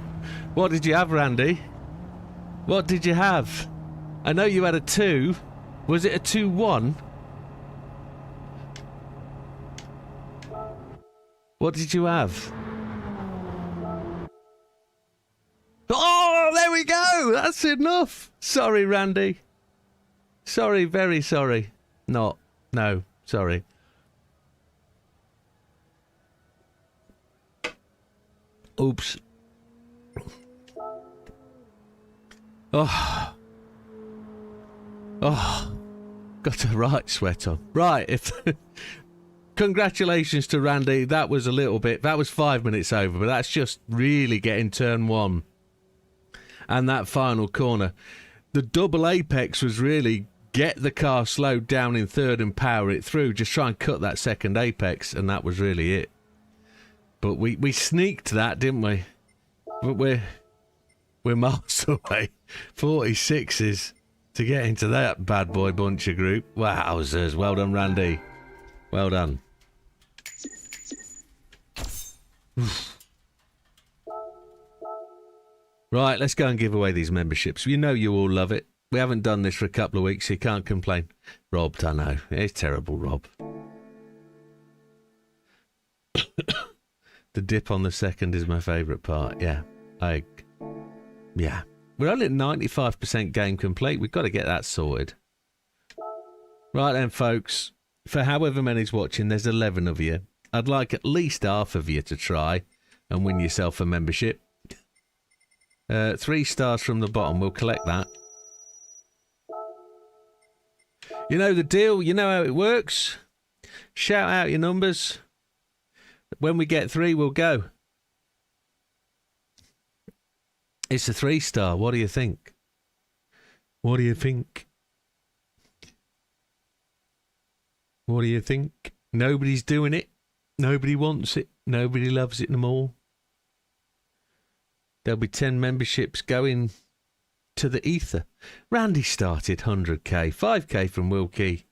What did you have, Randy? What did you have? I know you had a 2. Was it a 2-1? What did you have? Oh, there we go. That's enough. Sorry, Randy. Sorry, very sorry. Not. No, sorry. Oops. Oh. Oh. Got a right sweat on. Right, if... Congratulations to Randy. That was a little bit... That was 5 minutes over, but that's just really getting turn 1. And that final corner. The double apex was really get the car slowed down in third and power it through. Just try and cut that second apex, and that was really it. But we sneaked that, didn't we? But we're miles away. 46s to get into that bad boy buncher group. Wowzers. Well done, Randy. Well done. Right, let's go and give away these memberships. You know you all love it. We haven't done this for a couple of weeks, so you can't complain. Robbed, I know. It's terrible, Rob. The dip on the second is my favourite part. Yeah. Yeah. We're only at 95% game complete. We've got to get that sorted. Right then, folks. For however many's watching, there's 11 of you. I'd like at least half of you to try and win yourself a membership. 3 stars from the bottom. We'll collect that. You know the deal. You know how it works. Shout out your numbers. When we get 3, we'll go. It's a 3-star. What do you think? What do you think? What do you think? Nobody's doing it. Nobody wants it. Nobody loves it no more. There'll be 10 memberships going to the ether. Randy started 100k, 5k from Wilkie.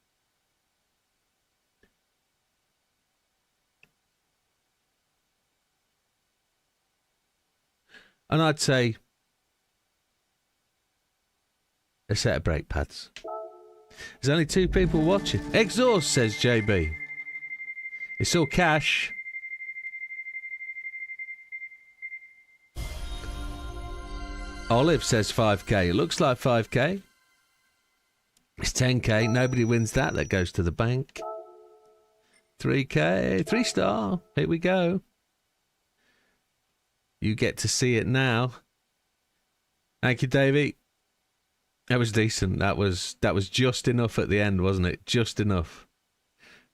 And I'd say a set of brake pads. There's only 2 people watching. Exhaust, says JB. It's all cash. Olive says 5k. It looks like 5k. It's 10k. Nobody wins that. That goes to the bank. 3k. 3-star. Here we go. You get to see it now. Thank you, Davey. That was decent. That was just enough at the end, wasn't it? Just enough.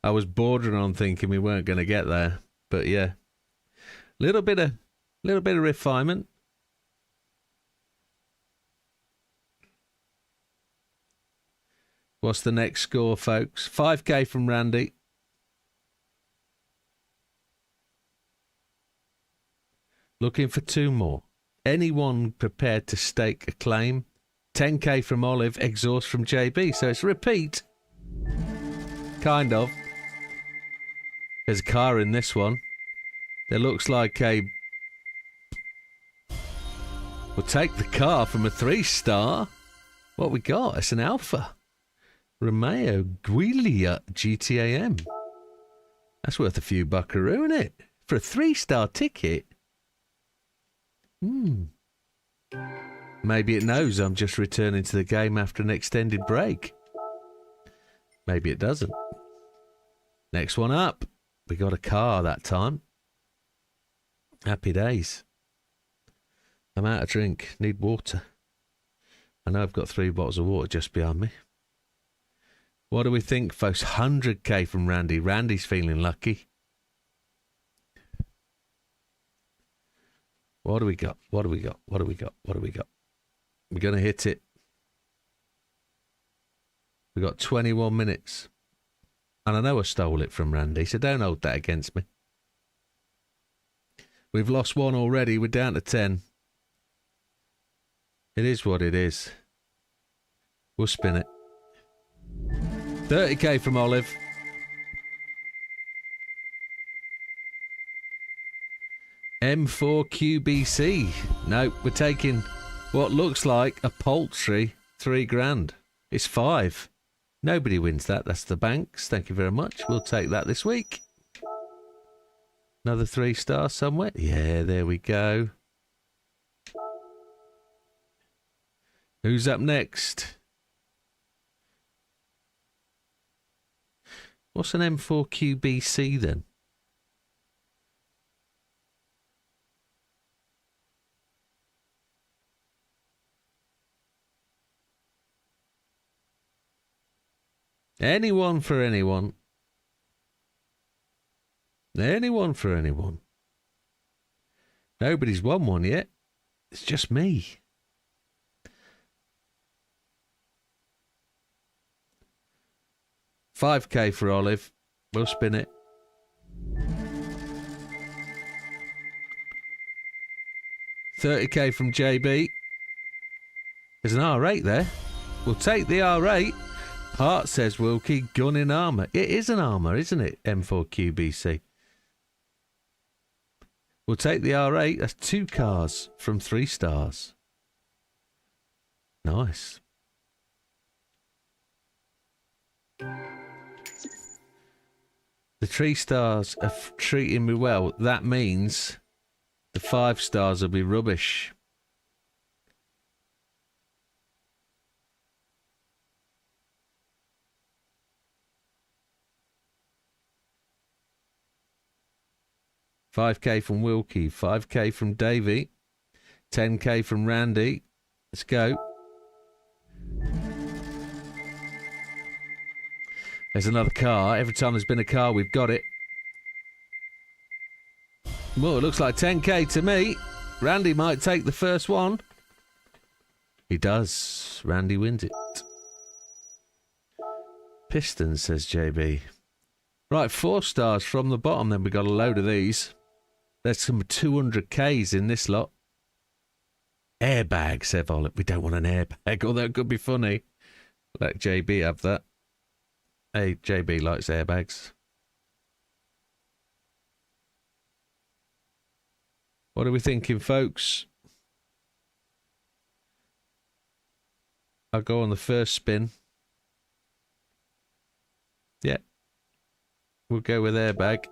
I was bordering on thinking we weren't going to get there, but yeah, little bit of refinement. What's the next score, folks? 5k from Randy. Looking for 2 more. Anyone prepared to stake a claim? 10k from Olive, exhaust from JB. So it's a repeat. Kind of. There's a car in this one. There looks like a... We'll take the car from a 3-star. What we got? It's an Alfa. Romeo Giulia GTAM. That's worth a few buckaroo, isn't it? For a 3-star ticket. Maybe it knows I'm just returning to the game after an extended break. Maybe it doesn't. Next one up. We got a car that time. Happy days. I'm out of drink. Need water. I know I've got 3 bottles of water just behind me. What do we think, folks? 100k from Randy. Randy's feeling lucky. What do we got? What do we got? What do we got? What do we got? We're going to hit it. We got 21 minutes. And I know I stole it from Randy, so don't hold that against me. We've lost 1 already. We're down to 10. It is what it is. We'll spin it. 30k from Olive. M4QBC. No, we're taking what looks like a paltry 3 grand. It's 5. Nobody wins that. That's the banks. Thank you very much. We'll take that this week. Another 3-star somewhere. Yeah, there we go. Who's up next? What's an M4QBC then? Anyone for anyone. Anyone for anyone. Nobody's won one yet. It's just me. $5k for Olive. We'll spin it. $30k from JB. There's an R8 there. We'll take the R8. Hart says Wilkie, gun in armour. It is an armour, isn't it? M4QBC. We'll take the R8. That's 2 cars from 3 stars. Nice. The 3 stars are treating me well. That means the 5 stars will be rubbish. $5k from Wilkie, 5k from Davey, 10k from Randy. Let's go. There's another car. Every time there's been a car, we've got it. Well, it looks like 10k to me. Randy might take the first one. He does. Randy wins it. Pistons, says JB. Right, 4 stars from the bottom. Then we got a load of these. There's some 200k's in this lot. Airbag, said Violet. We don't want an airbag, although it could be funny. Let JB have that. Hey, JB likes airbags. What are we thinking, folks? I'll go on the first spin. Yeah. We'll go with airbag.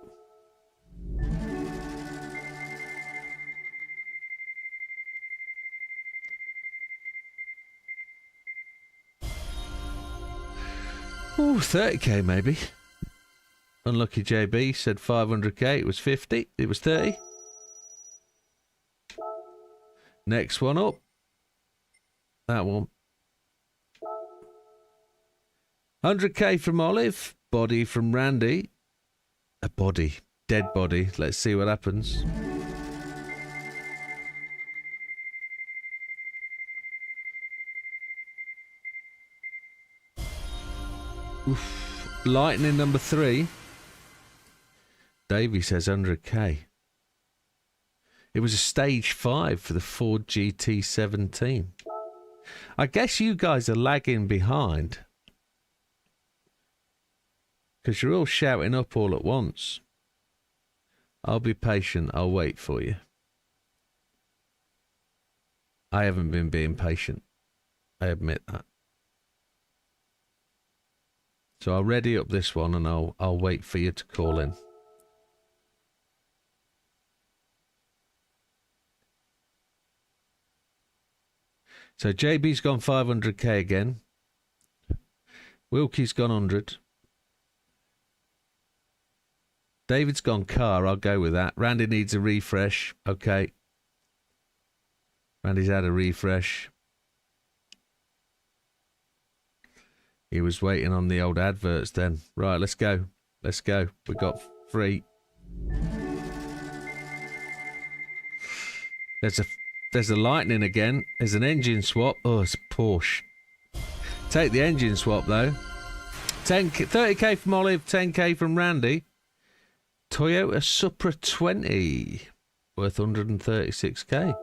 Ooh, 30k maybe. Unlucky JB said 500k. It was 50. It was 30. Next one up. That one. 100k from Olive. Body from Randy. A body. Dead body. Let's see what happens. Oof. Lightning number 3. Davey says 100k. It was a stage 5 for the Ford GT17. I guess you guys are lagging behind. Because you're all shouting up all at once. I'll be patient. I'll wait for you. I haven't been being patient. I admit that. So I'll ready up this one and I'll wait for you to call in. So JB's gone 500k again. Wilkie's gone 100. David's gone car. I'll go with that. Randy needs a refresh. Okay. Randy's had a refresh. He was waiting on the old adverts then. Right, let's go. Let's go. We got 3. There's a lightning again. There's an engine swap. Oh, it's a Porsche. Take the engine swap though. 30k from Olive, 10k from Randy. Toyota Supra 20 worth 136k.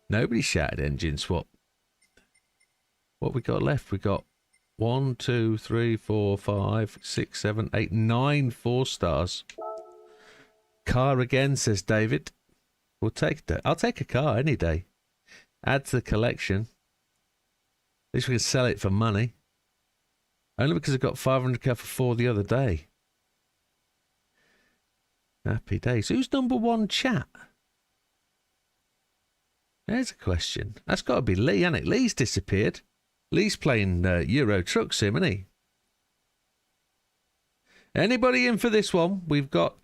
Nobody shouted engine swap. What we got left? We got 1, 2, 3, 4, 5, 6, 7, 8, 9 4-stars. Car again, says David. We'll take that. I'll take a car any day. Add to the collection. At least we can sell it for money. Only because I got 500k for 4 the other day. Happy days. Who's number 1 chat? There's a question. That's got to be Lee, hasn't it? Lee's disappeared. Lee's playing Euro Truck Sim, isn't he? Anybody in for this one? We've got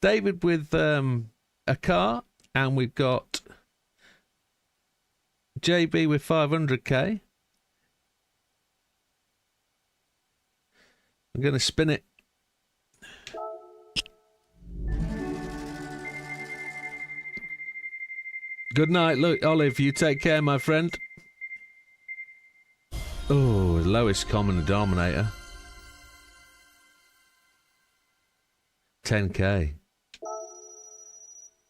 David with a car, and we've got JB with 500k. I'm going to spin it. Good night, look, Olive. You take care, my friend. Oh, lowest common denominator. 10k.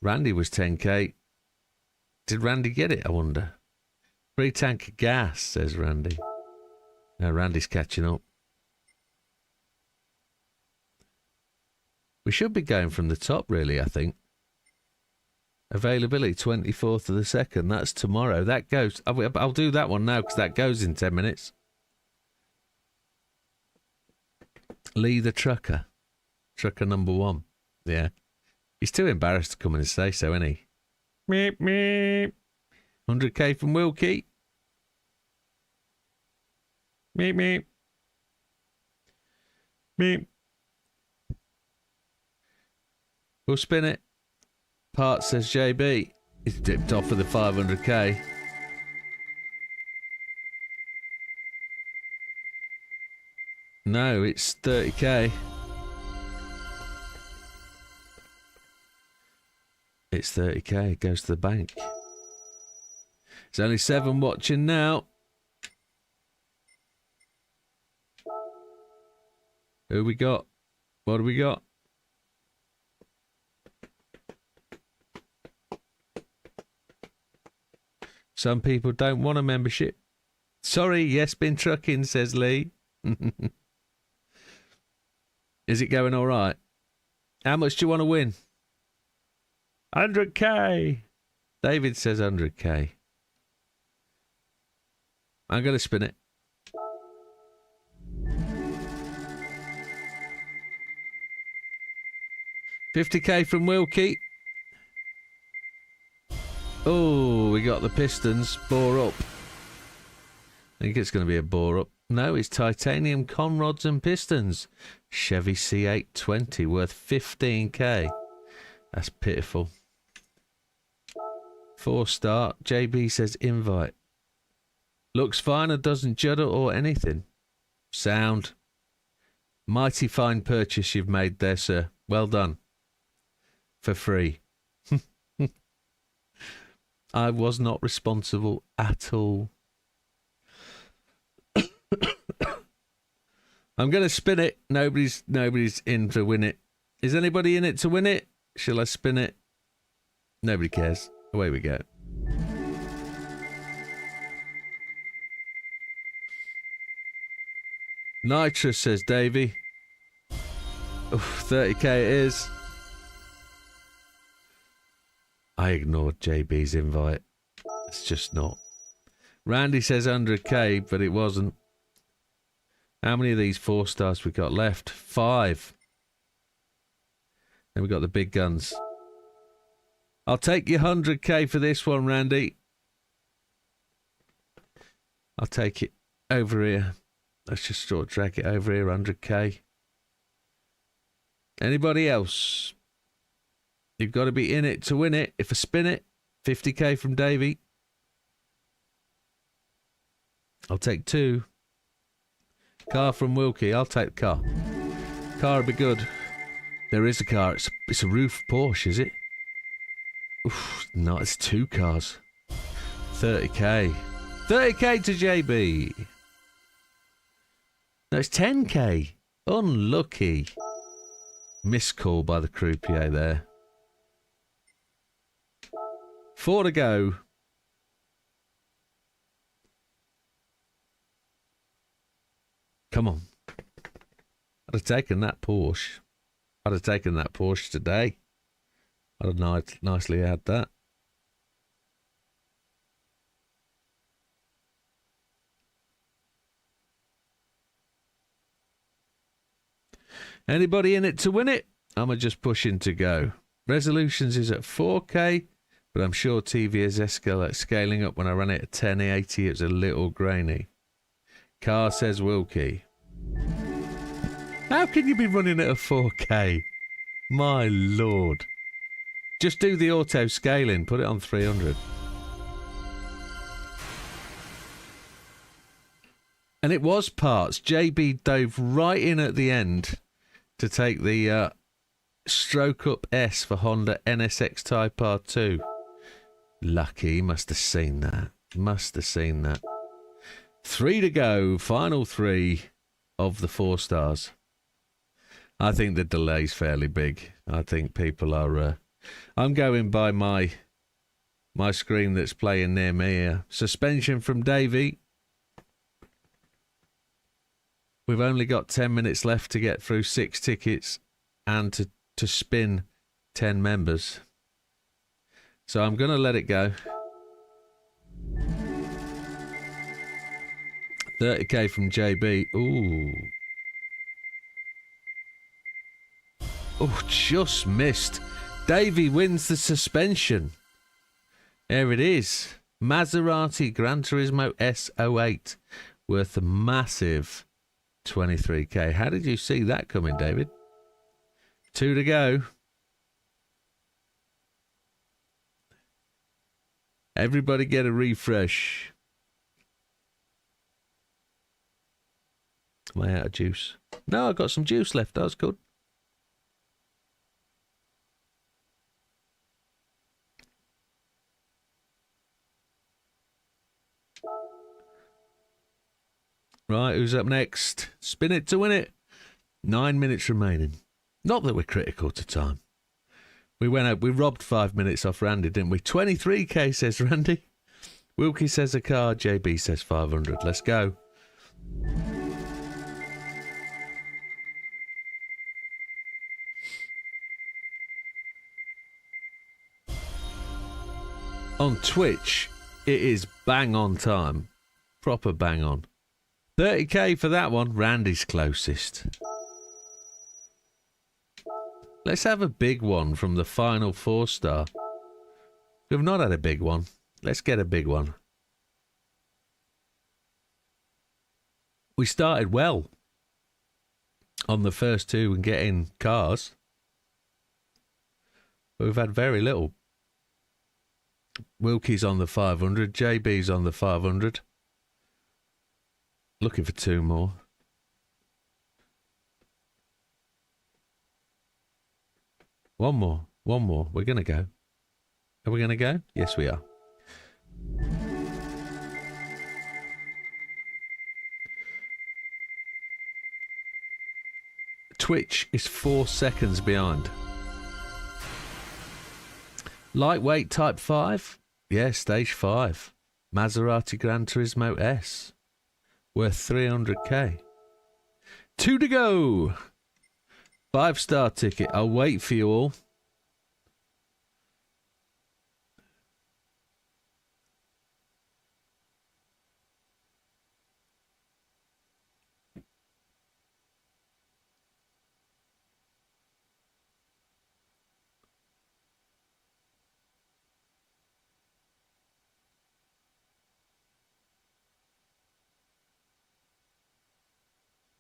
Randy was 10k. Did Randy get it, I wonder? Free tank of gas, says Randy. Now Randy's catching up. We should be going from the top, really, I think. Availability 24th of the 2nd. That's tomorrow. That goes. I'll do that one now because that goes in 10 minutes. Lee the trucker. Trucker number 1. Yeah. He's too embarrassed to come in and say so, isn't he? Meep, meep. 100k from Wilkie. Meep, meep. Meep. We'll spin it. Part says JB. He's dipped off with the 500k. No, it's 30k. It's 30k. It goes to the bank. There's only 7 watching now. Who we got? What do we got? Some people don't want a membership. Sorry, yes, been trucking, says Lee. Is it going all right? How much do you want to win? 100k. David says 100k. I'm going to spin it. $50k from Wilkie. Oh, we got the Pistons. Bore up. I think it's going to be a bore up. No, it's titanium conrods and pistons. Chevy C820 worth 15k. That's pitiful. 4-star. JB says invite. Looks fine and doesn't judder or anything. Sound. Mighty fine purchase you've made there, sir. Well done. For free. I was not responsible at all. I'm going to spin it. Nobody's in to win it. Is anybody in it to win it? Shall I spin it? Nobody cares. Away we go. Nitrous, says Davey. Oof, 30k it is. I ignored JB's invite. It's just not. Randy says 100k, but it wasn't. How many of these 4-stars we got left? 5. Then we got the big guns. I'll take your 100k for this one, Randy. I'll take it over here. Let's just sort of drag it over here, 100k. Anybody else? You've got to be in it to win it. If I spin it, 50k from Davey. I'll take 2. Car from Wilkie. I'll take the car. Car would be good. There is a car. It's a roof Porsche, is it? Oof, no, it's 2 cars. 30k. 30k to JB. No, it's 10k. Unlucky. Missed call by the croupier there. 4 to go. Come on. I'd have taken that Porsche. I'd have taken that Porsche today. I'd have nicely had that. Anybody in it to win it? I'm just pushing to go. Resolutions is at 4K, but I'm sure TV is scaling up. When I ran it at 1080, it was a little grainy. Car, says Wilkie. How can you be running at a 4K? My lord. Just do the auto scaling. Put it on 300. And it was parts. JB dove right in at the end to take the Stroke Up S for Honda NSX Type R2. Lucky. He must have seen that. Must have seen that. 3 to go. Final 3 of the 4 stars. I think the delay's fairly big. I think people are... I'm going by my screen that's playing near me here. Suspension from Davey. We've only got 10 minutes left to get through 6 tickets and to spin 10 members. So I'm going to let it go. 30k from JB. Ooh. Oh, just missed. Davey wins the suspension. There it is. Maserati Gran Turismo S08. Worth a massive 23k. How did you see that coming, David? 2 to go. Everybody get a refresh. Am I out of juice? No, I've got some juice left. That was good. Right, who's up next? Spin it to win it. 9 minutes remaining. Not that we're critical to time. We went out, we robbed 5 minutes off Randy, didn't we? 23k, says Randy. Wilkie says a car. JB says 500. Let's go. On Twitch, it is bang on time. proper bang on. 30k for that one. Randy's closest. Let's have a big one from the final 4-star. We've not had a big one. Let's get a big one. We started well on the first two and getting cars. But we've had very little. Wilkie's on the 500. JB's on the 500. Looking for 2 more. One more. We're going to go. Are we going to go? Yes, we are. Twitch is 4 seconds behind. Lightweight Type 5? Yeah, Stage 5. Maserati Gran Turismo S. Worth 300k. 2 to go. 5-star ticket. I'll wait for you all.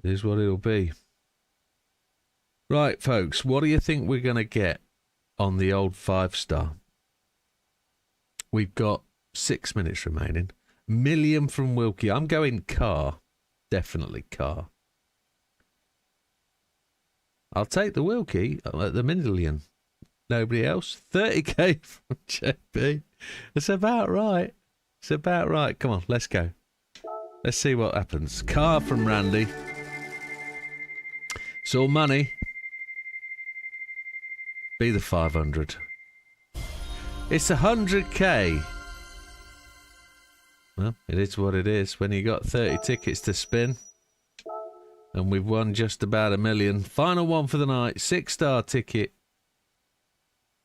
Here's what it'll be. Right, folks, what do you think we're going to get on the old 5-star? We've got 6 minutes remaining. Million from Wilkie. I'm going car. Definitely car. I'll take the Wilkie at the million. Nobody else? 30k from JP. It's about right. It's about right. Come on, let's go. Let's see what happens. Car from Randy. It's all money. Be the 500. It's 100k. Well, it is what it is when you got 30 tickets to spin. And we've won just about $1 million. Final one for the night. 6-star ticket.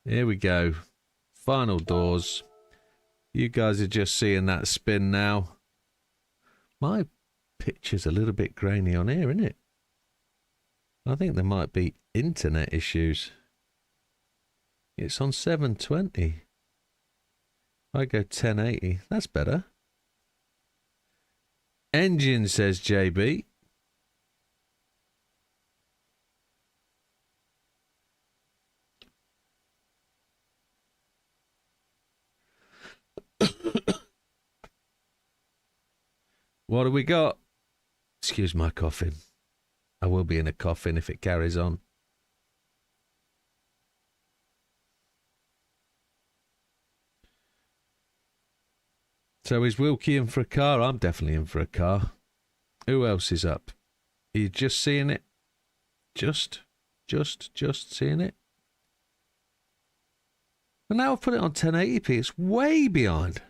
Here we go. Final doors. You guys are just seeing that spin now. My picture's a little bit grainy on here, isn't it? I think there might be internet issues. It's on 720. I go 1080. That's better. Engine, says JB. What do we got? Excuse my coughing. I will be in a coffin if it carries on. So is Wilkie in for a car? I'm definitely in for a car. Who else is up? Are you just seeing it? Just seeing it? But now I've put it on 1080p. It's way behind.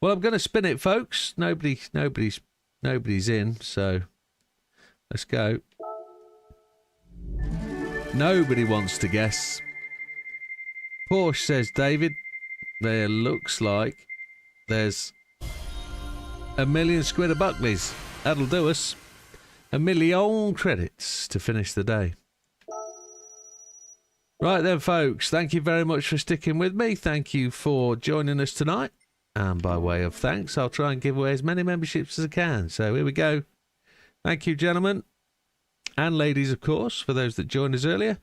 Well, I'm going to spin it, folks. Nobody's in, so let's go. Nobody wants to guess. Porsche, says David. There looks like there's £1 million of Buckleys. That'll do us. 1 million credits to finish the day. Right then, folks. Thank you very much for sticking with me. Thank you for joining us tonight. And by way of thanks, I'll try and give away as many memberships as I can. So here we go. Thank you, gentlemen. And ladies, of course, for those that joined us earlier.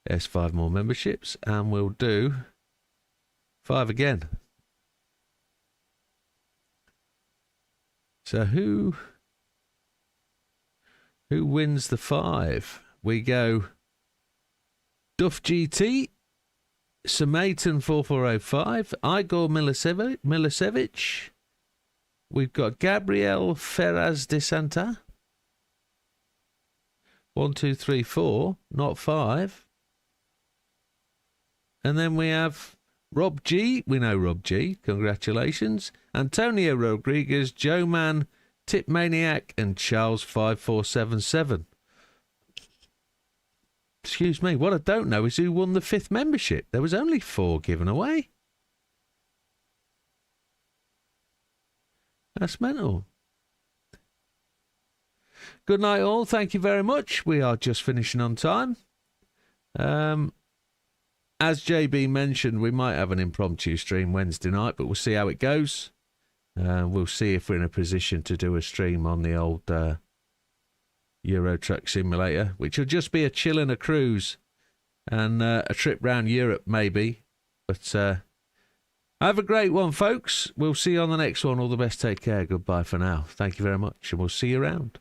There's 5 more memberships. And we'll do 5 again. So who wins the 5? We go Duff GT, Samaitan 4405, Igor Milicevic. We've got Gabriel Ferraz de Santa. 1, 2, 3, 4, not 5. And then we have Rob G. We know Rob G. Congratulations. Antonio Rodriguez, Joe Man, Tip Maniac, and Charles 5477. Excuse me. What I don't know is who won the 5th membership. There was only 4 given away. That's mental. Good night, all. Thank you very much. We are just finishing on time. As JB mentioned, we might have an impromptu stream Wednesday night, but we'll see how it goes. We'll see if we're in a position to do a stream on the old Euro Truck Simulator, which will just be a chill and a cruise and a trip round Europe, maybe. But have a great one, folks. We'll see you on the next one. All the best. Take care. Goodbye for now. Thank you very much, and we'll see you around.